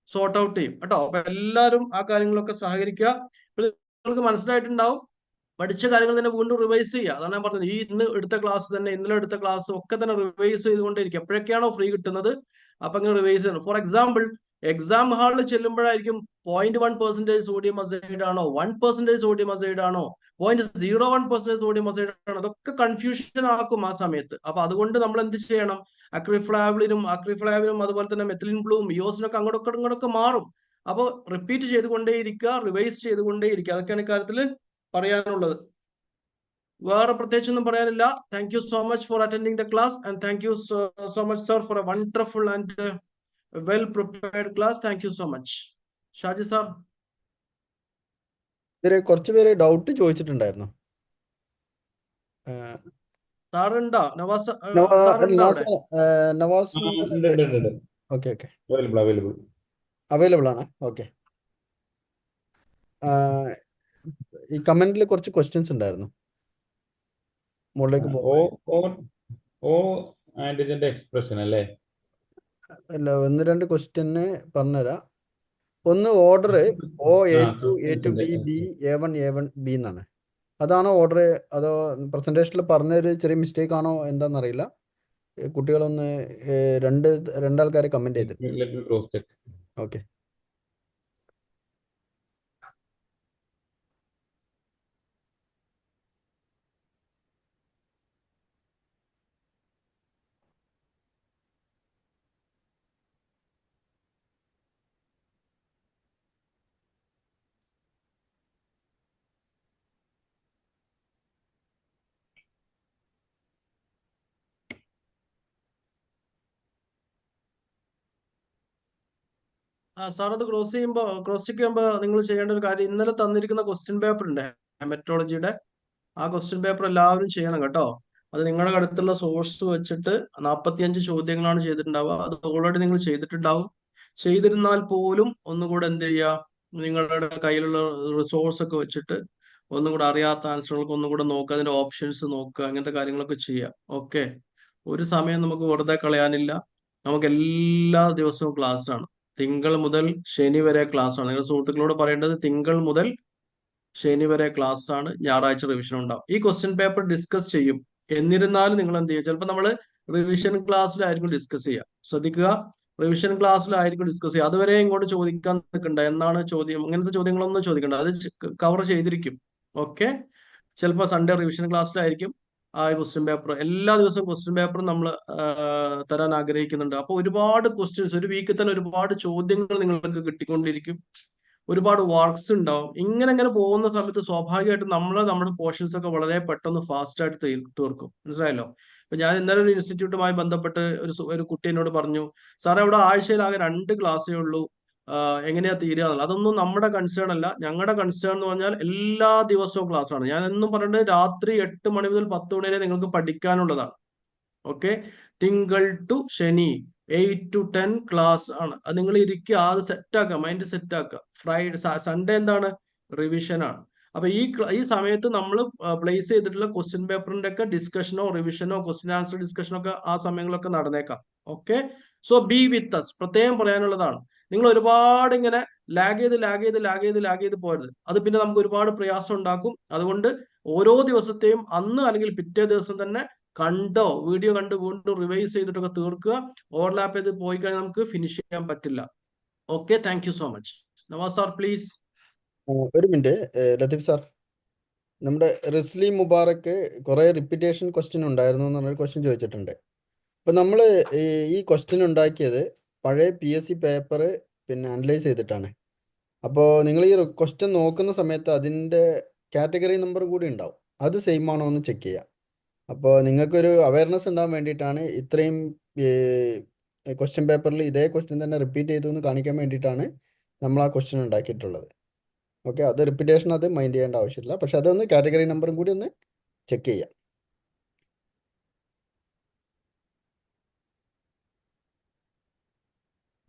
സോർട്ട് ഔട്ട് ചെയ്യും കേട്ടോ. അപ്പൊ എല്ലാവരും ആ കാര്യങ്ങളൊക്കെ സഹകരിക്കുക. നിങ്ങൾക്ക് മനസ്സിലായിട്ടുണ്ടാവും. പഠിച്ച കാര്യങ്ങൾ തന്നെ വീണ്ടും റിവൈസ് ചെയ്യുക. അതാണ് ഞാൻ പറഞ്ഞത്. ഈ ഇന്ന് എടുത്ത ക്ലാസ് തന്നെ, ഇന്നലെ എടുത്ത ക്ലാസ് ഒക്കെ തന്നെ റിവൈസ് ചെയ്തുകൊണ്ടേയിരിക്കും. എപ്പോഴൊക്കെയാണോ ഫ്രീ കിട്ടുന്നത് അപ്പൊ അങ്ങനെ റിവൈസ് ചെയ്യണം. ഫോർ എക്സാമ്പിൾ, എക്സാം ഹാളിൽ ചെല്ലുമ്പോഴായിരിക്കും 0.1% സോഡിയം അസൈഡ് ആണോ, 1% സോഡിയം അസൈഡ് ആണോ, 0.01% സോഡിയം അസൈഡ് ആണോ, അതൊക്കെ കൺഫ്യൂഷൻ ആക്കും ആ സമയത്ത്. അപ്പൊ അതുകൊണ്ട് നമ്മൾ എന്ത് ചെയ്യണം? അക്രിഫ്ലാവിനും അതുപോലെ തന്നെ മെത്തിലിൻ ബ്ലൂവും ഇയോസിനൊക്കെ അങ്ങോട്ടൊക്കെ മാറും. അപ്പൊ റിപ്പീറ്റ് ചെയ്തുകൊണ്ടേയിരിക്കുക, റിവൈസ് ചെയ്തുകൊണ്ടേയിരിക്കുക. അതൊക്കെയാണ് ഇക്കാര്യത്തിൽ പറയാനുള്ളത്. വേറെ പ്രത്യേകിച്ചൊന്നും പറയാനില്ല. Thank you so much for attending the class and thank you so much sir four A wonderful and well prepared class. Thank you so much. Shaji sir, കുറച്ച് പേര് ഡൗട്ട് ചോദിച്ചിട്ടുണ്ടായിരുന്നു. സാറുണ്ടോ? നവാസ് നവാസ് സാറുണ്ടോ അവിടെ? നവാസ് ഉണ്ട്. ഓക്കെ അവൈലബിൾ അവൈലബിൾ ആണ്. ഓക്കെ, ഈ കമന്റിൽ കുറച്ച് questions ഉണ്ടായിരുന്നു. മുകളിലേക്ക് ഓ ആന്റിജന്റെ എക്സ്പ്രഷൻ അല്ലേ? അല്ല, 1-2 ക്വസ്റ്റ്യന് പറഞ്ഞുതരാം. ഒന്ന് order O(A2, A2B, B, A1, A1B എന്നാണ്. അതാണോ ഓർഡർ, അതോ പ്രസന്റേഷനിൽ പറഞ്ഞൊരു ചെറിയ മിസ്റ്റേക്ക് ആണോ എന്താണെന്നറിയില്ല. കുട്ടികളൊന്ന് രണ്ടാൾക്കാരെ കമന്റ് ചെയ്തിട്ടുണ്ട്. ഓക്കെ, സാർ അത് ക്രോസ് ചെക്ക് ചെയ്യുമ്പോൾ നിങ്ങൾ ചെയ്യേണ്ട ഒരു കാര്യം, ഇന്നലെ തന്നിരിക്കുന്ന ക്വസ്റ്റ്യൻ പേപ്പർ ഉണ്ട് മെട്രോളജിയുടെ, ആ ക്വസ്റ്റ്യൻ പേപ്പർ എല്ലാവരും ചെയ്യണം കേട്ടോ. അത് നിങ്ങളുടെ അടുത്തുള്ള സോഴ്സ് വെച്ചിട്ട് 45 ചോദ്യങ്ങളാണ് ചെയ്തിട്ടുണ്ടാവുക. അത് ഓൾറെഡി നിങ്ങൾ ചെയ്തിട്ടുണ്ടാവും. ചെയ്തിരുന്നാൽ പോലും ഒന്നുകൂടെ എന്ത് ചെയ്യുക, നിങ്ങളുടെ കയ്യിലുള്ള റിസോഴ്സ് ഒക്കെ വെച്ചിട്ട് ഒന്നുകൂടെ അറിയാത്ത ആൻസറുകൾക്ക് ഒന്നുകൂടെ നോക്കുക, അതിന്റെ ഓപ്ഷൻസ് നോക്കുക, അങ്ങനത്തെ കാര്യങ്ങളൊക്കെ ചെയ്യുക. ഓക്കെ, ഒരു സമയം നമുക്ക് വെറുതെ കളയാനില്ല. നമുക്ക് എല്ലാ ദിവസവും ക്ലാസ് ആണ്. തിങ്കൾ മുതൽ ശനി വരെ ക്ലാസ് ആണ്. നിങ്ങളുടെ സുഹൃത്തുക്കളോട് പറയേണ്ടത് തിങ്കൾ മുതൽ ശനി വരെ ക്ലാസ് ആണ്, ഞായറാഴ്ച റിവിഷൻ ഉണ്ടാവും. ഈ ക്വസ്റ്റ്യൻ പേപ്പർ ഡിസ്കസ് ചെയ്യും. എന്നിരുന്നാലും നിങ്ങൾ എന്ത് ചെയ്യും, ചിലപ്പോൾ നമ്മൾ റിവിഷൻ ക്ലാസ്സിലായിരിക്കും ഡിസ്കസ് ചെയ്യുക. ശ്രദ്ധിക്കുക, റിവിഷൻ ക്ലാസ്സിലായിരിക്കും ഡിസ്കസ് ചെയ്യുക. അതുവരെ ഇങ്ങോട്ട് ചോദിക്കാൻ നിൽക്കണ്ട, എന്നാണ് ചോദ്യം, ഇങ്ങനത്തെ ചോദ്യങ്ങളൊന്നും ചോദിക്കണ്ട, അത് കവർ ചെയ്തിരിക്കും. ഓക്കെ, ചിലപ്പോൾ സൺഡേ റിവിഷൻ ക്ലാസ്സിലായിരിക്കും ആ ക്വസ്റ്റ്യൻ പേപ്പർ. എല്ലാ ദിവസവും ക്വസ്റ്റ്യൻ പേപ്പർ നമ്മൾ തരാൻ ആഗ്രഹിക്കുന്നുണ്ട്. അപ്പോൾ ഒരുപാട് ക്വസ്റ്റ്യൻസ്, ഒരു വീക്കിൽ തന്നെ ഒരുപാട് ചോദ്യങ്ങൾ നിങ്ങൾക്ക് കിട്ടിക്കൊണ്ടിരിക്കും. ഒരുപാട് വർക്ക്സ് ഉണ്ടാവും. ഇങ്ങനെ പോകുന്ന സമയത്ത് സ്വാഭാവികമായിട്ടും നമ്മുടെ പോർഷൻസ് ഒക്കെ വളരെ പെട്ടെന്ന് ഫാസ്റ്റ് ആയിട്ട് തീർക്കും. മനസ്സിലായല്ലോ? ഇപ്പൊ ഞാൻ ഇന്നലെ ഒരു ഇൻസ്റ്റിറ്റ്യൂട്ടുമായി ബന്ധപ്പെട്ട് ഒരു കുട്ടി എന്നോട് പറഞ്ഞു, സാറേ അവിടെ ആഴ്ചയിൽ ആകെ 2 ക്ലാസ്സേ ഉള്ളൂ, എങ്ങനെയാ തീരുക എന്നുള്ളത്. അതൊന്നും നമ്മുടെ കൺസേൺ അല്ല. ഞങ്ങളുടെ കൺസേൺ എന്ന് പറഞ്ഞാൽ എല്ലാ ദിവസവും ക്ലാസ് ആണ്. ഞാൻ എന്നും പറഞ്ഞിട്ട് രാത്രി 8 മണി മുതൽ 10 മണി വരെ നിങ്ങൾക്ക് പഠിക്കാനുള്ളതാണ്. ഓക്കെ, തിങ്കൾ ടു ശനി 8 to 10 ക്ലാസ് ആണ്. അത് നിങ്ങൾ ഇരിക്കുക, അത് സെറ്റാക്കുക, മൈൻഡ് സെറ്റാക്കുക. ഫ്രൈഡേ സൺഡേ എന്താണ്, റിവിഷൻ ആണ്. അപ്പൊ ഈ സമയത്ത് നമ്മൾ പ്ലേസ് ചെയ്തിട്ടുള്ള ക്വസ്റ്റ്യൻ പേപ്പറിന്റെ ഒക്കെ ഡിസ്കഷനോ റിവിഷനോ ക്വസ്റ്റ്യൻ ആൻസർ ഡിസ്കഷനോ ഒക്കെ ആ സമയങ്ങളൊക്കെ നടന്നേക്കാം. Okay, so be with us. പ്രത്യേകം പറയാനുള്ളതാണ്, നിങ്ങൾ ഒരുപാട് ഇങ്ങനെ ലാഗ് ചെയ്ത് പോരുത്. അത് പിന്നെ നമുക്ക് ഒരുപാട് പ്രയാസം ഉണ്ടാക്കും. അതുകൊണ്ട് ഓരോ ദിവസത്തെയും അന്ന് അല്ലെങ്കിൽ പിറ്റേ ദിവസം തന്നെ വീഡിയോ കണ്ട് വീണ്ടും റിവൈസ് ചെയ്തിട്ടൊക്കെ തീർക്കുക. ഓവർലാപ്പ് ചെയ്ത് പോയി കഴിഞ്ഞാൽ നമുക്ക് ഫിനിഷ് ചെയ്യാൻ പറ്റില്ല. Okay, thank you so much. Navas sir please. ഒരു മിനിറ്റ്, ലത്തീഫ് സാർ, നമ്മുടെ റിസ്ലി മുബാറക്ക് കുറെ റിപ്പീറ്റേഷൻ ക്വസ്റ്റ്യൻ ഉണ്ടായിരുന്നു എന്ന് പറഞ്ഞൊരു ക്വസ്റ്റ്യൻ ചോദിച്ചിട്ടുണ്ട്. ഇപ്പം നമ്മൾ ഈ ക്വസ്റ്റ്യൻ ഉണ്ടാക്കിയത് പഴയ PSC പേപ്പർ പിന്നെ അനലൈസ് ചെയ്തിട്ടാണ്. അപ്പോൾ നിങ്ങൾ ഈ ക്വസ്റ്റ്യൻ നോക്കുന്ന സമയത്ത് അതിൻ്റെ കാറ്റഗറി നമ്പർ കൂടി ഉണ്ടാവും. അത് സെയിം ആണോ എന്ന് ചെക്ക് ചെയ്യാം. അപ്പോൾ നിങ്ങൾക്കൊരു അവയർനെസ് ഉണ്ടാകാൻ വേണ്ടിയിട്ടാണ് ഇത്രയും ക്വസ്റ്റ്യൻ പേപ്പറിൽ ഇതേ ക്വസ്റ്റ്യൻ തന്നെ റിപ്പീറ്റ് ചെയ്തു എന്ന് കാണിക്കാൻ വേണ്ടിയിട്ടാണ് നമ്മൾ ആ ക്വസ്റ്റ്യൻ ഉണ്ടാക്കിയിട്ടുള്ളത്. ഓക്കെ, അത് റിപ്പീറ്റേഷൻ അത് മൈൻഡ് ചെയ്യേണ്ട ആവശ്യമില്ല. പക്ഷെ അതൊന്ന് കാറ്റഗറി നമ്പറും കൂടി ഒന്ന് ചെക്ക് ചെയ്യാം.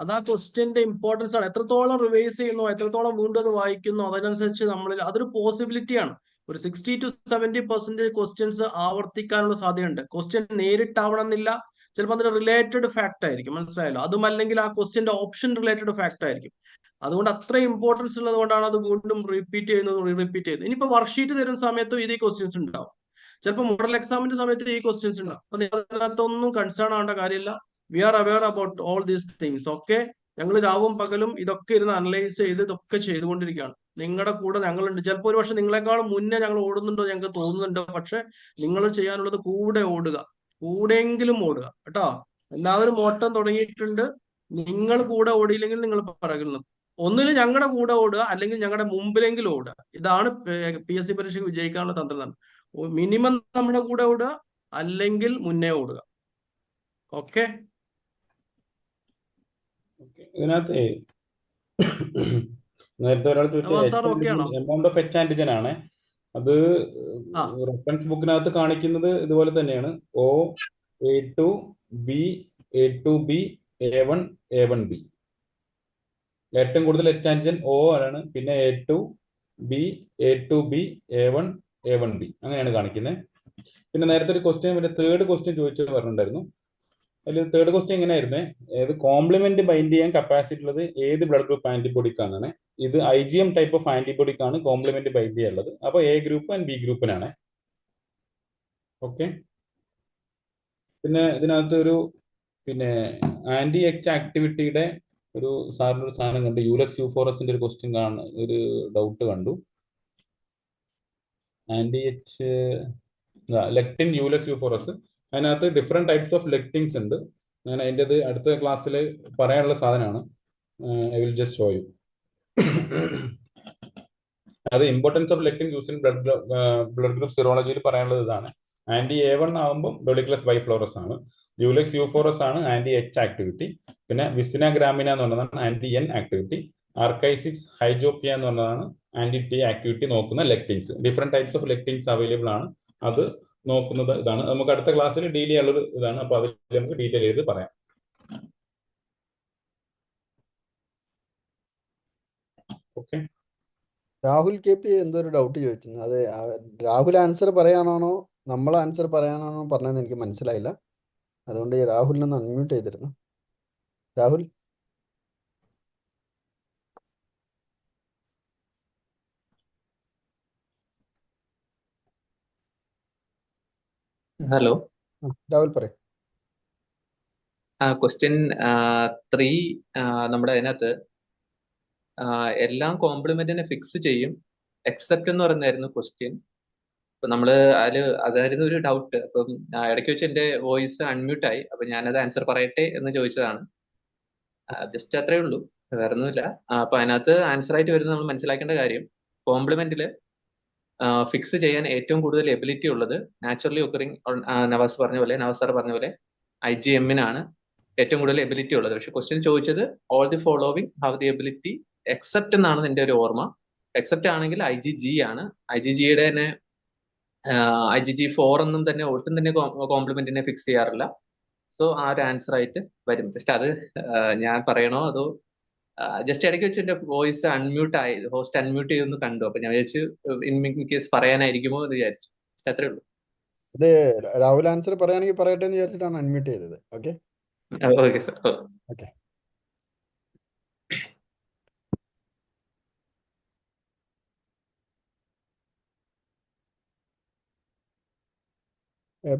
അത് ആ ക്വസ്റ്റ്യന്റെ ഇമ്പോർട്ടൻസ് ആണ്. എത്രത്തോളം റിവൈസ് ചെയ്യുന്നു, എത്രത്തോളം വീണ്ടും അത് വായിക്കുന്നു, അതിനനുസരിച്ച് നമ്മളിൽ അതൊരു പോസിബിലിറ്റിയാണ്. ഒരു 60 to 70% ക്വസ്റ്റ്യൻസ് ആവർത്തിക്കാനുള്ള സാധ്യതയുണ്ട്. ക്വസ്റ്റ്യൻ നേരിട്ടാവണം എന്നില്ല, ചിലപ്പോൾ അതിന്റെ റിലേറ്റഡ് ഫാക്ട് ആയിരിക്കും. മനസ്സിലായല്ലോ? അതും അല്ലെങ്കിൽ ആ ക്വസ്റ്റ്യന്റെ ഓപ്ഷൻ റിലേറ്റഡ് ഫാക്ട് ആയിരിക്കും. അതുകൊണ്ട് അത്ര ഇമ്പോർട്ടൻസ് ഉള്ളത് കൊണ്ടാണ് അത് വീണ്ടും റിപ്പീറ്റ് ചെയ്യുന്നത്. ഇനിയിപ്പോ വർക്ക്ഷീറ്റ് തരുന്ന സമയത്തും ഇതേ ക്വസ്റ്റ്യൻസ് ഉണ്ടാവും. ചിലപ്പോൾ മോഡൽ എക്സാമിന്റെ സമയത്ത് ഈ ക്വസ്റ്റ്യൻസ് ഉണ്ടാവും. അപ്പൊ അതിനകത്തൊന്നും കൺസേൺ ആവേണ്ട കാര്യമില്ല. We are aware about all these things. Okay, ഞങ്ങൾ രാവും പകലും ഇതൊക്കെ ഇരുന്ന് അനലൈസ് ചെയ്ത് ഇതൊക്കെ ചെയ്തുകൊണ്ടിരിക്കുകയാണ്. നിങ്ങളുടെ കൂടെ ഞങ്ങളുണ്ട്. ചിലപ്പോൾ ഒരു പക്ഷെ നിങ്ങളെക്കാളും മുന്നേ ഞങ്ങൾ ഓടുന്നുണ്ടോ ഞങ്ങൾക്ക് തോന്നുന്നുണ്ട്. പക്ഷെ നിങ്ങൾ ചെയ്യാനുള്ളത് കൂടെ ഓടുക, കൂടെയെങ്കിലും ഓടുക കേട്ടോ. എല്ലാവരും ഓട്ടം തുടങ്ങിയിട്ടുണ്ട്. നിങ്ങൾ കൂടെ ഓടിയില്ലെങ്കിൽ നിങ്ങൾ പിറകിൽ നിൽക്കും. ഒന്നിലും ഞങ്ങളുടെ കൂടെ ഓടുക, അല്ലെങ്കിൽ ഞങ്ങളുടെ മുമ്പിലെങ്കിലും ഓടുക. ഇതാണ് PSC പരീക്ഷയ്ക്ക് വിജയിക്കാനുള്ള തന്ത്രം. മിനിമം നമ്മുടെ കൂടെ ഓടുക, അല്ലെങ്കിൽ മുന്നേ ഓടുക. ഓക്കെ, ഇതിനകത്ത് നേരത്തെ ഒരാൾ സാർ ഓക്കെ ആണോ? എമൗണ്ട് ഓഫ് എച്ച് ആന്റിജൻ ആണ്. അത് ആ റെഫറൻസ് ബുക്കിനകത്ത് കാണിക്കുന്നത് ഇതുപോലെ തന്നെയാണ്. O, A2, B, A2B, A1, A1B. ഏറ്റവും കൂടുതൽ എച്ച് ആന്റിജൻ O ആണ്. പിന്നെ A2B, A2B, A1, A1B അങ്ങനെയാണ് കാണിക്കുന്നത്. പിന്നെ നേരത്തെ ഒരു ക്വസ്റ്റ്യൻ, പിന്നെ തേർഡ് ക്വസ്റ്റ്യൻ ചോദിച്ചു പറഞ്ഞിട്ടുണ്ടായിരുന്നു. അതിൽ തേർഡ് ക്വസ്റ്റ്യൻ എങ്ങനെയായിരുന്നേ, ഏത് കോംപ്ലിമെന്റ് ബൈൻഡ് ചെയ്യാൻ കപ്പാസിറ്റി ഉള്ളത് ഏത് ബ്ലഡ് ഗ്രൂപ്പ് ആന്റിബോഡിക്കാണ്? ഇത് IgM ടൈപ്പ് ഓഫ് ആന്റിബോഡിക്കാണ് കോംപ്ലിമെന്റ് ബൈൻഡ് ചെയ്യാനുള്ളത്. അപ്പോൾ A ഗ്രൂപ്പ് ആൻഡ് B ഗ്രൂപ്പിനാണ്. ഓക്കെ, പിന്നെ ഇതിനകത്ത് ഒരു ആന്റി എച്ച് ആക്ടിവിറ്റിയുടെ ഒരു സാറിന് ഒരു സാധനം കണ്ടു. യൂലക്സ് യൂഫോറസിന്റെ ഒരു ക്വസ്റ്റ്യൻ ഒരു ഡൗട്ട് കണ്ടു. ആന്റി എച്ച് ലെക്റ്റിൻ യൂലക്സ് യൂഫോറസ്, അതിനകത്ത് ഡിഫറെന്റ് ടൈപ്സ് ഓഫ് ലെക്റ്റിൻസ് ഉണ്ട്. ഞാൻ അതിൻ്റെത് അടുത്ത ക്ലാസ്സിൽ പറയാനുള്ള സാധനമാണ്. I will just show you. അത് importance of lectin use in blood group സിറോളജിയിൽ പറയാനുള്ളത് ഇതാണ്. ആന്റി A1 ആകുമ്പോൾ ഡൊളിക്ലസ് ബൈഫ്ലോറസ് ആണ്. യൂലക്സ് യൂഫോറസ് ആണ് ആന്റി എച്ച് ആക്ടിവിറ്റി. പിന്നെ വിസിന ഗ്രാമിന എന്ന് പറഞ്ഞതാണ് ആന്റി N ആക്ടിവിറ്റി. ആർക്കൈസിക്സ് ഹൈജോപ്പിയ എന്ന് പറഞ്ഞതാണ് ആന്റി T ആക്ടിവിറ്റി നോക്കുന്ന ലെക്റ്റിൻസ്. ഡിഫറെന്റ് ടൈപ്സ് ഓഫ് ലെക്റ്റിൻസ് അവൈലബിൾ ആണ്. അത് നോക്കുന്നത് ഇതാണ്. നമുക്ക് അടുത്ത ക്ലാസ്സിൽ ഡീൽ ചെയ്യാനുള്ളത് ഇതാണ്. അപ്പൊ അതിൽ നമുക്ക് ഡീറ്റെയിൽ ചെയ്ത് പറയാം. ഓക്കെ, രാഹുൽ KP എന്തോ ഒരു ഡൗട്ട് ചോദിച്ചിരുന്നു. അത് രാഹുൽ ആൻസർ പറയാനാണോ നമ്മൾ ആൻസർ പറയാനാണോ പറഞ്ഞതെന്ന് എനിക്ക് മനസ്സിലായില്ല. അതുകൊണ്ട് രാഹുലിനൊന്ന് അൺമ്യൂട്ട് ചെയ്തിരുന്നു. രാഹുൽ, ഹലോ, രാഹുൽ പറയും. ക്വസ്റ്റ്യൻ 3 നമ്മുടെ അതിനകത്ത് എല്ലാം കോംപ്ലിമെന്റിനെ ഫിക്സ് ചെയ്യും എക്സെപ്റ്റ് എന്ന് പറയുന്നതായിരുന്നു ക്വസ്റ്റ്യൻ. അപ്പൊ നമ്മള് അതായിരുന്നു ഒരു ഡൗട്ട്. അപ്പം ഇടയ്ക്ക് വെച്ച് എന്റെ വോയിസ് അൺമ്യൂട്ടായി. അപ്പൊ ഞാനത് ആൻസർ പറയട്ടെ എന്ന് ചോദിച്ചതാണ്. ജസ്റ്റ് അത്രേ ഉള്ളൂ, വേറെ ഒന്നുമില്ല. അപ്പൊ അതിനകത്ത് ആൻസർ ആയിട്ട് വരുന്നത് നമ്മൾ മനസ്സിലാക്കേണ്ട കാര്യം, കോംപ്ലിമെന്റിൽ ഫിക്സ് ചെയ്യാൻ ഏറ്റവും കൂടുതൽ എബിലിറ്റി ഉള്ളത് നാച്ചുറലി ഒക്കറിങ് നവാസ് സാർ പറഞ്ഞ പോലെ IgMനാണ് ഏറ്റവും കൂടുതൽ എബിലിറ്റി ഉള്ളത്. പക്ഷെ ക്വസ്റ്റ്യൻ ചോദിച്ചത് all the following have the ability except എന്നാണ് എന്റെ ഒരു ഓർമ്മ. എക്സെപ്റ്റ് ആണെങ്കിൽ IgG ആണ്. IgGയുടെ തന്നെ IgG4 എന്നും തന്നെ ഒട്ടും തന്നെ കോംപ്ലിമെന്റിനെ ഫിക്സ് ചെയ്യാറില്ല. സോ ആ ഒരു ആൻസർ ആയിട്ട് വരും. ജസ്റ്റ് അത് ഞാൻ പറയണോ അതോ ജസ്റ്റ് ഇടയ്ക്ക് വെച്ച് എന്റെ വോയിസ് അൺമ്യൂട്ട് ആയി, ഹോസ്റ്റ് അൺമ്യൂട്ട് ചെയ്തൊന്ന് കണ്ടു. അപ്പൊ ഞാൻ വിചാരിച്ചു ഇൻ കേസ് പറയാനായിരിക്കുമോ എന്ന് വിചാരിച്ചു. ജസ്റ്റ് അത്രേ ഉള്ളൂ. ഇത് രാഹുൽ ആൻസർ പറയുകയാണെങ്കിൽ പറയട്ടെ എന്ന് വിചാരിച്ചിട്ടാണ് അൺമ്യൂട്ട് ചെയ്തത്. Okay okay sir. ഓക്കെ.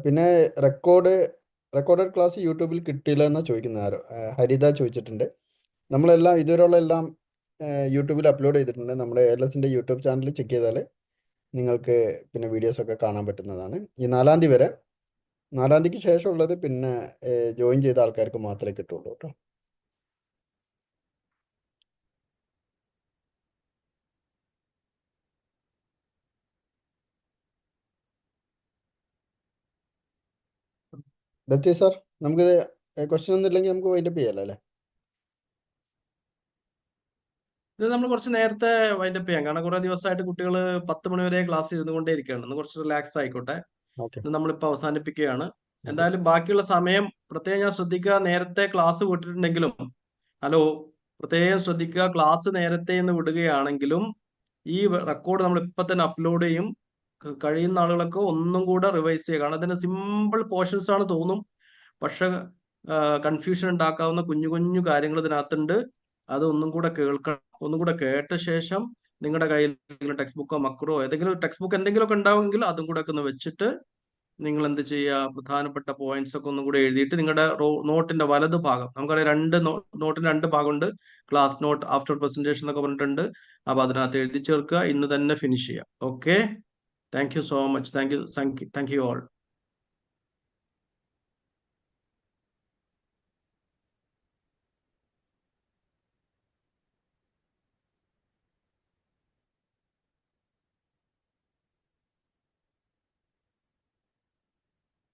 പിന്നെ റെക്കോർഡഡ് ക്ലാസ് യൂട്യൂബിൽ കിട്ടിയില്ല എന്നാ ചോദിക്കുന്നത് ആരോ. ഹരിത ചോദിച്ചിട്ടുണ്ട്. നമ്മളെല്ലാം ഇതുവരെയുള്ള എല്ലാം യൂട്യൂബിൽ അപ്ലോഡ് ചെയ്തിട്ടുണ്ട്. നമ്മുടെ ALSന്റെ യൂട്യൂബ് ചാനൽ ചെക്ക് ചെയ്താൽ നിങ്ങൾക്ക് പിന്നെ വീഡിയോസൊക്കെ കാണാൻ പറ്റുന്നതാണ്. ഈ 4-ാം തീയതി വരെ, 4-ാം തീയതിക്ക് ശേഷമുള്ളത് പിന്നെ ജോയിൻ ചെയ്ത ആൾക്കാർക്ക് മാത്രമേ കിട്ടുള്ളൂ കേട്ടോ. ലത്തീഫ് സാർ, നമുക്കിത് ക്വസ്റ്റ്യൻ ഒന്നും ഇല്ലെങ്കിൽ നമുക്ക് വൈൻഡപ്പ് ചെയ്യാമല്ലോ അല്ലേ? ഇത് നമ്മൾ കുറച്ച് നേരത്തെ വൈൻഡപ്പ് ചെയ്യാം. കാരണം കുറെ ദിവസമായിട്ട് കുട്ടികൾ 10 മണി വരെ ക്ലാസ് ഇരുന്നുകൊണ്ടേ ഇരിക്കുകയാണ്. ഒന്ന് കുറച്ച് റിലാക്സ് ആയിക്കോട്ടെ. ഓക്കെ ഇത് നമ്മളിപ്പോൾ അവസാനിപ്പിക്കുകയാണ്. ഓക്കെ എന്തായാലും ബാക്കിയുള്ള സമയം പ്രത്യേകം ഞാൻ ശ്രദ്ധിക്കുക. നേരത്തെ ക്ലാസ് വിട്ടിട്ടുണ്ടെങ്കിലും, ഹലോ, പ്രത്യേകം ശ്രദ്ധിക്കുക. ക്ലാസ് നേരത്തെ എന്ന് വിടുകയാണെങ്കിലും ഈ റെക്കോർഡ് നമ്മൾ ഇപ്പൊ തന്നെ അപ്ലോഡ് ചെയ്യും. കഴിയുന്ന ആളുകളൊക്കെ ഒന്നും കൂടെ റിവൈസ് ചെയ്യുക. കാരണം അതിന് സിമ്പിൾ പോർഷൻസ് ആണ് തോന്നും, പക്ഷെ കൺഫ്യൂഷൻ ഉണ്ടാക്കാവുന്ന കുഞ്ഞു കുഞ്ഞു കാര്യങ്ങൾ ഇതിനകത്തുണ്ട്. അത് ഒന്നും കൂടെ കേൾക്കണം. ഒന്നും കൂടെ കേട്ട ശേഷം നിങ്ങളുടെ കയ്യിൽ ടെക്സ്റ്റ് ബുക്കോ മക്രോ ഏതെങ്കിലും ടെക്സ്റ്റ് ബുക്ക് എന്തെങ്കിലുമൊക്കെ ഉണ്ടാവുമെങ്കിൽ അതും കൂടെ ഒക്കെ ഒന്ന് വെച്ചിട്ട് നിങ്ങൾ എന്ത് ചെയ്യുക, പ്രധാനപ്പെട്ട പോയിന്റ്സ് ഒക്കെ ഒന്നും കൂടെ എഴുതിയിട്ട് നിങ്ങളുടെ നോട്ടിന്റെ വലത് ഭാഗം, നമുക്കറിയാം നോട്ടിന് 2 ഭാഗമുണ്ട്. ക്ലാസ് നോട്ട്, ആഫ്റ്റർ പ്രസന്റേഷൻ എന്നൊക്കെ പറഞ്ഞിട്ടുണ്ട്. അപ്പൊ അതിനകത്ത് എഴുതി ചേർക്കുക. ഇന്ന് തന്നെ ഫിനിഷ് ചെയ്യാം. Okay, thank you so much. Thank you all.